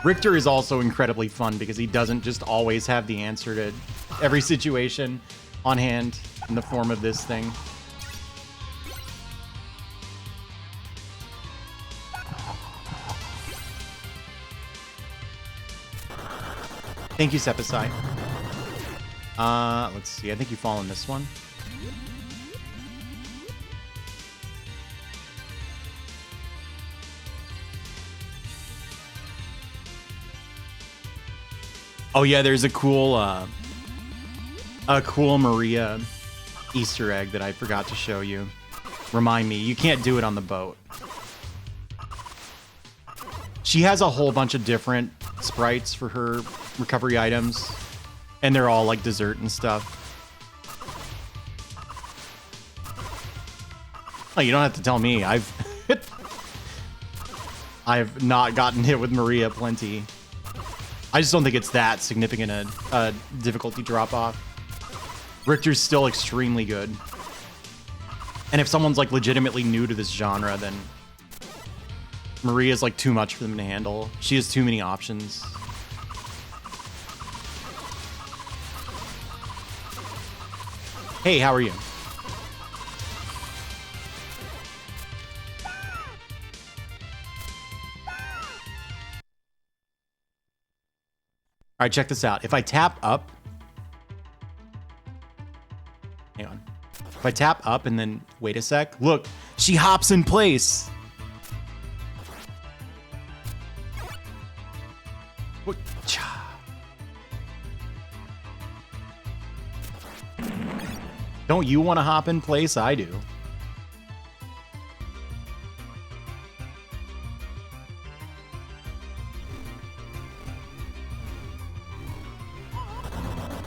Richter is also incredibly fun because he doesn't just always have the answer to every situation on hand in the form of this thing. Thank you, Sepasai. Let's see. I think you fall in this one. Oh yeah, there's a cool Maria Easter egg that I forgot to show you. Remind me, you can't do it on the boat. She has a whole bunch of different sprites for her recovery items, and they're all like dessert and stuff. Oh, you don't have to tell me. I've not gotten hit with Maria plenty. I just don't think it's that significant a difficulty drop off. Richter's still extremely good. And if someone's like legitimately new to this genre, then Maria's like too much for them to handle. She has too many options. Hey, how are you? All right, check this out. If I tap up, hang on. If I tap up and then wait a sec, look, she hops in place. What? Don't you want to hop in place? I do.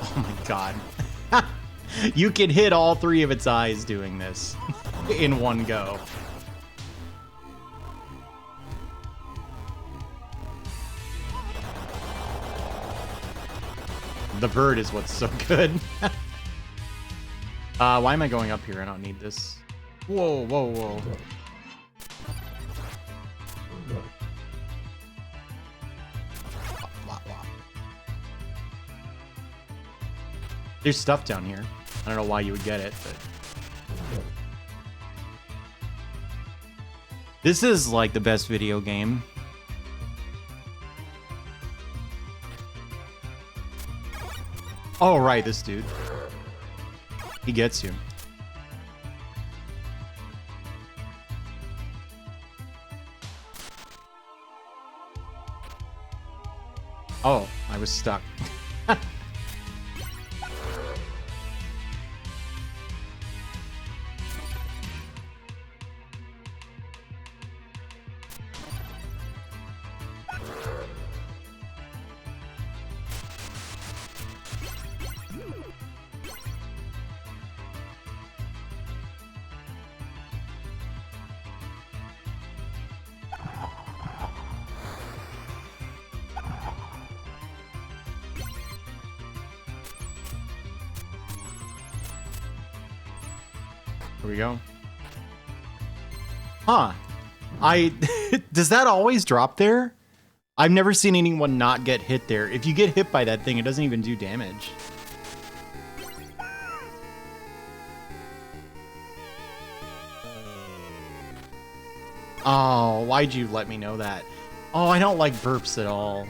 Oh my god. You can hit all three of its eyes doing this in one go. The bird is what's so good. Why am I going up here? I don't need this. Whoa, whoa, whoa. There's stuff down here. I don't know why you would get it, but... This is like the best video game. Oh, right, this dude. He gets you. Oh, I was stuck. Here we go. Huh. Does that always drop there? I've never seen anyone not get hit there. If you get hit by that thing, it doesn't even do damage. Oh, why'd you let me know that? Oh, I don't like burps at all.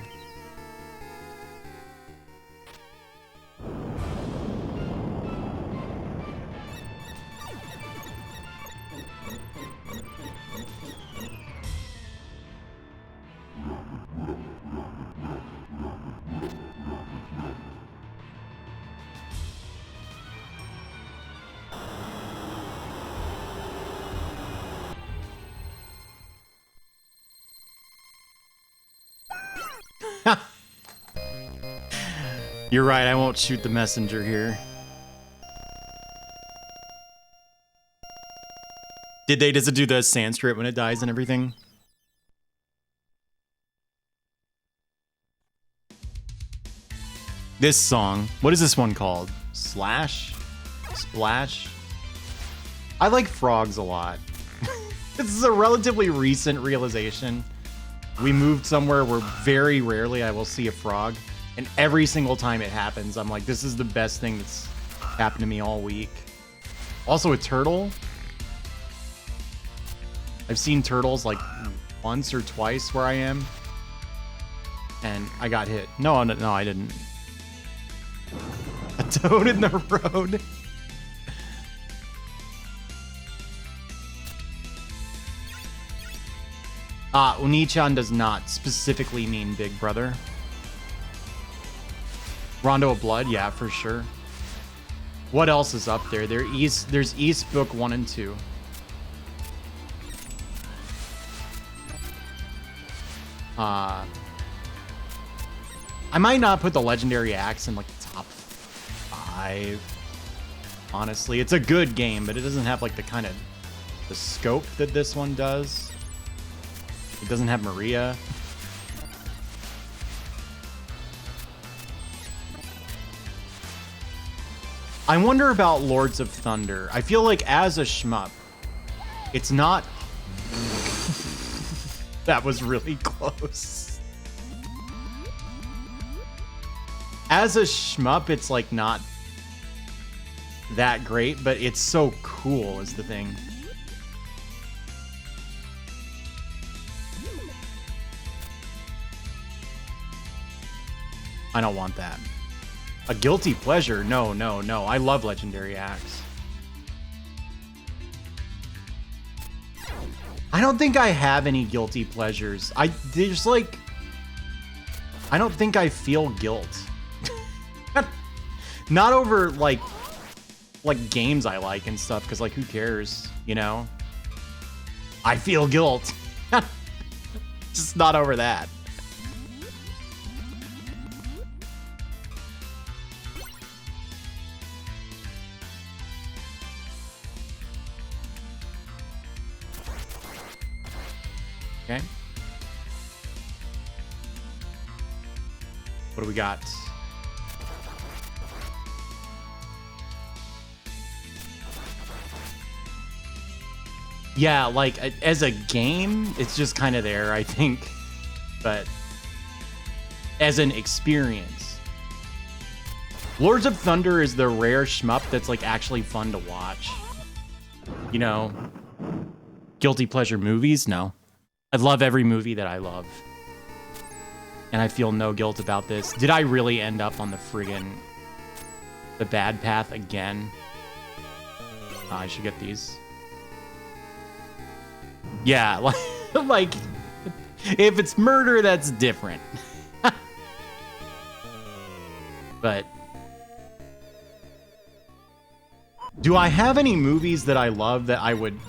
You're right, I won't shoot the messenger here. Does it do the Sanskrit when it dies and everything? This song, what is this one called? Slash? Splash. I like frogs a lot. This is a relatively recent realization. We moved somewhere where very rarely I will see a frog, and every single time it happens, I'm like, this is the best thing that's happened to me all week. Also a turtle. I've seen turtles like once or twice where I am, and I got hit. No, I didn't. A toad in the road. Uni-chan does not specifically mean big brother. Rondo of Blood, yeah, for sure. What else is up there? There's East Book 1 and 2. I might not put the Legendary Axe in like the top 5. Honestly, it's a good game, but it doesn't have like the scope that this one does. It doesn't have Maria. I wonder about Lords of Thunder. I feel like as a shmup, it's not... That was really close. As a shmup, it's like not that great, but it's so cool is the thing. I don't want that. A guilty pleasure? No, no, no. I love Legendary Axe. I don't think I have any guilty pleasures. There's like... I don't think I feel guilt. Not over like games I like and stuff, because like who cares, you know? I feel guilt. Just not over that. Okay. What do we got? Yeah, like as a game, it's just kind of there, I think. But as an experience, Lords of Thunder is the rare shmup that's like actually fun to watch. You know, guilty pleasure movies? No. I love every movie that I love. And I feel no guilt about this. Did I really end up on the bad path again? I should get these. Yeah, like if it's murder, that's different. But do I have any movies that I love that I would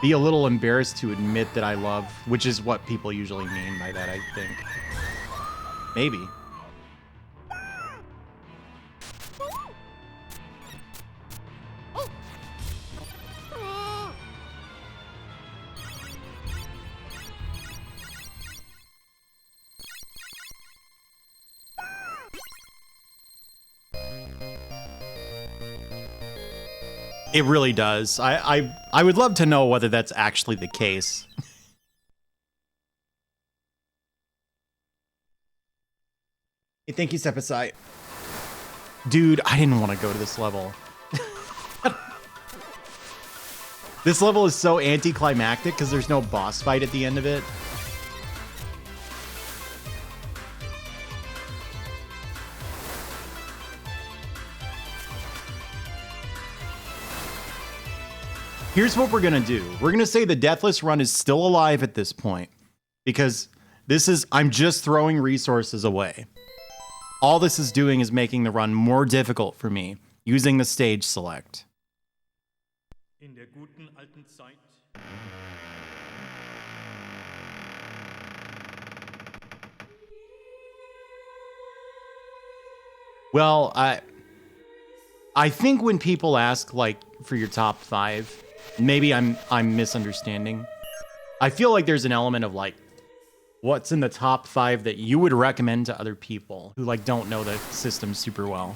be a little embarrassed to admit that I love, which is what people usually mean by that, I think. Maybe. It really does. I would love to know whether that's actually the case. Hey, thank you, Sepasai. Dude, I didn't want to go to this level. This level is so anticlimactic because there's no boss fight at the end of it. Here's what we're going to do. We're going to say the Deathless Run is still alive at this point, because I'm just throwing resources away. All this is doing is making the run more difficult for me, using the stage select. In der guten alten Zeit. Well, I think when people ask like for your top 5, maybe I'm misunderstanding. I feel like there's an element of like, what's in the top 5 that you would recommend to other people who like don't know the system super well.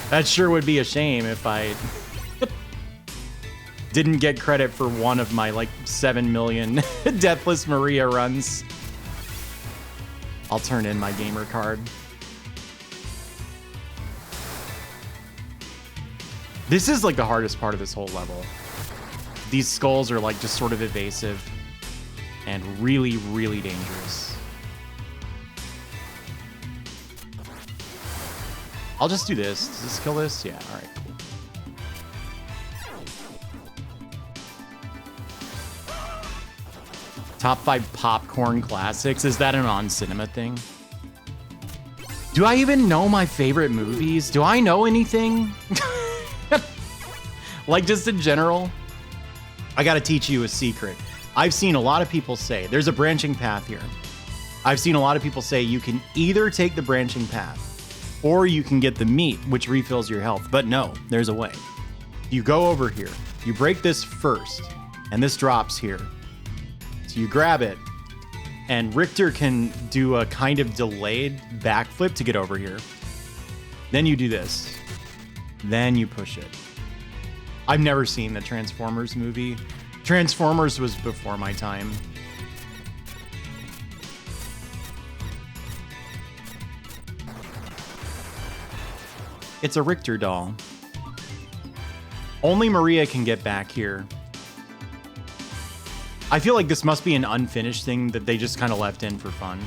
That sure would be a shame if I didn't get credit for one of my like 7 million Deathless Maria runs. I'll turn in my gamer card. This is like the hardest part of this whole level. These skulls are like just sort of evasive and really, really dangerous. I'll just do this. Does this kill this? Yeah, all right, cool. Top 5 popcorn classics. Is that an on cinema thing? Do I even know my favorite movies? Do I know anything? Like just in general? I gotta teach you a secret. I've seen a lot of people say, there's a branching path here. I've seen a lot of people say you can either take the branching path or you can get the meat, which refills your health. But no, there's a way. You go over here, you break this first, and this drops here. So you grab it, and Richter can do a kind of delayed backflip to get over here. Then you do this. Then you push it. I've never seen the Transformers movie. Transformers was before my time. It's a Richter doll. Only Maria can get back here. I feel like this must be an unfinished thing that they just kind of left in for fun.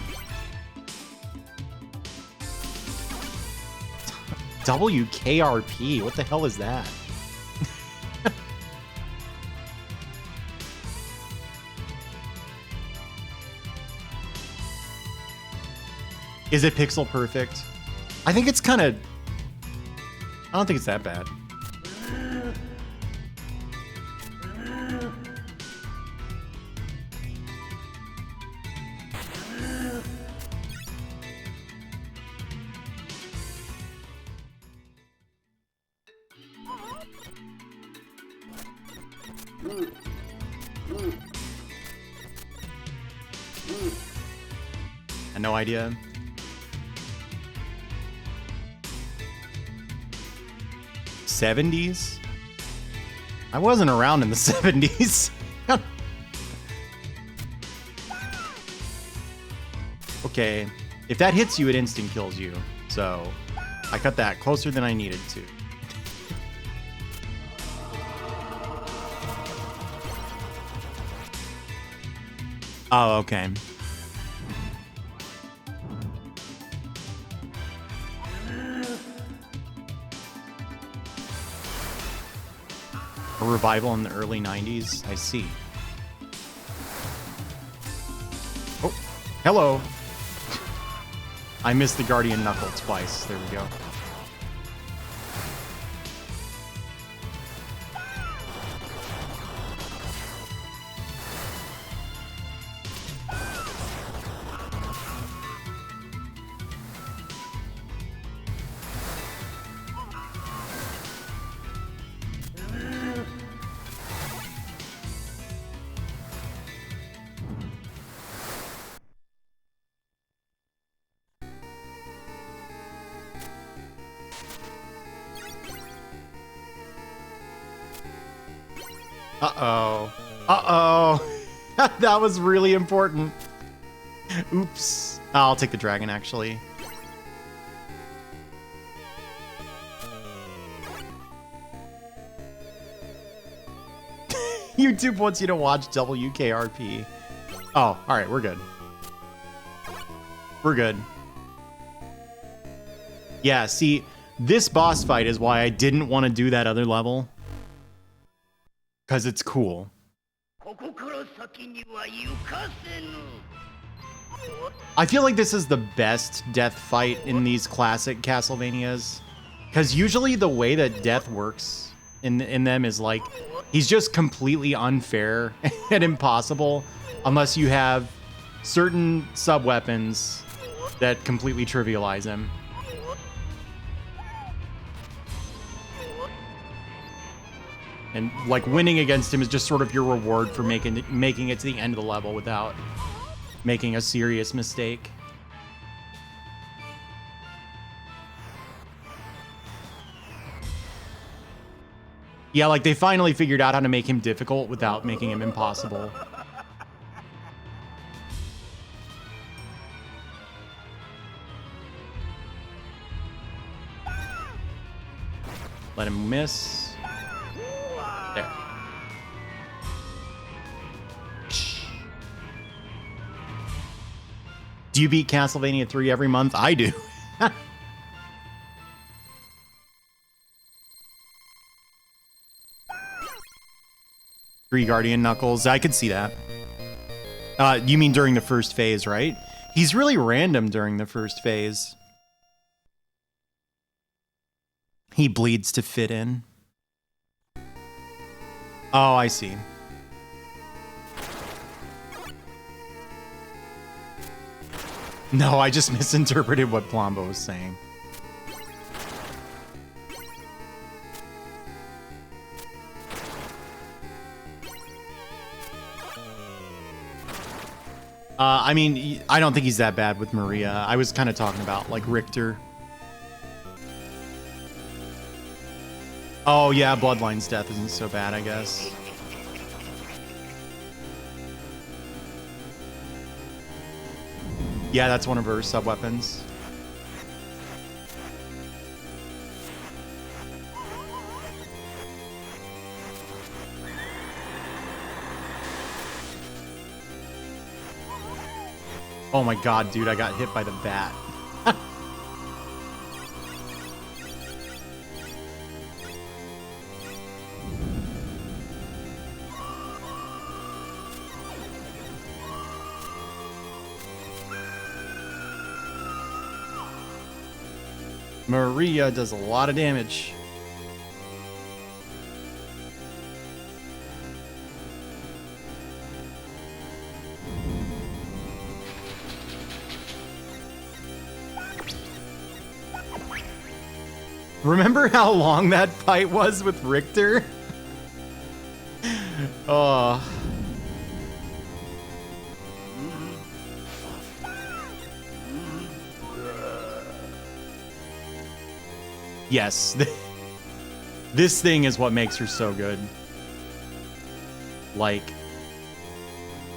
WKRP? What the hell is that? Is it pixel perfect? I think it's kind of... I don't think it's that bad. I had no idea. '70s? I wasn't around in the '70s. Okay, if that hits you, it instant kills you. So I cut that closer than I needed to. Oh, okay. A revival in the early 90s? I see. Oh, hello. I missed the Guardian Knuckle twice. There we go. Uh-oh. Uh-oh. That was really important. Oops. I'll take the dragon, actually. YouTube wants you to watch WKRP. Oh, alright, we're good. We're good. Yeah, see, this boss fight is why I didn't want to do that other level. Because it's cool. I feel like this is the best death fight in these classic Castlevanias. Because usually the way that death works in them is like, he's just completely unfair and impossible unless you have certain sub-weapons that completely trivialize him. And like winning against him is just sort of your reward for making it to the end of the level without making a serious mistake. Yeah, like they finally figured out how to make him difficult without making him impossible. Let him miss. There. Do you beat Castlevania 3 every month? I do. 3 Guardian Knuckles. I could see that. You mean during the first phase, right? He's really random during the first phase. He bleeds to fit in. Oh, I see. No, I just misinterpreted what Plombo was saying. I mean, I don't think he's that bad with Maria. I was kind of talking about, like, Richter. Oh, yeah, Bloodline's death isn't so bad, I guess. Yeah, that's one of her sub-weapons. Oh my god, dude, I got hit by the bat. Maria does a lot of damage. Remember how long that fight was with Richter? Oh. Yes. This thing is what makes her so good. Like,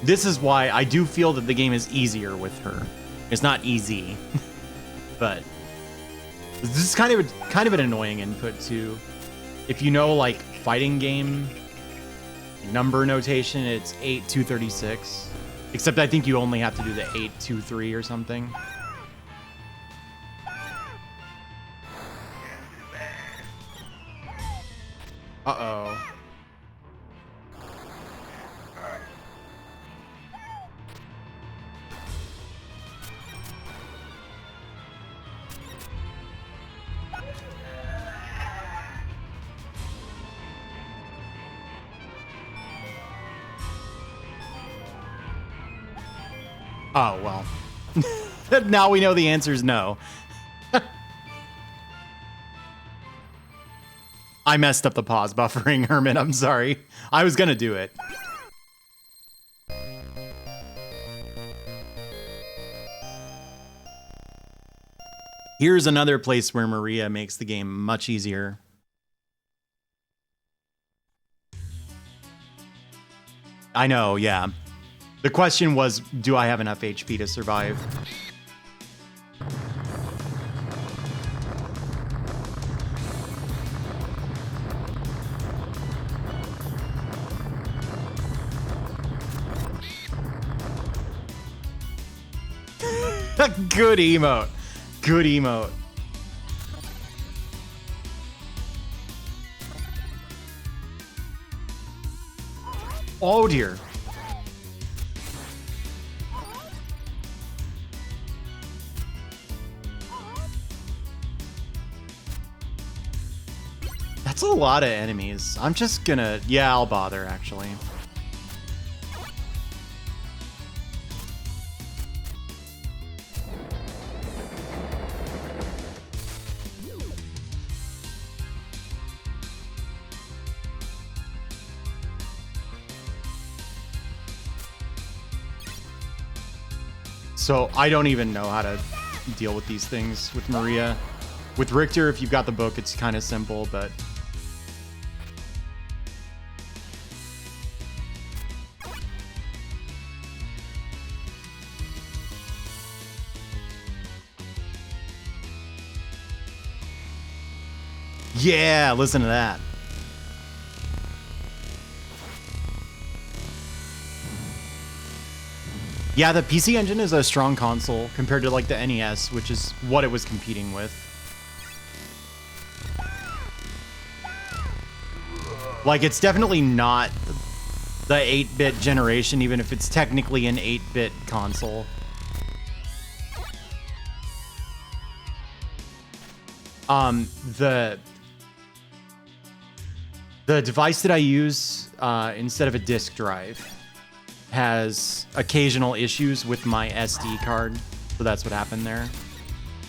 this is why I do feel that the game is easier with her. It's not easy, but this is kind of an annoying input too. If you know, like, fighting game number notation, it's 8-236. Except I think you only have to do the 8-2-3 or something. Uh-oh. Oh, well. Now we know the answer is no. I messed up the pause buffering, Hermit. I'm sorry. I was gonna do it. Here's another place where Maria makes the game much easier. I know, yeah. The question was, do I have enough HP to survive? Good emote. Good emote. Oh dear. That's a lot of enemies. I'm just gonna... Yeah, I'll bother, actually. So I don't even know how to deal with these things with Maria. With Richter, if you've got the book, it's kind of simple, but... Yeah, listen to that. Yeah, the PC Engine is a strong console compared to like the NES, which is what it was competing with. Like, it's definitely not the 8-bit generation, even if it's technically an 8-bit console. The device that I use instead of a disk drive has occasional issues with my SD card, so that's what happened there.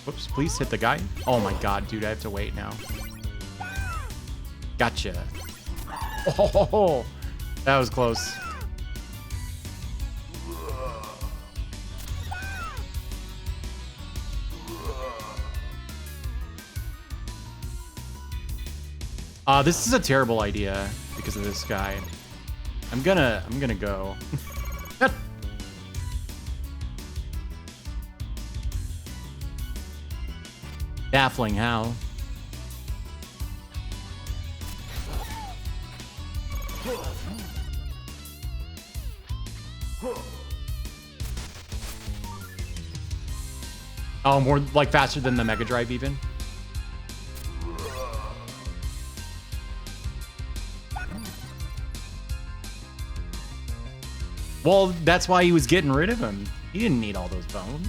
Whoops, please hit the guy. Oh my god, dude, I have to wait now. Gotcha. Oh, that was close. This is a terrible idea because of this guy. I'm gonna go. Baffling how. Oh, more like faster than the Mega Drive even. Well, that's why he was getting rid of him. He didn't need all those bones.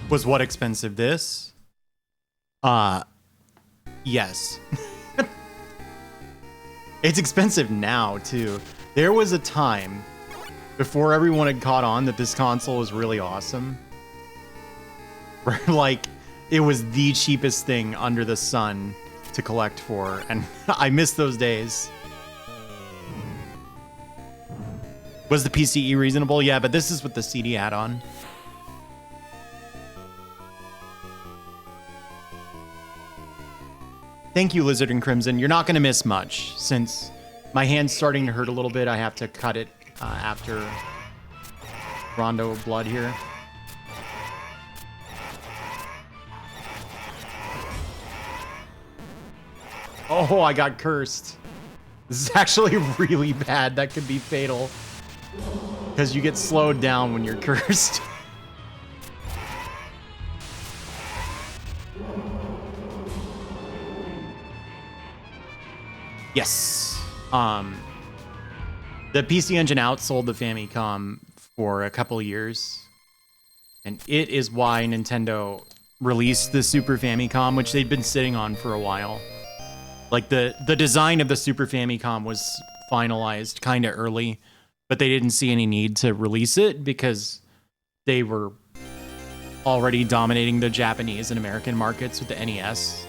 Was what expensive? This? Yes. It's expensive now, too. There was a time before everyone had caught on that this console was really awesome. Where, like, it was the cheapest thing under the sun to collect for, and I miss those days. Was the PCE reasonable? Yeah, but this is with the CD add-on. Thank you, Lizard and Crimson. You're not going to miss much, since my hand's starting to hurt a little bit. I have to cut it after Rondo of Blood here. Oh, I got cursed. This is actually really bad. That could be fatal. Because you get slowed down when you're cursed. Yes. The PC Engine outsold the Famicom for a couple years. And it is why Nintendo released the Super Famicom, which they'd been sitting on for a while. Like, the design of the Super Famicom was finalized kind of early, but they didn't see any need to release it because they were already dominating the Japanese and American markets with the NES.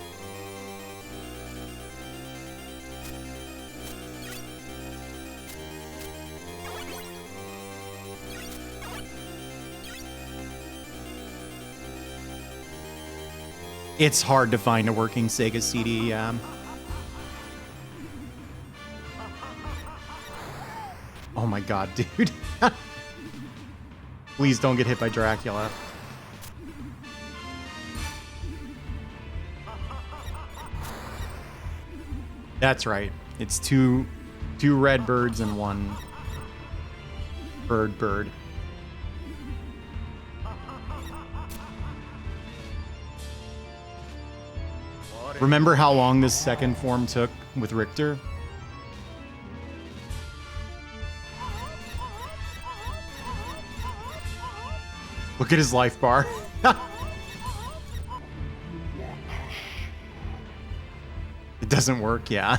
It's hard to find a working Sega CD, yeah. Oh my god, dude. Please don't get hit by Dracula. That's right. It's two red birds and one bird. Remember how long this second form took with Richter? Look at his life bar. It doesn't work, yeah.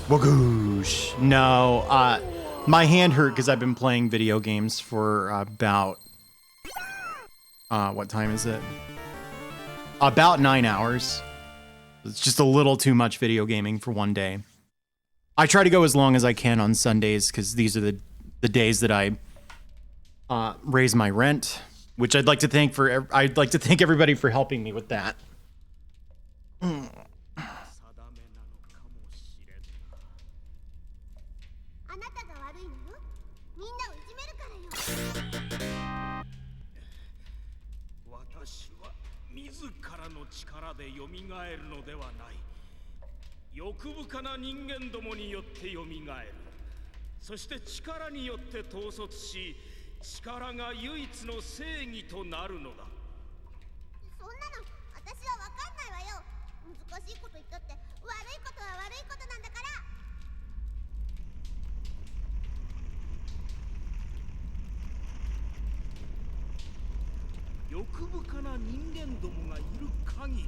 Wagoosh. No, my hand hurt because I've been playing video games for about... what time is it? About 9 hours. It's just a little too much video gaming for one day. I try to go as long as I can on Sundays because these are the days that I raise my rent, which I'd like to thank everybody for helping me with that. 欲深な人間どもによって蘇る。そして力によって統率し、力が唯一の正義となるのだ。そんなの私はわかんないわよ。難しいこと言ったって悪いことは悪いことなんだから。欲深な人間どもがいる限り、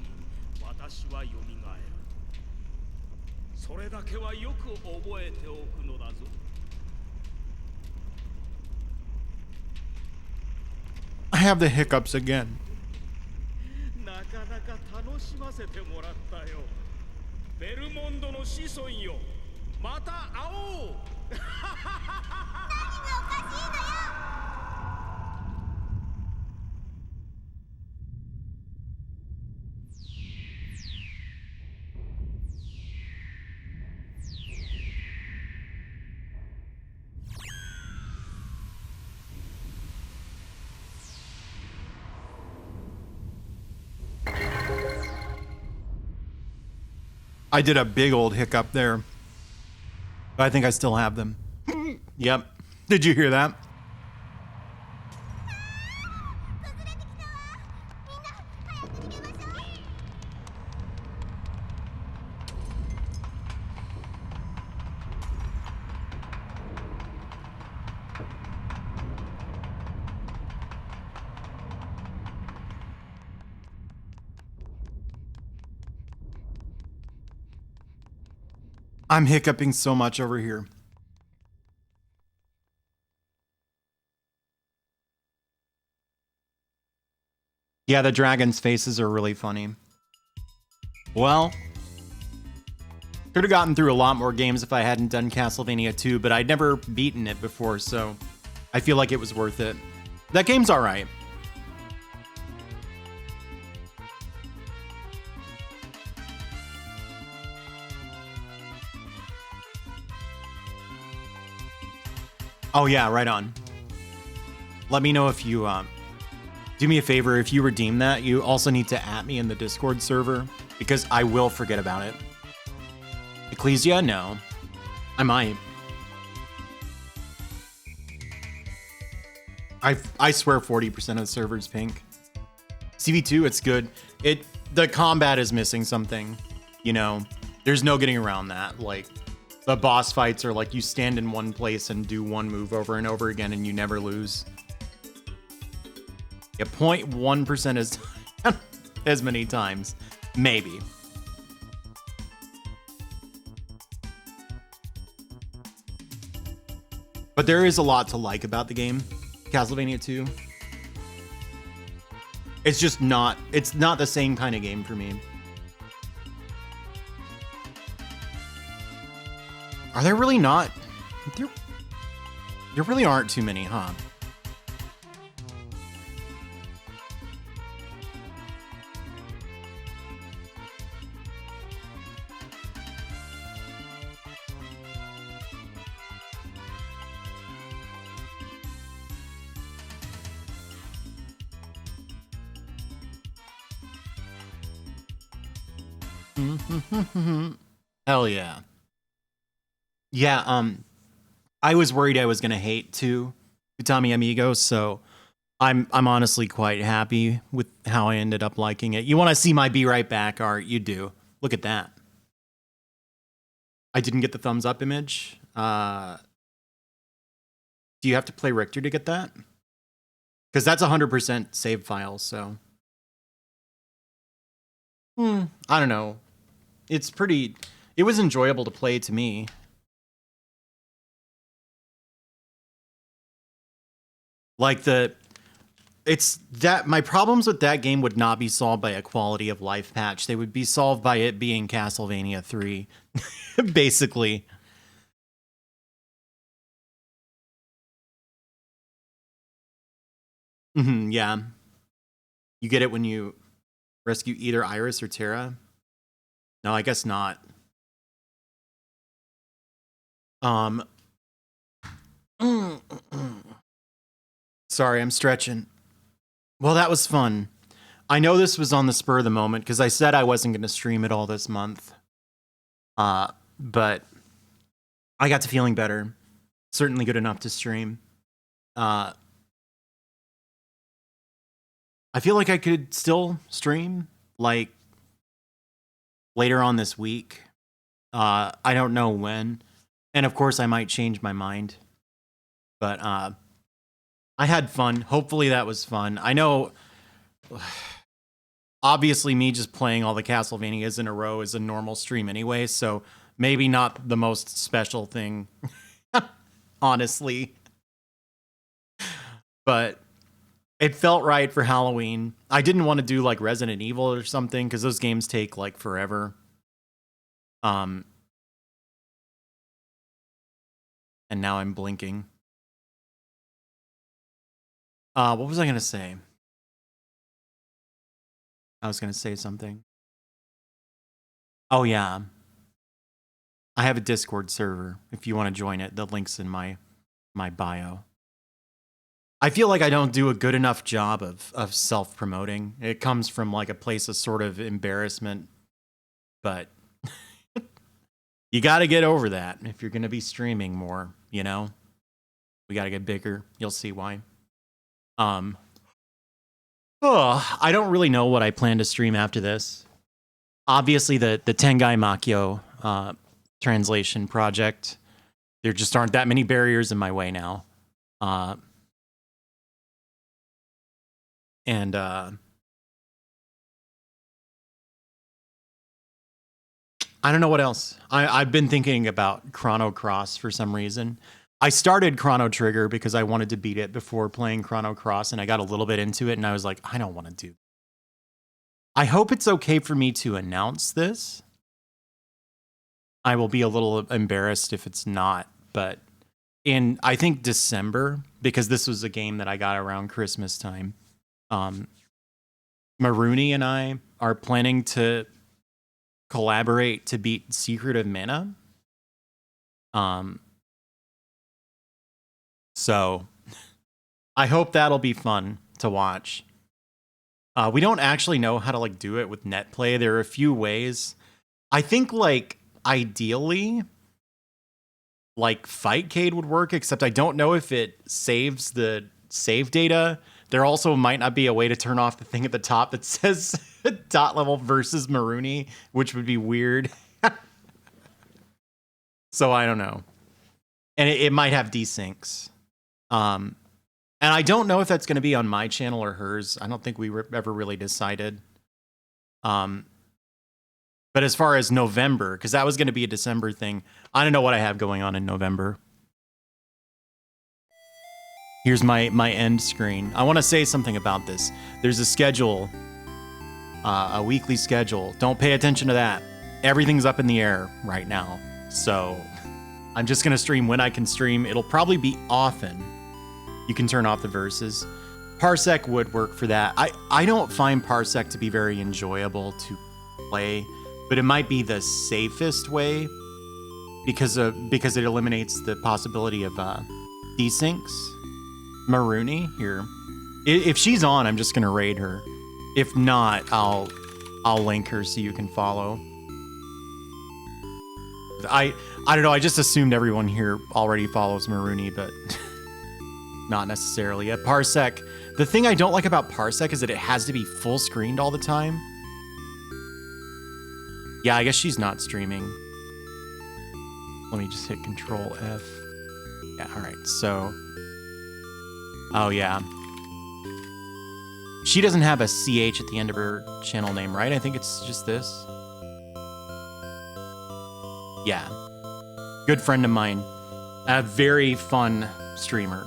私は蘇る。それだけはよく覚えておくのだぞ。I have the hiccups again. なかなか楽しませてもらったよ。ベルモンドの子孫よ。また会おう。何がおかしいのよ。I did a big old hiccup there. But I think I still have them. Yep. Did you hear that? I'm hiccuping so much over here. Yeah, the dragon's faces are really funny. Well, could have gotten through a lot more games if I hadn't done Castlevania 2, but I'd never beaten it before, so I feel like it was worth it. That game's alright. Oh yeah, right on. Let me know if you, do me a favor, if you redeem that, you also need to @me in the Discord server, because I will forget about it. Ecclesia? No. I might. I swear 40% of the server's pink. CV2, it's good. The combat is missing something, you know? There's no getting around that, like... The boss fights are like you stand in one place and do one move over and over again and you never lose. Yeah, 0.1% is as many times. Maybe. But there is a lot to like about the game, Castlevania 2. It's just not, it's not the same kind of game for me. Are there really not? There really aren't too many, huh? Hell yeah. Yeah, I was worried I was gonna hate too, Utami Amigo, so I'm honestly quite happy with how I ended up liking it. You want to see my be right back art? You do. Look at that. I didn't get the thumbs up image. Do you have to play Richter to get that? Because that's 100% save files, so. I don't know. It's pretty... It was enjoyable to play to me. Like it's that my problems with that game would not be solved by a quality of life patch. They would be solved by it being Castlevania 3, basically. Yeah. You get it when you rescue either Iris or Terra? No, I guess not. Sorry, I'm stretching. Well, that was fun. I know this was on the spur of the moment because I said I wasn't going to stream it all this month. But I got to feeling better. Certainly good enough to stream. I feel like I could still stream like later on this week. I don't know when. And of course I might change my mind. But I had fun. Hopefully that was fun. I know obviously me just playing all the Castlevanias in a row is a normal stream anyway, so maybe not the most special thing. Honestly. But it felt right for Halloween. I didn't want to do like Resident Evil or something because those games take like forever. And now I'm blinking. What was I gonna say? I was gonna say something. Oh yeah. I have a Discord server. If you want to join it, the link's in my bio. I feel like I don't do a good enough job of self-promoting. It comes from like a place of sort of embarrassment, but you got to get over that if you're going to be streaming more, you know? We got to get bigger. You'll see why. I don't really know what I plan to stream after this. Obviously the Tengai Makyo translation project. There just aren't that many barriers in my way now. And I don't know what else. I've been thinking about Chrono Cross for some reason. I started Chrono Trigger because I wanted to beat it before playing Chrono Cross, and I got a little bit into it, and I was like, I don't want to do. I hope it's okay for me to announce this. I will be a little embarrassed if it's not, but in, I think, December, because this was a game that I got around Christmas time, Maruni and I are planning to collaborate to beat Secret of Mana. So I hope that'll be fun to watch. We don't actually know how to like do it with net play. There are a few ways. I think like ideally like Fightcade would work, except I don't know if it saves the save data. There also might not be a way to turn off the thing at the top that says dot level versus Maruni, which would be weird. So I don't know. And it might have desyncs. And I don't know if that's going to be on my channel or hers. I don't think we ever really decided. But as far as November, because that was going to be a December thing, I don't know what I have going on in November. Here's my end screen. I want to say something about this. There's a schedule, a weekly schedule. Don't pay attention to that. Everything's up in the air right now. So I'm just going to stream when I can stream. It'll probably be often. You can turn off the verses. Parsec would work for that. I don't find Parsec to be very enjoyable to play, but it might be the safest way because it eliminates the possibility of desyncs. Maruni here. If she's on, I'm just gonna raid her. If not, I'll link her so you can follow. I don't know. I just assumed everyone here already follows Maruni, but not necessarily. Yeah, Parsec. The thing I don't like about Parsec is that it has to be full screened all the time. Yeah, I guess she's not streaming. Let me just hit Control F. Yeah, all right. So, oh yeah. She doesn't have a CH at the end of her channel name, right? I think it's just this. Yeah. Good friend of mine. A very fun streamer.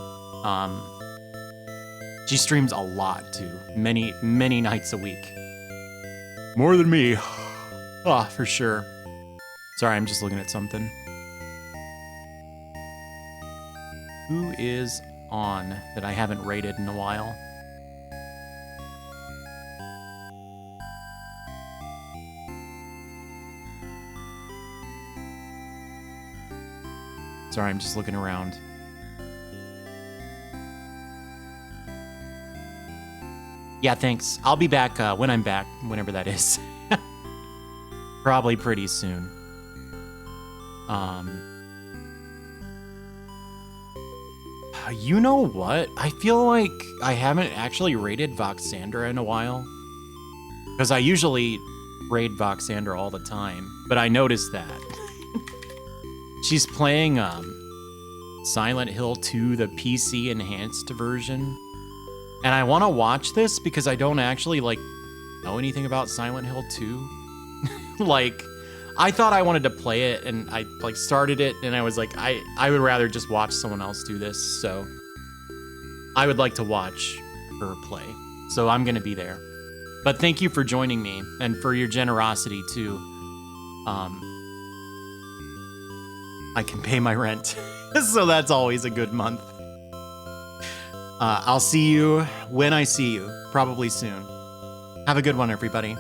She streams a lot too. Many nights a week. More than me. Oh, for sure. Sorry, I'm just looking at something. Who is on that I haven't rated in a while? Sorry, I'm just looking around. Yeah, thanks. I'll be back when I'm back, whenever that is. Probably pretty soon. You know what? I feel like I haven't actually raided Voxandra in a while. Because I usually raid Voxandra all the time. But I noticed that. She's playing Silent Hill 2, the PC enhanced version. And I want to watch this because I don't actually, like, know anything about Silent Hill 2. Like, I thought I wanted to play it, and I, like, started it, and I was like, I would rather just watch someone else do this, so I would like to watch her play. So I'm going to be there. But thank you for joining me, and for your generosity, too. I can pay my rent, so that's always a good month. I'll see you when I see you, probably soon. Have a good one, everybody.